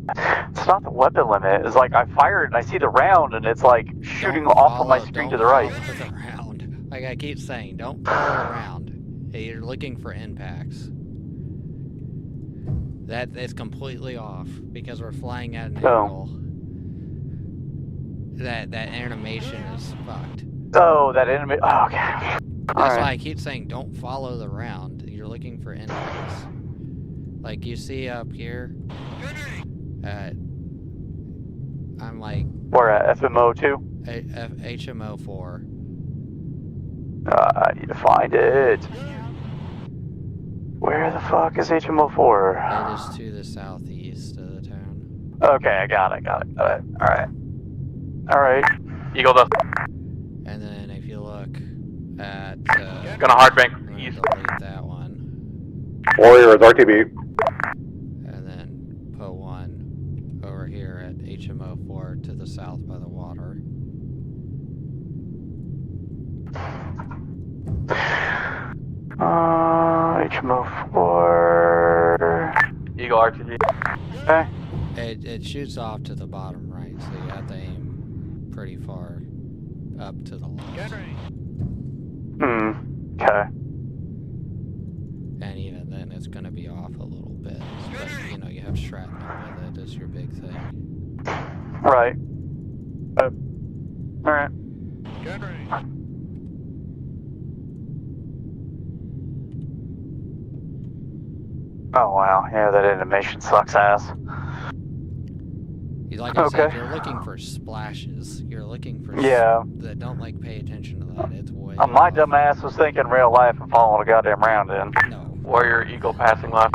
It's not the weapon limit. It's like I fired and I see the round and it's like shooting off of my screen to the right. Don't follow the round. Like I keep saying, don't follow around. You're looking for impacts. That is completely off because we're flying at an angle. That animation is fucked. Oh, that animation. Oh, okay. That's why I keep saying don't follow the round. You're looking for impacts. Like you see up here. I'm like. We're at FMO 2. HMO 4. I need to find it. Where the fuck is HMO 4? It is to the southeast of the town. Okay, I got it. Alright. Eagle does. And then if you look at... Gonna hard bank east. Delete that one. Warrior is RTB. And then put one over here at HMO 4 to the south by the water. HMO 4. Eagle RTB. Okay. It shoots off to the bottom right, so you have to aim pretty far up to the left. Okay. And even then, it's going to be off a little bit. But, you know, you have shrapnel with it as your big thing. Right. Alright. Oh wow, yeah, that animation sucks ass. Like I said, you're looking for splashes. You're looking for that don't like pay attention to that. It's way My dumb ass was thinking real life and following a goddamn round in. No. Warrior Eagle passing left.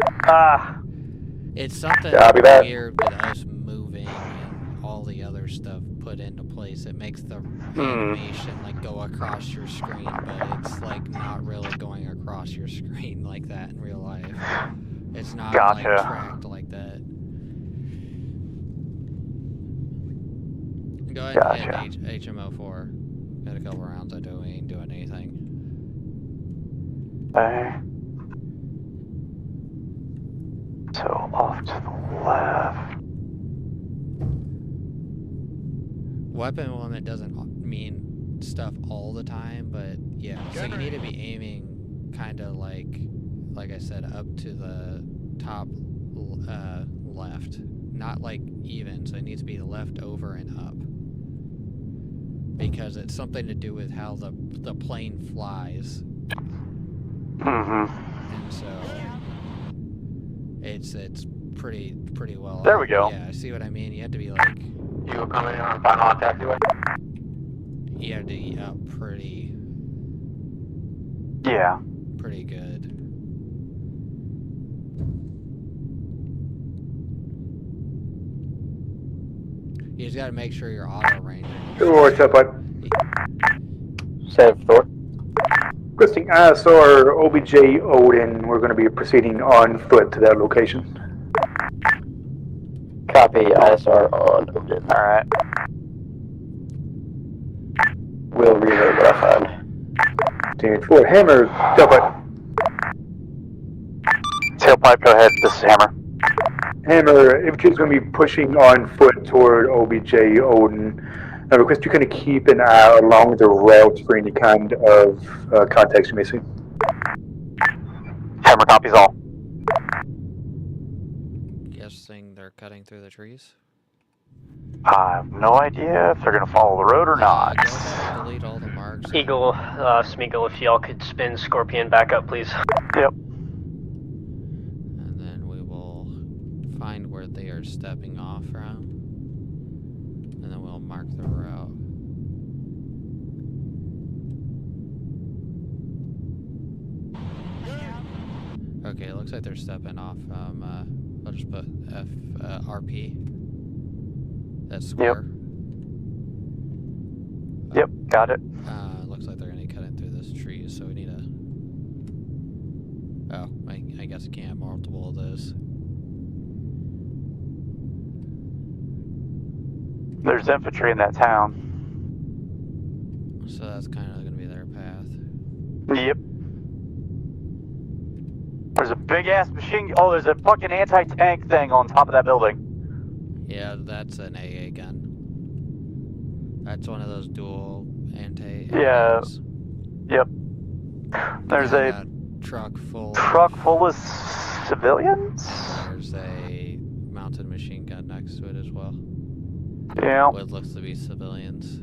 It's something Copy that. weird with us moving and all the other stuff put into place. It makes the animation like go across your screen, but it's like not really going across your screen like that in real life. It's not like tracked like that. Go ahead and hit HMO4. Got a couple rounds. I ain't doing anything. Okay. So off to the left. Weapon limit doesn't mean stuff all the time, but yeah. So you need to be aiming kind of like I said, up to the top left. Not like even, so it needs to be left over and up. Because it's something to do with how the plane flies. And so it's pretty well. There we go. Yeah, see what I mean? You have to be like. You coming in on final taxiway? You have to be up pretty. Yeah. Pretty good. You just gotta make sure you're auto range. What's up, bud? Save Thor. Requesting ISR OBJ Odin. We're going to be proceeding on foot to that location. Copy ISR on Odin. Alright. We'll relay what I find. 10-4 Hammer, tailpipe. Tailpipe, go ahead. This is Hammer. Hammer, infantry is going to be pushing on foot toward OBJ Odin. I request you kind of keep an eye along the route for any kind of contacts you may see. Hammer copies all. Guessing they're cutting through the trees? I have no idea if they're going to follow the road or not. Delete all the marks. Eagle, Smeagol, if y'all could spin Scorpion back up, please. Yep. And then we will find where they are stepping off from. And then we'll mark the route. Okay, it looks like they're stepping off from, I'll just put RP. That's square. Yep, got it. Looks like they're gonna cut in through this tree, so we need a... Oh, I guess I can't have multiple of those. There's infantry in that town. So that's kind of going to be their path. Yep. There's a big ass machine. Oh, there's a fucking anti-tank thing on top of that building. Yeah, that's an AA gun. That's one of those dual anti. Yeah. Yep. There's a truck full of civilians. There's a mounted machine gun next to it as well. Yeah. What looks to be civilians.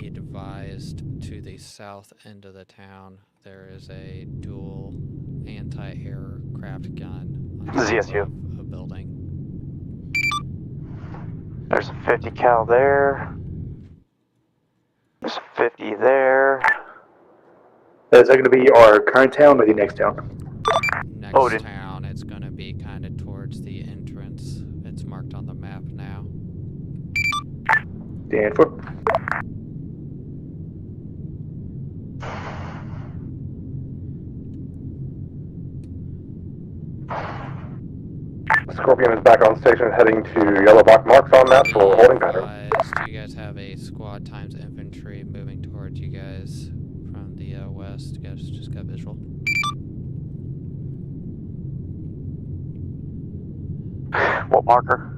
Be advised, to the south end of the town, there is a dual anti-aircraft gun on top of a building. There's a 50 cal there. There's a 50 there. Is that going to be our current town or the next town? Next town, it's going to be kind of towards the entrance. It's marked on the map now. Danforth. Scorpion is back on station, heading to yellow block marks on map for holding pattern. Do you guys have a squad times infantry moving towards you guys from the west? You guys just got visual. What marker?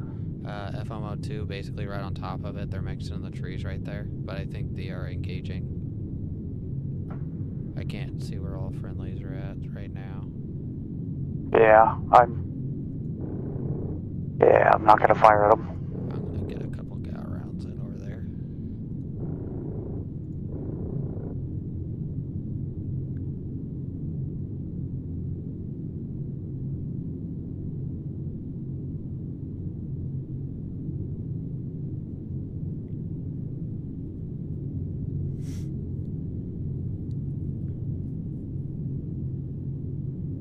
M.2, basically right on top of it. They're mixed in the trees right there, but I think they are engaging. I can't see where all friendlies are at right now. Yeah, I'm not gonna fire at them. I'm gonna get a couple gal rounds in over there.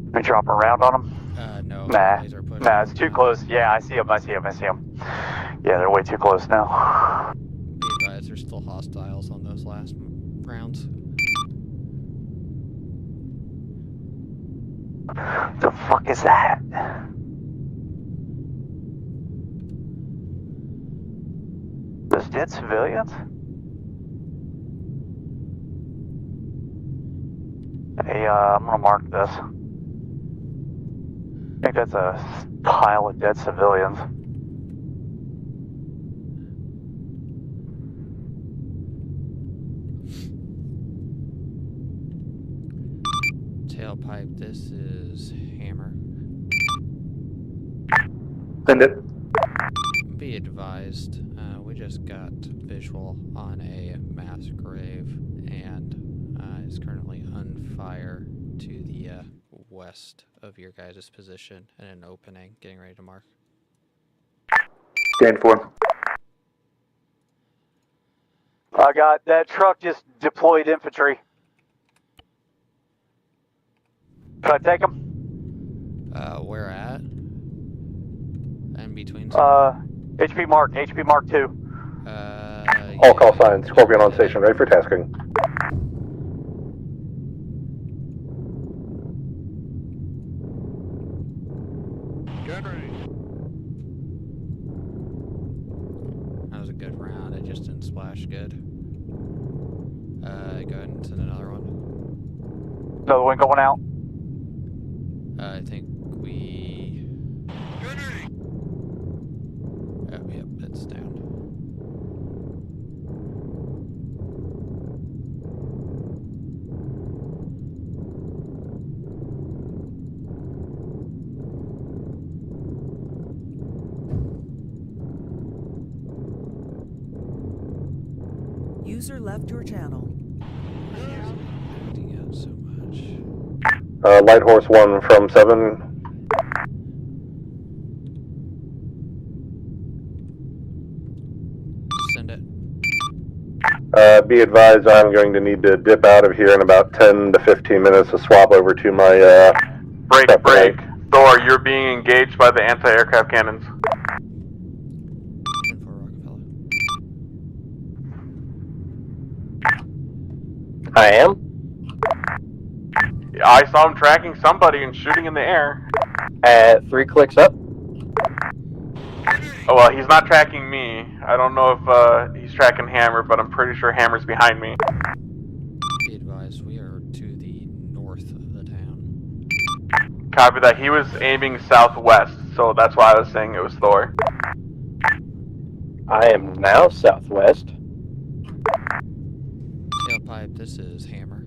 Let me drop a round on them. No. Nah, it's too close. Yeah, I see them. Yeah, they're way too close now. Be advised, there's still hostiles on those last rounds. The fuck is that? Those dead civilians? Hey, I'm gonna mark this. I think that's a pile of dead civilians. Tailpipe, this is Hammer. Send it. Be advised, we just got visual on a mass grave and is currently on fire to the west of your guys' position in an opening, getting ready to mark. Stand for. I got that truck just deployed infantry. Can I take them? Where at? In between. HP Mark 2. All call signs. Scorpion on station, ready for tasking. That was a good round. It just didn't splash good. Go ahead and send another one. Another one going out. I think we. Oh, yep, it's down. User left your channel. So much. Light Horse 1 from 7. Send it. Be advised, I'm going to need to dip out of here in about 10 to 15 minutes to swap over to my, Break. Thor, you're being engaged by the anti-aircraft cannons. I am? I saw him tracking somebody and shooting in the air. At 3 clicks up? Oh, well, he's not tracking me. I don't know if he's tracking Hammer, but I'm pretty sure Hammer's behind me. Be advised, we are to the north of the town. Copy that. He was aiming southwest, so that's why I was saying it was Thor. I am now southwest. Tailpipe, this is Hammer.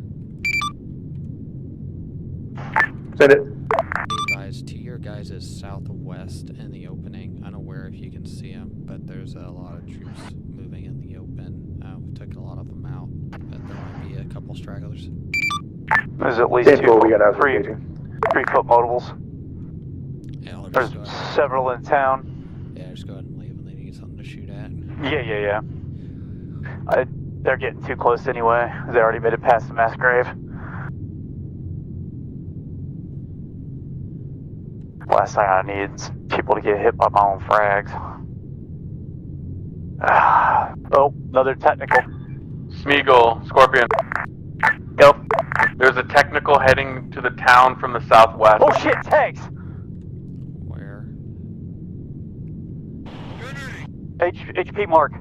Send it. Be advised, to your guys' southwest in the opening. Unaware if you can see them, but there's a lot of troops moving in the open. We took a lot of them out, but there might be a couple stragglers. There's at least 3-foot motables. Yeah, There's several in town. Yeah, just go ahead and leave and they need something to shoot at. Yeah. They're getting too close anyway. They already made it past the mass grave. Last thing I need is people to get hit by my own frags. Oh, another technical. Smeagol, Scorpion. Go. There's a technical heading to the town from the southwest. Oh shit, tanks! Where? HP Mark.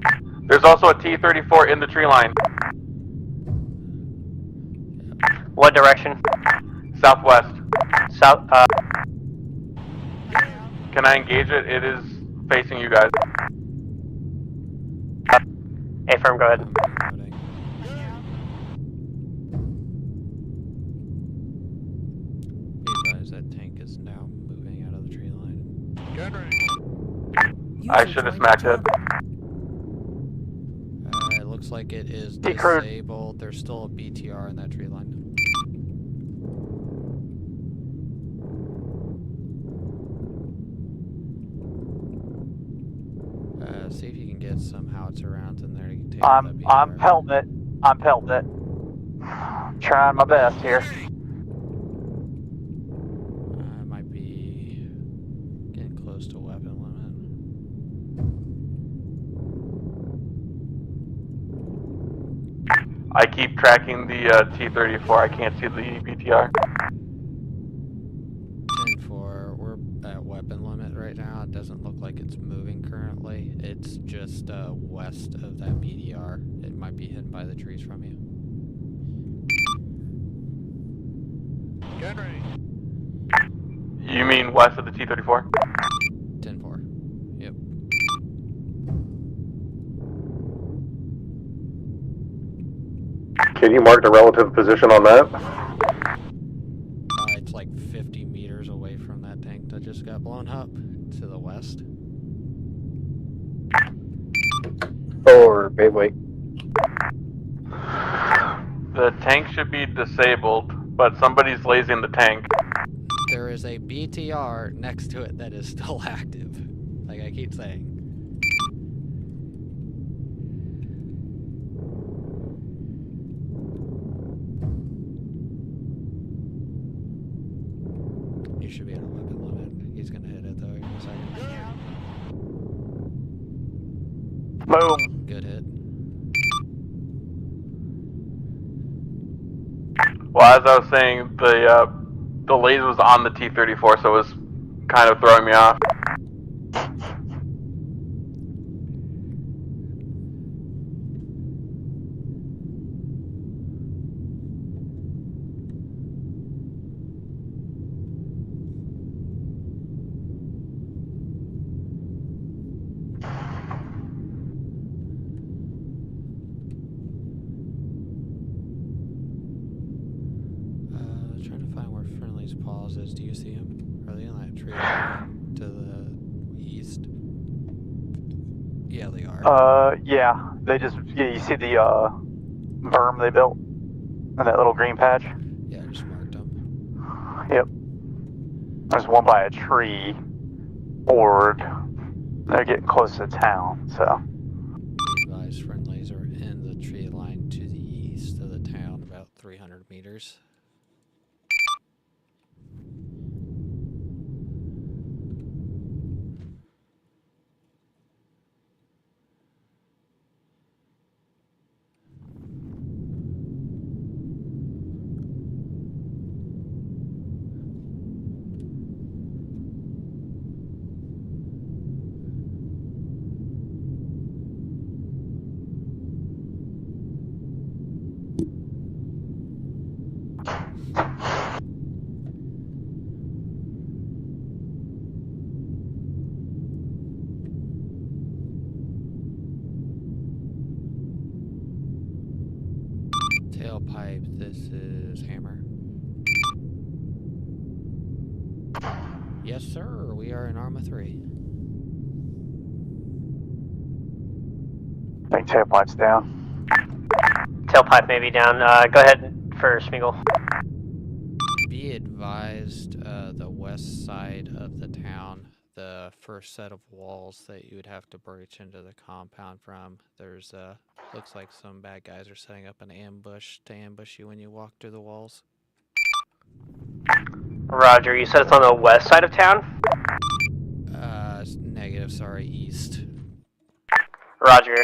There's also a T-34 in the tree line. What direction? Southwest. South, Can I engage it? It is facing you guys. A firm, go ahead. That tank is now moving out of the tree line. I should have smacked it. It looks like it is disabled. There's still a BTR in that tree line. See if you can get some howitzer rounds in there. You can take I'm that BTR. pelting it. I'm pelting it. Trying my best here. Might be getting close to weapon limit. I keep tracking the T-34. I can't see the BTR. 10-4. We're at weapon limit right now. It doesn't look like it's moving currently. It's just west of that BDR. It might be hidden by the trees from you. You mean west of the T-34? 10-4. Yep. Can you mark the relative position on that? It's like 50 meters away from that tank that just got blown up to the west. Or wait. The tank should be disabled, but somebody's lasing the tank. There is a BTR next to it that is still active. Like I keep saying. You should be at a weapon limit. He's gonna hit it though in a second. Boom. Good hit. Well, as I was saying, the laser was on the T-34, so it was kind of throwing me off. Trying to find where Friendly's paws is. Do you see him? Are they in that tree to the east? Yeah, they are. Yeah. They just, you see the, berm they built? In that little green patch? Yeah, I just marked them. Yep. There's one by a tree board. They're getting close to town, so. Advise Friendlies are in the tree line to the east of the town, about 300 meters. Tailpipe, this is Hammer. Yes, sir. We are in ArmA 3. I think tailpipe's down. Tailpipe may be down. Go ahead for Smeagol. Be advised, the west side of the town, the first set of walls that you would have to breach into the compound from, there's looks like some bad guys are setting up an ambush to ambush you when you walk through the walls. Roger, you said it's on the west side of town? Negative, sorry, east. Roger.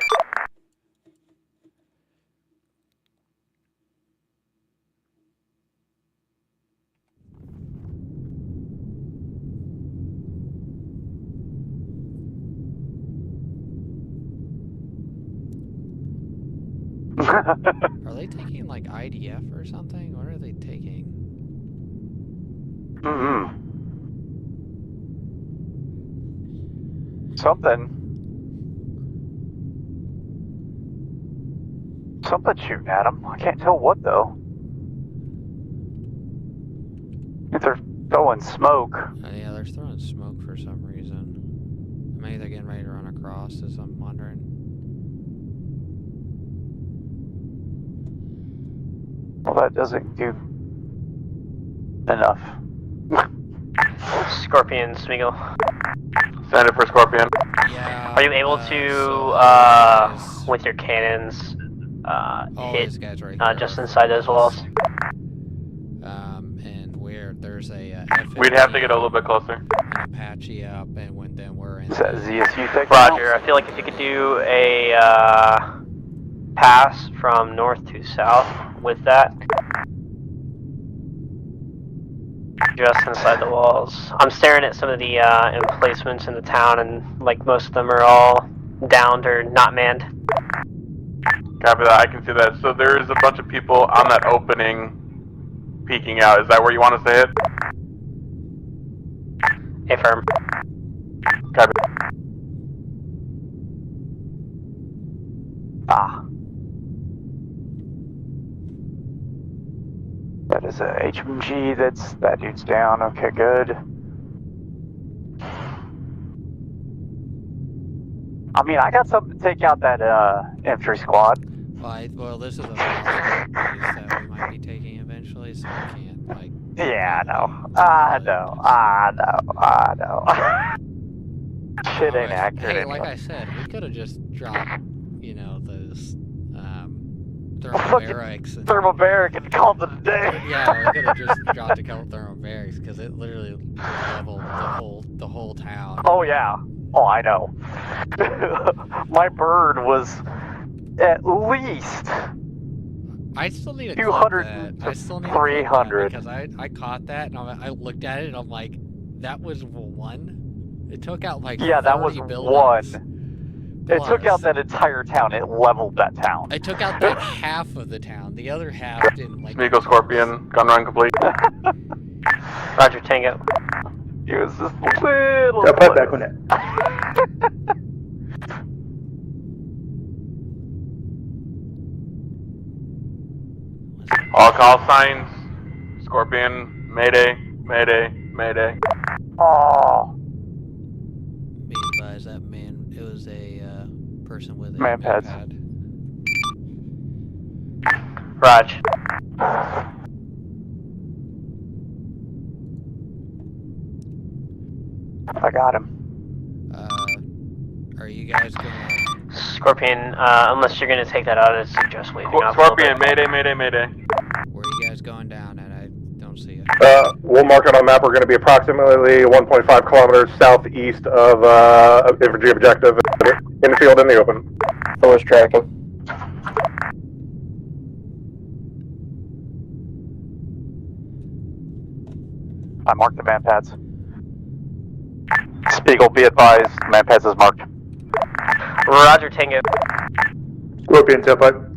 Are they taking like IDF or something? What are they taking? Something. Something's shooting at them. I can't tell what though. If they're throwing smoke. Yeah, they're throwing smoke for some reason. Maybe they're getting ready to run across, as I'm wondering. Well, that doesn't do enough. Scorpion, Smeagol. Standard for Scorpion. Yeah. Are you able to, with your cannons, hit right just inside those walls? And there's a We'd have to get a little bit closer. An Apache up, and then we're in. Is that ZSU tech? Roger. I feel like if you could do a pass from north to south with that, just inside the walls. I'm staring at some of the emplacements in the town, and like most of them are all downed or not manned. Copy that, I can see that. So there is a bunch of people on that opening peeking out. Is that where you want us to hit? Affirm. Copy. Ah. That is a HMG, that dude's down, okay, good. I mean, I got something to take out that infantry squad. Well, this is a that we might be taking eventually, so we can't, like... Yeah, I know. Shit ain't accurate Hey, like anyway. I said, we could have just dropped, you know, those, thermobarics and... Thermobaric and called it a day. Yeah, we could have just dropped a couple thermobarics, because it literally leveled the whole town. Oh, yeah. Oh, I know. My bird was at least... I still need to 200 clip that. I still need 300. because I caught that, and I looked at it, and I'm like, that was one? It took out, like, Yeah, that was 30 buildings. one. It took out that entire town. It leveled that town. It took out like half of the town. The other half didn't, like... Smeagol Scorpion, gun run complete. Roger, Tango. It was just little... I'll put back on it. All call signs. Scorpion, Mayday, Mayday, Mayday. Oh. Be advised that it was a person with a manpad. Raj. I got him. Are you guys going to... Scorpion, unless you're going to take that out, I suggest waving off a little Scorpion, bit. Mayday, Mayday, Mayday. Where are you guys going down at? I don't see it. We'll mark it on the map. We're going to be approximately 1.5 kilometers southeast of infantry objective, in the field in the open. Someone's tracking. I marked the manpads. Spiegel, be advised, manpads is marked. Roger, Tango. Scorpion, tailpipe.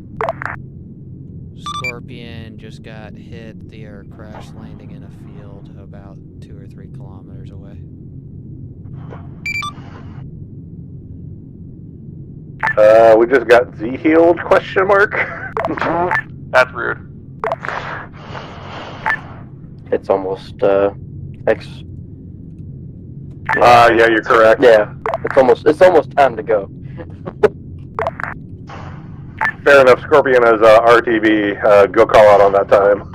Scorpion just got hit. They are crash landing in a field about 2 or 3 kilometers away. We just got Z-healed, question mark? That's rude. It's almost, yeah, you're correct. Yeah, it's almost time to go. Fair enough, Scorpion is RTB, go call out on that time.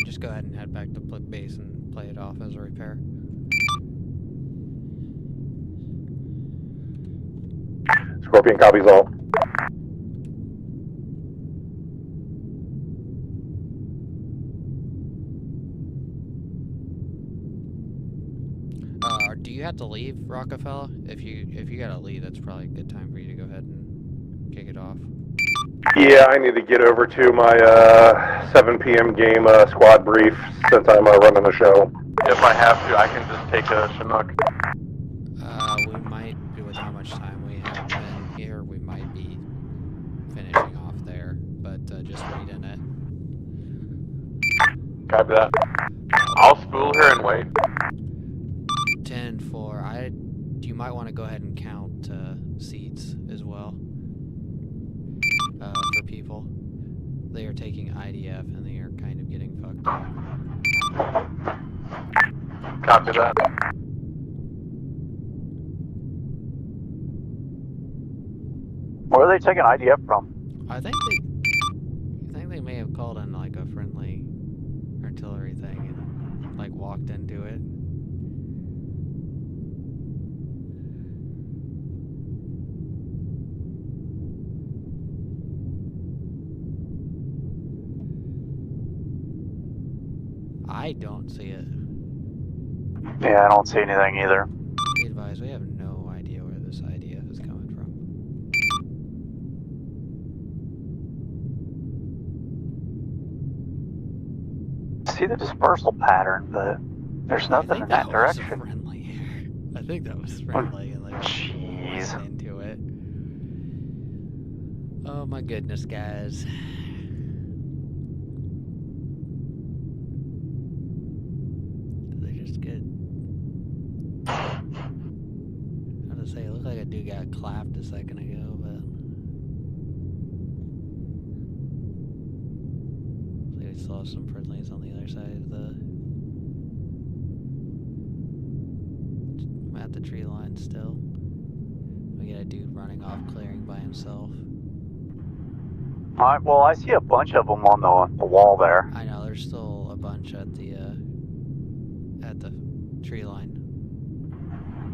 Just go ahead and head back to base and play it off as a repair. Scorpion copies all. Do you have to leave, Rockefeller? If you gotta leave, that's probably a good time for you to go ahead and kick it off. Yeah, I need to get over to my 7 p.m. game squad brief since I'm running the show. If I have to, I can just take a Chinook. We might, with how much time we have been here, we might be finishing off there, but just wait in it. Copy that. I'll spool her and wait. 10-4. you might want to go ahead and count seats as well for people. They are taking IDF and they are kind of getting fucked up. Copy that. Where are they taking IDF from? I think they may have called in like a friendly artillery thing and like walked into it. I don't see it. Yeah, I don't see anything either. Be advised, we have no idea where this IDF is coming from. See the dispersal pattern, but there's nothing in that direction. Friendly. I think that was friendly, and like jeez, went into it. Oh my goodness, guys. They just get. I was gonna say, it looked like a dude got clapped a second ago, but. We still have some friendlies on the other side of the. I'm at the tree line still. We get a dude running off clearing by himself. Alright, well, I see a bunch of them on the wall there. I know, there's still a bunch at the tree line.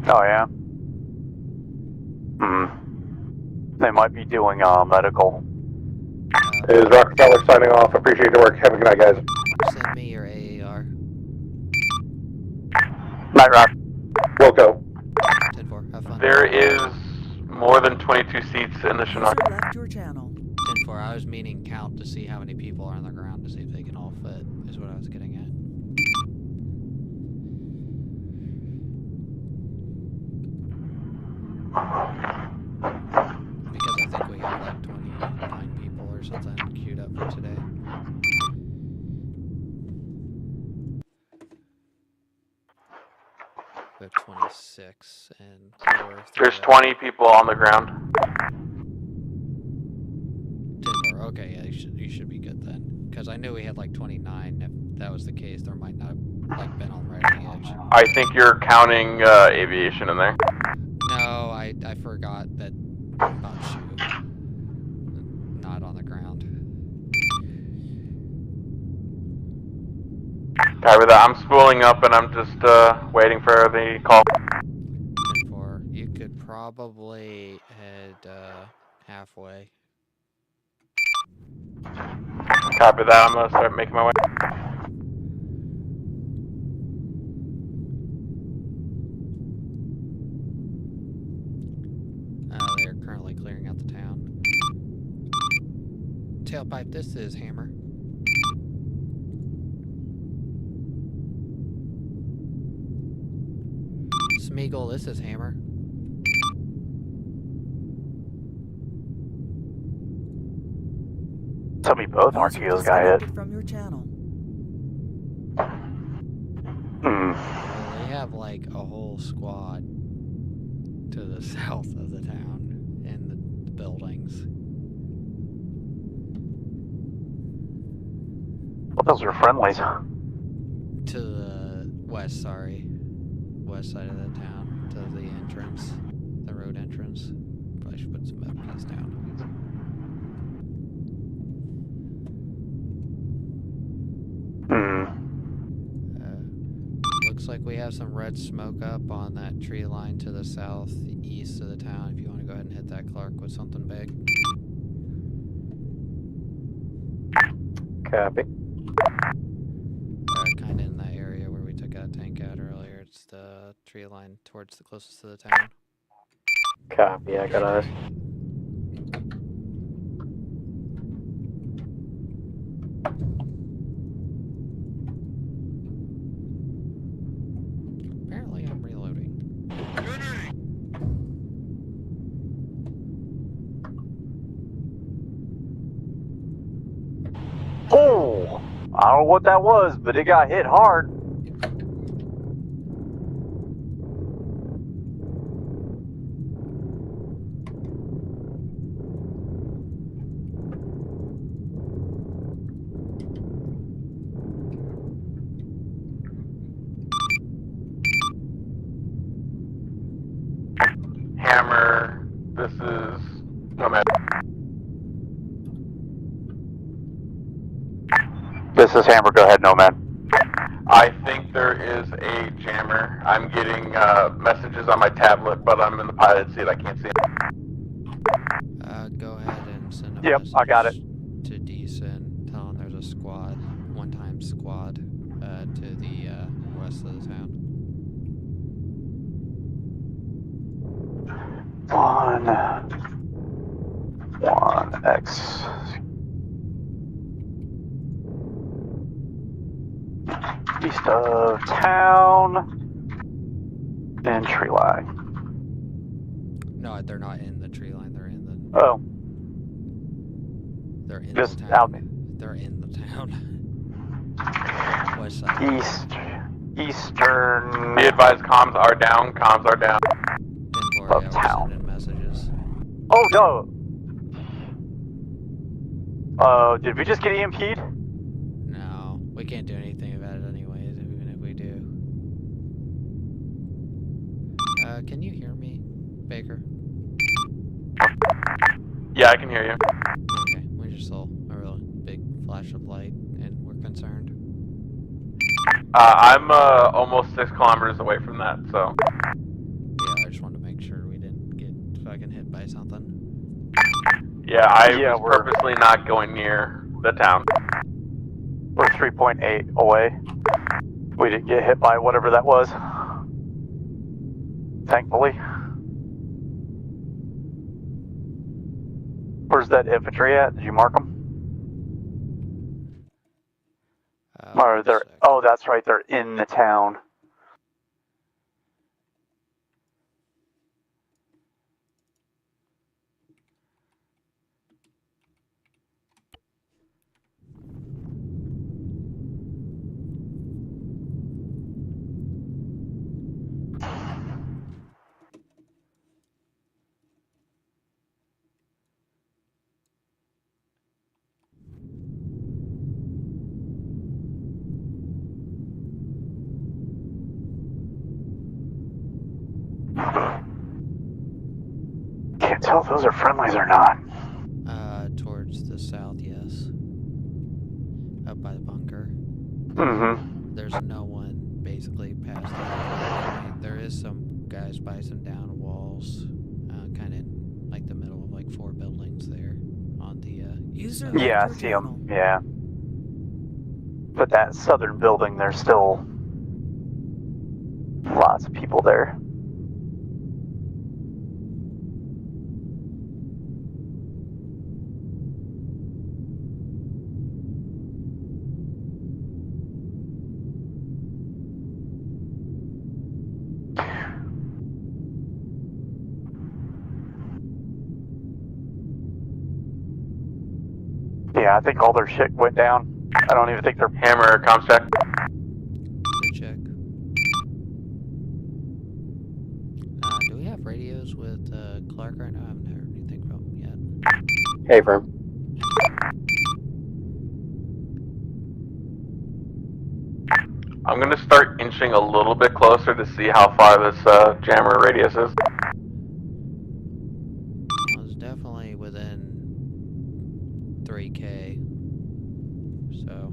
Oh, yeah? They might be doing medical. It is Rockefeller signing off. Appreciate your work. Have a good night, guys. Send me your AAR. Night, Rock. Wilco. 10-4, have fun. There is more than 22 seats in the Chinook. Left your channel. 10-4, I was meaning count to see how many people are on the ground to see if they can all fit, is what I was getting at. Because I think we have like 29 people or something queued up for today. We have 26 and 4. There's 20 people on the ground. 10-4, okay, yeah, you should be good then. Because I knew we had like 29. If that was the case, there might not have like been on right on the edge. I think you're counting aviation in there. No, I forgot that about shoot. Not on the ground. Copy that. I'm spooling up and I'm just waiting for the call. 10-4. You could probably head halfway. Copy that. I'm gonna start making my way. They're currently clearing out the town. Tailpipe, this is Hammer. Smeagol, this is Hammer. Tell me both RTOs got hit. From your channel. Well, they have like a whole squad to the south of the town in the buildings. Well, those are friendlies. To the west, sorry. West side of the town, to the entrance, the road entrance. Probably should put some FPs down. Looks like we have some red smoke up on that tree line to the southeast of the town. If you want to go ahead and hit that, Clark, with something big. Copy. Kind of in that area where we took that tank out earlier. It's the tree line towards the closest to the town. Copy, I got eyes. Apparently I'm reloading. Oh! I don't know what that was, but it got hit hard. This is Nomad. This is Hammer. Go ahead, Nomad. I think there is a jammer. I'm getting messages on my tablet, but I'm in the pilot seat. I can't see it. Go ahead and send a Yep, message I got it. to Decent, tell him there's a squad, one-time squad, to the west of the town. 1X. East of town. And tree line. No, they're not in the tree line. They're in the. Oh. They're in Just the out. town. They're in the town. West side. Eastern. Be advised, comms are down. Comms are down. Don't worry, I will send in messages. Oh no. Did we just get EMP'd? No, we can't do anything about it anyways, even if we do. Can you hear me, Baker? Yeah, I can hear you. Okay, we just saw a really big flash of light, and we're concerned. I'm almost 6 kilometers away from that, so. Yeah, I just wanted to make sure we didn't get fucking hit by something. Yeah, I was purposely not going near the town. We're 3.8 away. We didn't get hit by whatever that was. Thankfully. Where's that infantry at? Did you mark them? Or they're, oh, that's right, they're in the town. Can't tell if those are friendlies or not. Towards the south, yes. Up by the bunker. Mm-hmm. There's no one basically past the There is some guys by some down walls, kind of in like the middle of like 4 buildings there on the east side. Yeah, I see them. Yeah. But that southern building, there's still lots of people there. Yeah, I think all their shit went down. I don't even think they're... Hammer, comms check. Good check. Do we have radios with Clark right now? I haven't heard anything from him yet. Hey, firm. I'm gonna start inching a little bit closer to see how far this jammer radius is. Well, it's definitely within 3K. So.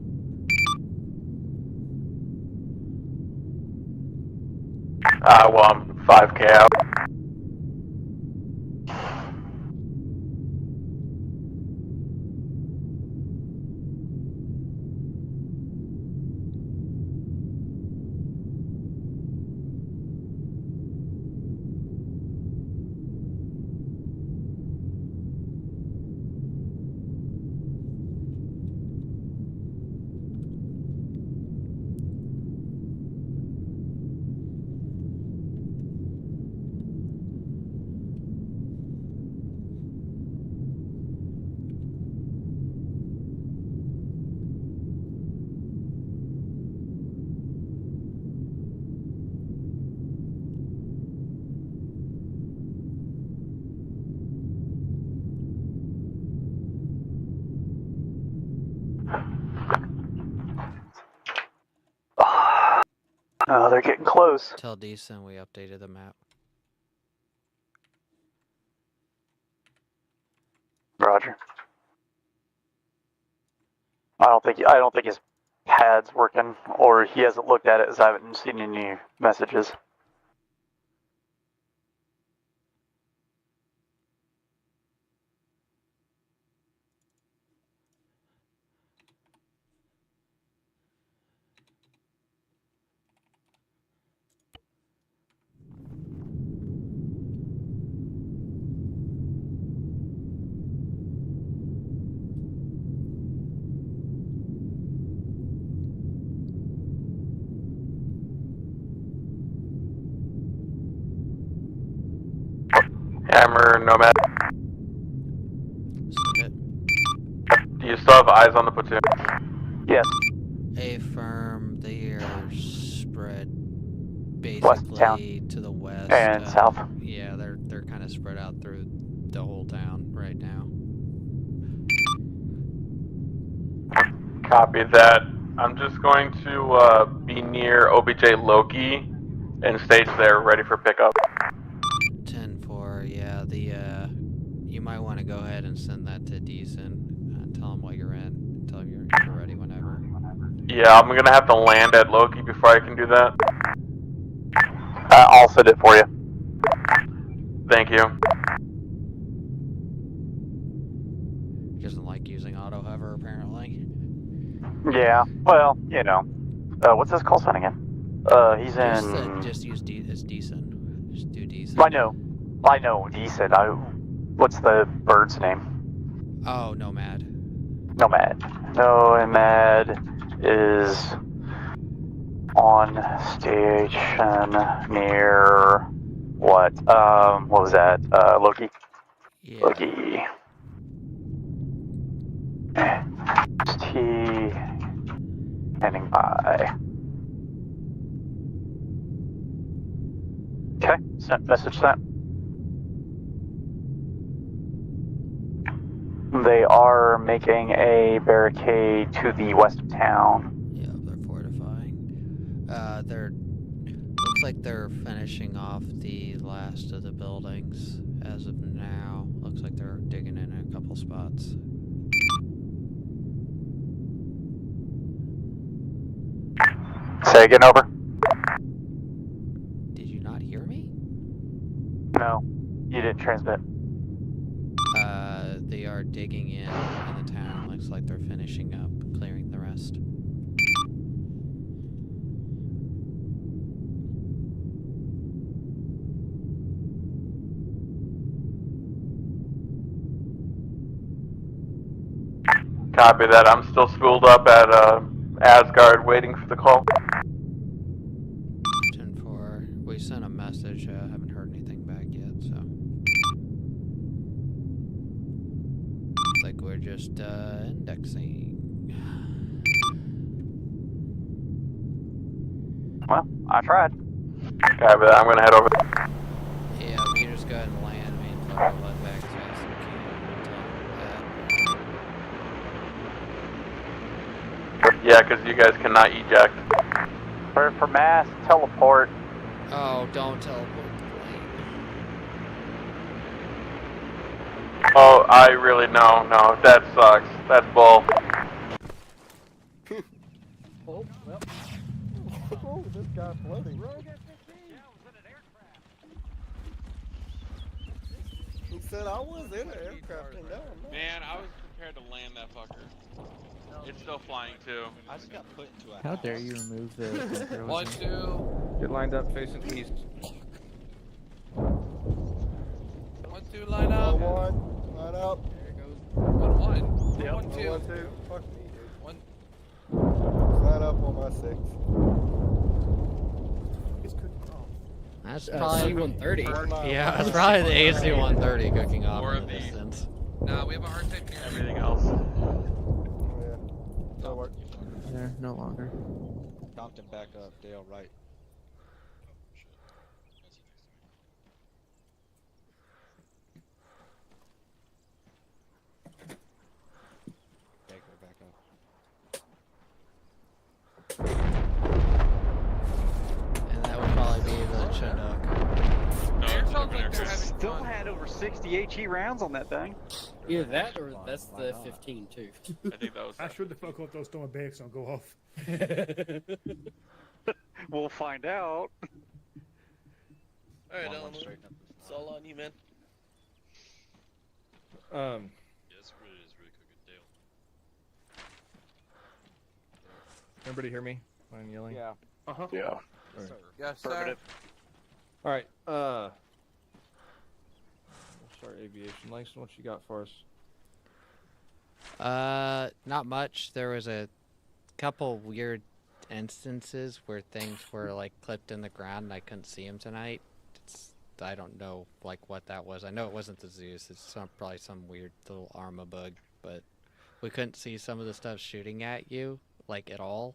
Well, I'm 5K out. Oh, they're getting close. Tell Decent we updated the map. Roger. I don't think his pad's working, or he hasn't looked at it as I haven't seen any messages. Hammer, Nomad. Do you still have eyes on the platoon? Yes. Affirm, they are spread West of town. basically to the west. And south. Yeah, they're kind of spread out through the whole town right now. Copy that. I'm just going to be near OBJ Loki and stage there, ready for pickup. 10-4, yeah, you might want to go ahead and send that to Deason. Tell him what you're in. Tell him you're ready whenever. Yeah, I'm gonna have to land at Loki before I can do that. I'll send it for you. Thank you. He doesn't like using auto hover, apparently. Yeah, well, you know. What's his call sign again? He's in... Just use it's Deason. Just do Deason. I know, decent. What's the bird's name? Oh, Nomad. Nomad is on station near what? What was that? Loki? Yeah. Loki. T standing by. Okay, message sent. They are making a barricade to the west of town. Yeah, they're fortifying. Looks like they're finishing off the last of the buildings as of now. Looks like they're digging in a couple spots. Say again, over. Did you not hear me? No, you didn't transmit. They are digging in the town. Looks like they're finishing up, clearing the rest. Copy that. I'm still spooled up at Asgard waiting for the call. 10-4. We sent a message. Haven't heard anything back yet, so. Looks like we're just indexing. Well, I tried. Copy that. I'm gonna head over. Yeah, we just go ahead and land. I mean, probably let back as fast as we can. Yeah, because you guys cannot eject. For mass teleport. Oh, don't teleport the plane. Oh, I really no, that sucks. That's bull. Oh, well. Oh, this guy's floating. He said I was in an aircraft and now I'm not. Man, I was prepared to land that fucker. It's still flying too. I just got put into a How dare you remove the controls? 1, 2. Get lined up facing east. 1, 2, line up. 1, line up. There it goes. 1, 1. Yep. 1, 2. 1, 2. Fuck me, dude. 1. Line up on my 6. He's cooking off. That's probably C-130. Yeah, that's probably the AC-130 cooking off Or in the the- distance. Nah, we have a hard time hearing Everything else. That'll work. They're no longer. Compton back up, Dale right. Baker back up. And that would probably be the Chinook. No, it's an aircraft. Still had over 60 HE rounds on that thing. Either that or that's the 15 too. I think that was. I sure the fuck hope those throwing bags don't go off. We'll find out. Alright, One Alan, straighten up this it's all on you, man. Yeah, this really is really cooking Dale. Everybody hear me? I'm yelling. Yeah. Uh-huh. Yeah. All right. Yes, sir. Affirmative. All right. We'll start aviation. Langston, what you got for us? Not much. There was a couple weird instances where things were like clipped in the ground and I couldn't see them tonight. I don't know like what that was. I know it wasn't the Zeus. It's probably some weird little ArmA bug, but we couldn't see some of the stuff shooting at you like at all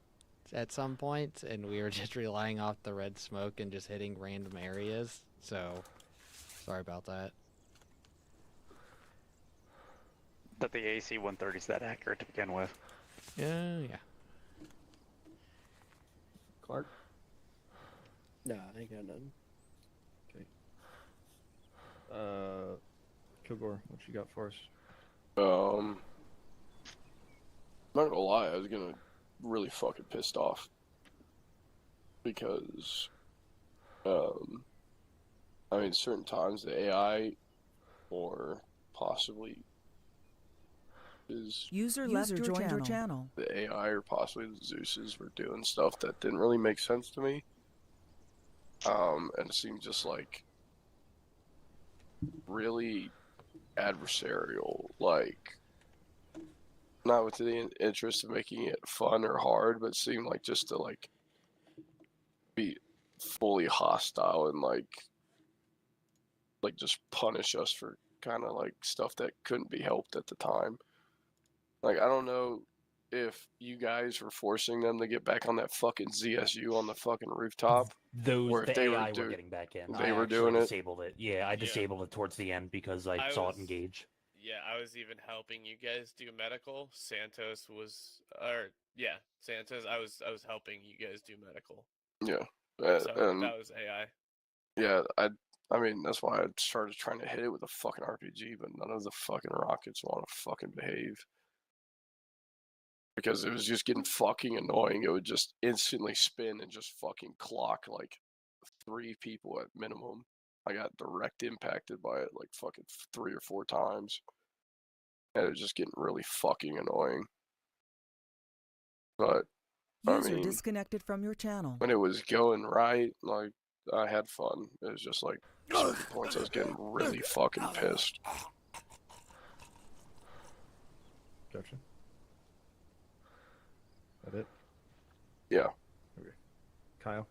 at some point, and we were just relying off the red smoke and just hitting random areas. So sorry about that. That the AC-130 is that accurate to begin with. Yeah. Clark? Nah, I ain't got nothing. Okay. Kilgore, what you got for us? I'm not gonna lie, I was gonna really fucking pissed off because, I mean, certain times the AI or possibly is User left your channel. the AI or possibly the Zeuses were doing stuff that didn't really make sense to me. And it seemed just like really adversarial, like not with the interest of making it fun or hard, but seemed like just to like be fully hostile and like just punish us for kind of like stuff that couldn't be helped at the time. Like, I don't know if you guys were forcing them to get back on that fucking ZSU on the fucking rooftop. Those or if the they AI were, were getting back in. They I were actually doing it. disabled it. Yeah, I disabled it towards the end because I saw it engage. Yeah, I was even helping you guys do medical. Santos was, Santos. I was helping you guys do medical. Yeah, So and that was AI. yeah, I mean that's why I started trying to hit it with a fucking RPG, but none of the fucking rockets want to fucking behave. Because it was just getting fucking annoying. It would just instantly spin and just fucking clock like 3 people at minimum. I got direct impacted by it like fucking 3 or 4 times. And it was just getting really fucking annoying. But, User I mean, disconnected from your channel. when it was going right, like, I had fun. It was just like, certain points I was getting really fucking pissed. Gotcha. That it? Yeah. Okay. Kyle?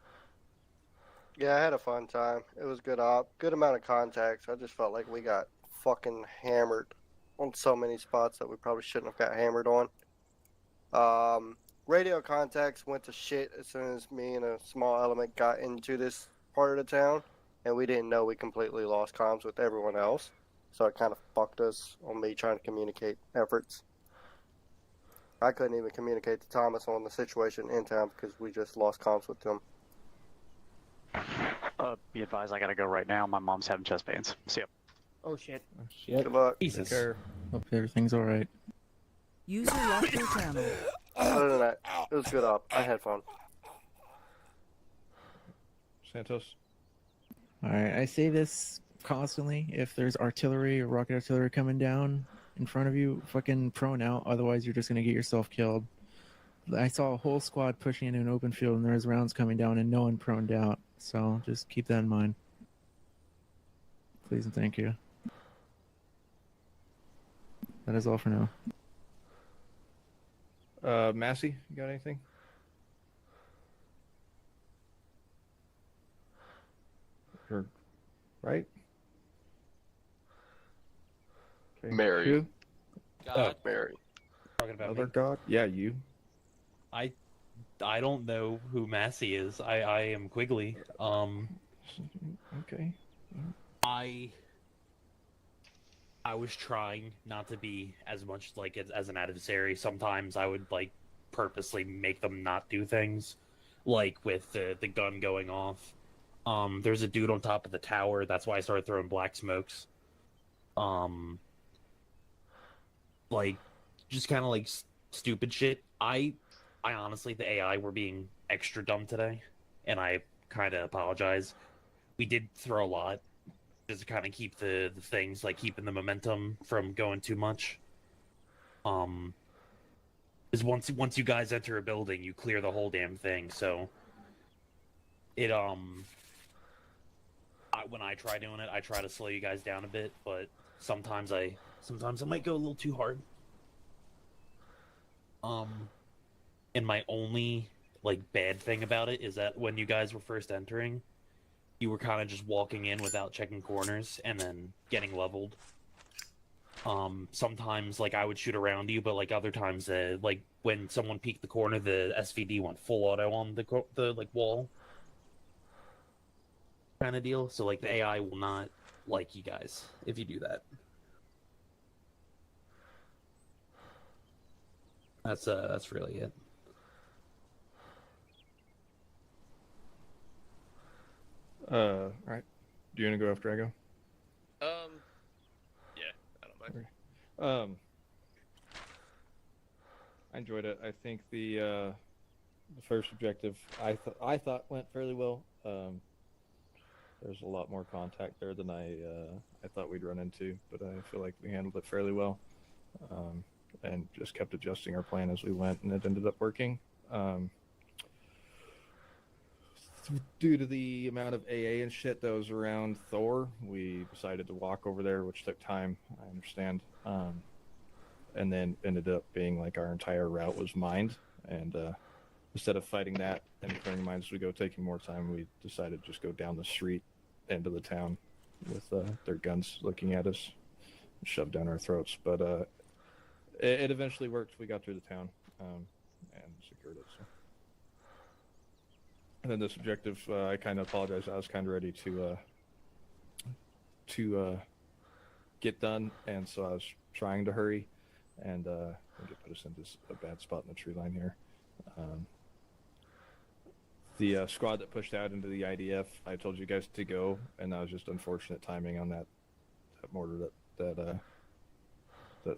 Yeah, I had a fun time. It was good good amount of contacts. I just felt like we got fucking hammered on so many spots that we probably shouldn't have got hammered on. Radio contacts went to shit as soon as me and a small element got into this part of the town, and we didn't know we completely lost comms with everyone else. So it kind of fucked us on me trying to communicate efforts. I couldn't even communicate to Thomas on the situation in town because we just lost comms with him. Be advised, I gotta go right now. My mom's having chest pains. See ya. Oh shit. Good luck. Jesus. Hope everything's alright. User left your channel. Other than that, it was good up. I had fun. Santos? Alright, I say this constantly. If there's artillery or rocket artillery coming down in front of you, fucking prone out. Otherwise, you're just gonna get yourself killed. I saw a whole squad pushing into an open field and there's rounds coming down and no one proned out. So just keep that in mind. Please and thank you. That is all for now. Massey, you got anything? Or, right? Okay. Mary. Who? God. Mary. Talking about Other me? god? Yeah, you. I don't know who Massey is. I am Quigley. Okay. I was trying not to be as much like as an adversary. Sometimes I would like purposely make them not do things, like with the gun going off. There's a dude on top of the tower. That's why I started throwing black smokes. like just kind of like stupid shit. I honestly, the AI were being extra dumb today, and I kind of apologize. We did throw a lot just to kind of keep the things, like keeping the momentum from going too much. Is once you guys enter a building, you clear the whole damn thing. So it when I try doing it, I try to slow you guys down a bit, but sometimes I might go a little too hard. And my only like bad thing about it is that when you guys were first entering, you were kind of just walking in without checking corners and then getting leveled. Sometimes like I would shoot around you, but like other times, like when someone peeked the corner, the SVD went full auto on the like wall kind of deal. So like the AI will not like you guys if you do that. That's really it. All right. Do you want to go after I go? Yeah, I don't mind. Okay. I enjoyed it. I think the first objective I thought went fairly well. There's a lot more contact there than I thought we'd run into, but I feel like we handled it fairly well, and just kept adjusting our plan as we went, and it ended up working. Due to the amount of AA and shit that was around Thor, we decided to walk over there, which took time, I understand. And then ended up being like our entire route was mined, and instead of fighting that and clearing mines as we go, taking more time, we decided to just go down the street into the town with their guns looking at us, shoved down our throats. But it eventually worked. We got through the town and secured it. So. And then this objective, I kind of apologize. I was kind of ready to get done, and so I was trying to hurry, and it put us into a bad spot in the tree line here. The squad that pushed out into the IDF, I told you guys to go, and that was just unfortunate timing on that mortar that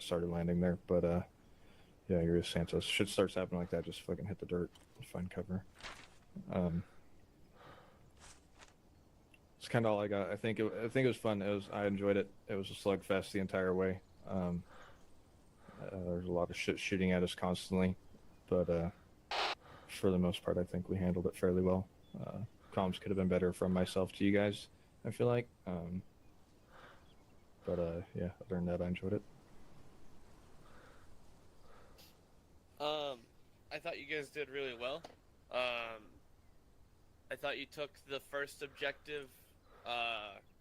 started landing there. But yeah, you're Santos. Shit starts happening like that, just fucking hit the dirt, find cover. It's kind of all I got. I think it was fun. I enjoyed it. It was a slugfest the entire way. There's a lot of shit shooting at us constantly, but for the most part, I think we handled it fairly well. Comms could have been better from myself to you guys, I feel like. But yeah, other than that, I enjoyed it. I thought you guys did really well. I thought you took the first objective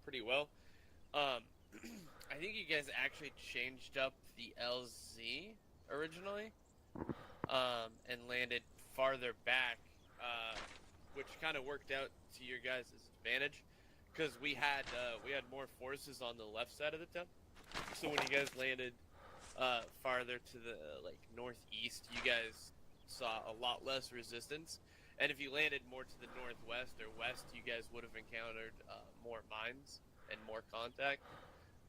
pretty well. I think you guys actually changed up the LZ originally and landed farther back, which kind of worked out to your guys' advantage because we had more forces on the left side of the town. So when you guys landed farther to the northeast, you guys saw a lot less resistance. And if you landed more to the northwest or west, you guys would have encountered more mines and more contact.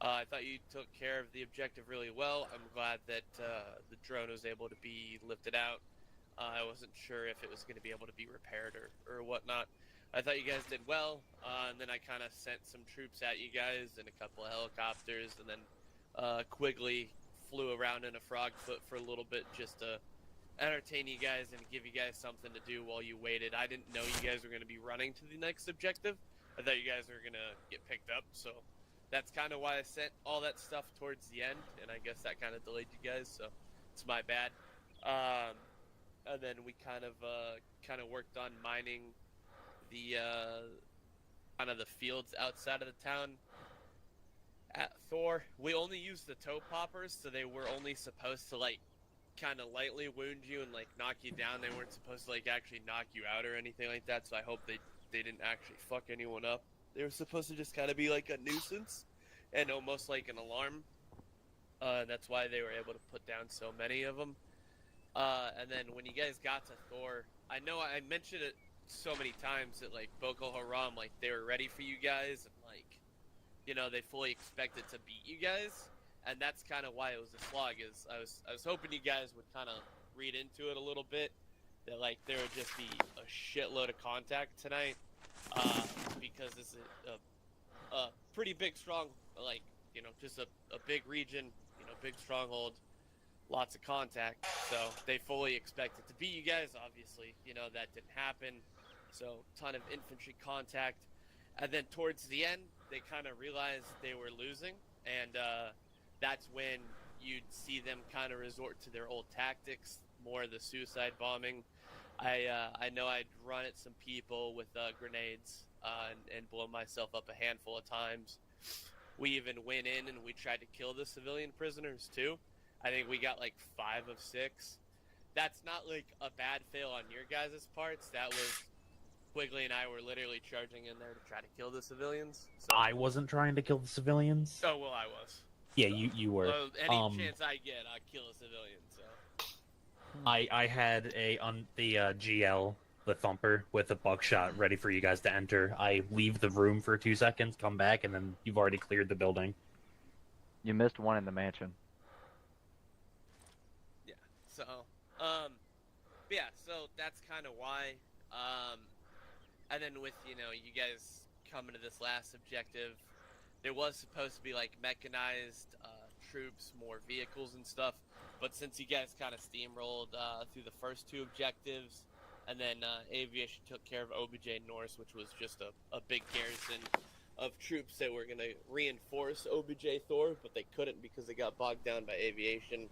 I thought you took care of the objective really well. I'm glad that the drone was able to be lifted out. I wasn't sure if it was going to be able to be repaired or whatnot. I thought you guys did well, and then I kind of sent some troops at you guys and a couple of helicopters, and then Quigley flew around in a frog foot for a little bit just to entertain you guys and give you guys something to do while you waited. I didn't know you guys were going to be running to the next objective. I thought you guys were going to get picked up, so that's kind of why I sent all that stuff towards the end, and I guess that kind of delayed you guys, so it's my bad. And then we kind of worked on mining the kind of the fields outside of the town. At Thor, we only used the toe poppers, so they were only supposed to kind of lightly wound you and knock you down. They weren't supposed to actually knock you out or anything like that, so I hope they didn't actually fuck anyone up. They were supposed to just kind of be like a nuisance and almost like an alarm. That's why they were able to put down so many of them. And then when you guys got to Thor, I know I mentioned it so many times that Boko Haram, they were ready for you guys and they fully expected to beat you guys. and that's kind of why it was a slog. Is I was hoping you guys would kind of read into it a little bit, that like there would just be a shitload of contact tonight, because this is a pretty big strong, like, you know, just a big region, you know, big stronghold, lots of contact. So they fully expected to beat you guys. Obviously, you know, that didn't happen. So ton of infantry contact, and then towards the end they kind of realized they were losing, and that's when you'd see them kind of resort to their old tactics, more of the suicide bombing. I know I'd run at some people with grenades and blow myself up a handful of times. We even went in and we tried to kill the civilian prisoners too. I think we got like 5 of 6. That's not like a bad fail on your guys' parts. That was Quigley and I were literally charging in there to try to kill the civilians. So. I wasn't trying to kill the civilians. Oh well, I was. Yeah, you were. Any chance I get, I kill a civilian. So. I had the GL, the thumper, with a buckshot ready for you guys to enter. I leave the room for 2 seconds, come back, and then you've already cleared the building. You missed one in the mansion. Yeah. So, yeah. So that's kind of why. And then with, you know, you guys coming to this last objective, there was supposed to be like mechanized troops, more vehicles and stuff. But since you guys kind of steamrolled through the first 2 objectives, and then aviation took care of OBJ North, which was just a big garrison of troops that were going to reinforce OBJ Thor, but they couldn't because they got bogged down by aviation.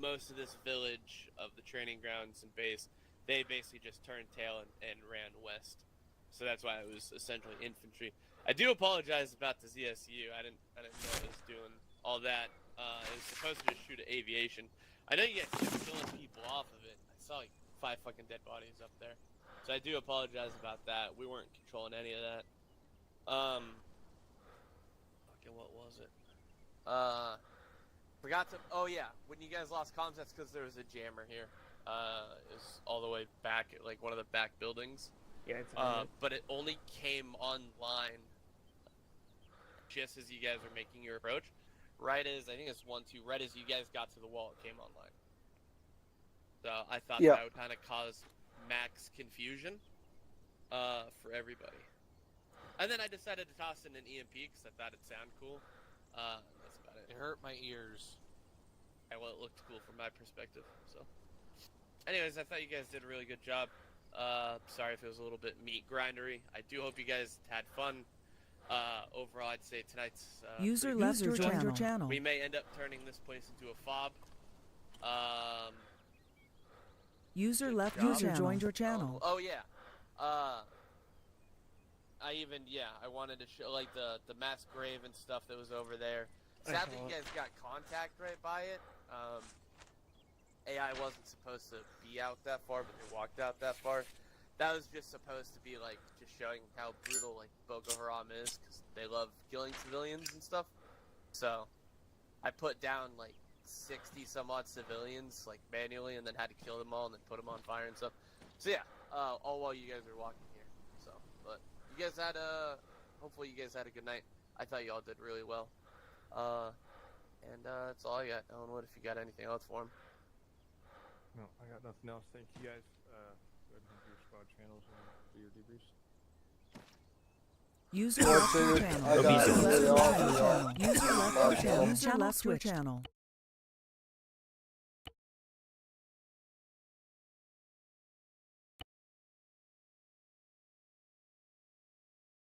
Most of this village of the training grounds and base, they basically just turned tail and ran west. So that's why it was essentially infantry. I do apologize about the ZSU. I didn't know it was doing all that. It was supposed to just shoot at aviation. I know you guys kept killing people off of it. I saw like 5 fucking dead bodies up there. So I do apologize about that. We weren't controlling any of that. Fucking what was it? Forgot to. Oh yeah, when you guys lost comms, that's because there was a jammer here. It was all the way back at like one of the back buildings. Yeah, it's but it only came online just as you guys were making your approach. Right as, I think it's 1-2, right as you guys got to the wall, it came online. So I thought that would kind of cause max confusion for everybody. And then I decided to toss in an EMP because I thought it'd sound cool. That's about it. It hurt my ears. Yeah, well, it looked cool from my perspective. So, anyways, I thought you guys did a really good job. Sorry if it was a little bit meat grindery. I do hope you guys had fun. Overall, I'd say tonight's User pretty left good. your channel. We may end up turning this place into a fob. User left User joined your channel. Oh yeah. I wanted to show like the mass grave and stuff that was over there. Sadly, you guys got contact right by it. AI wasn't supposed to be out that far, but they walked out that far. That was just supposed to be like just showing how brutal like Boko Haram is, because they love killing civilians and stuff. So I put down like 60 some odd civilians like manually, and then had to kill them all and then put them on fire and stuff. So yeah, all while you guys were walking here. So, but you guys had hopefully you guys had a good night. I thought you all did really well. And that's all I got. Ellenwood, if you got anything else for him. No, I got nothing else. Thank you guys. Go ahead and do your squad channels and do your debriefs. User left your channel. User left your channel.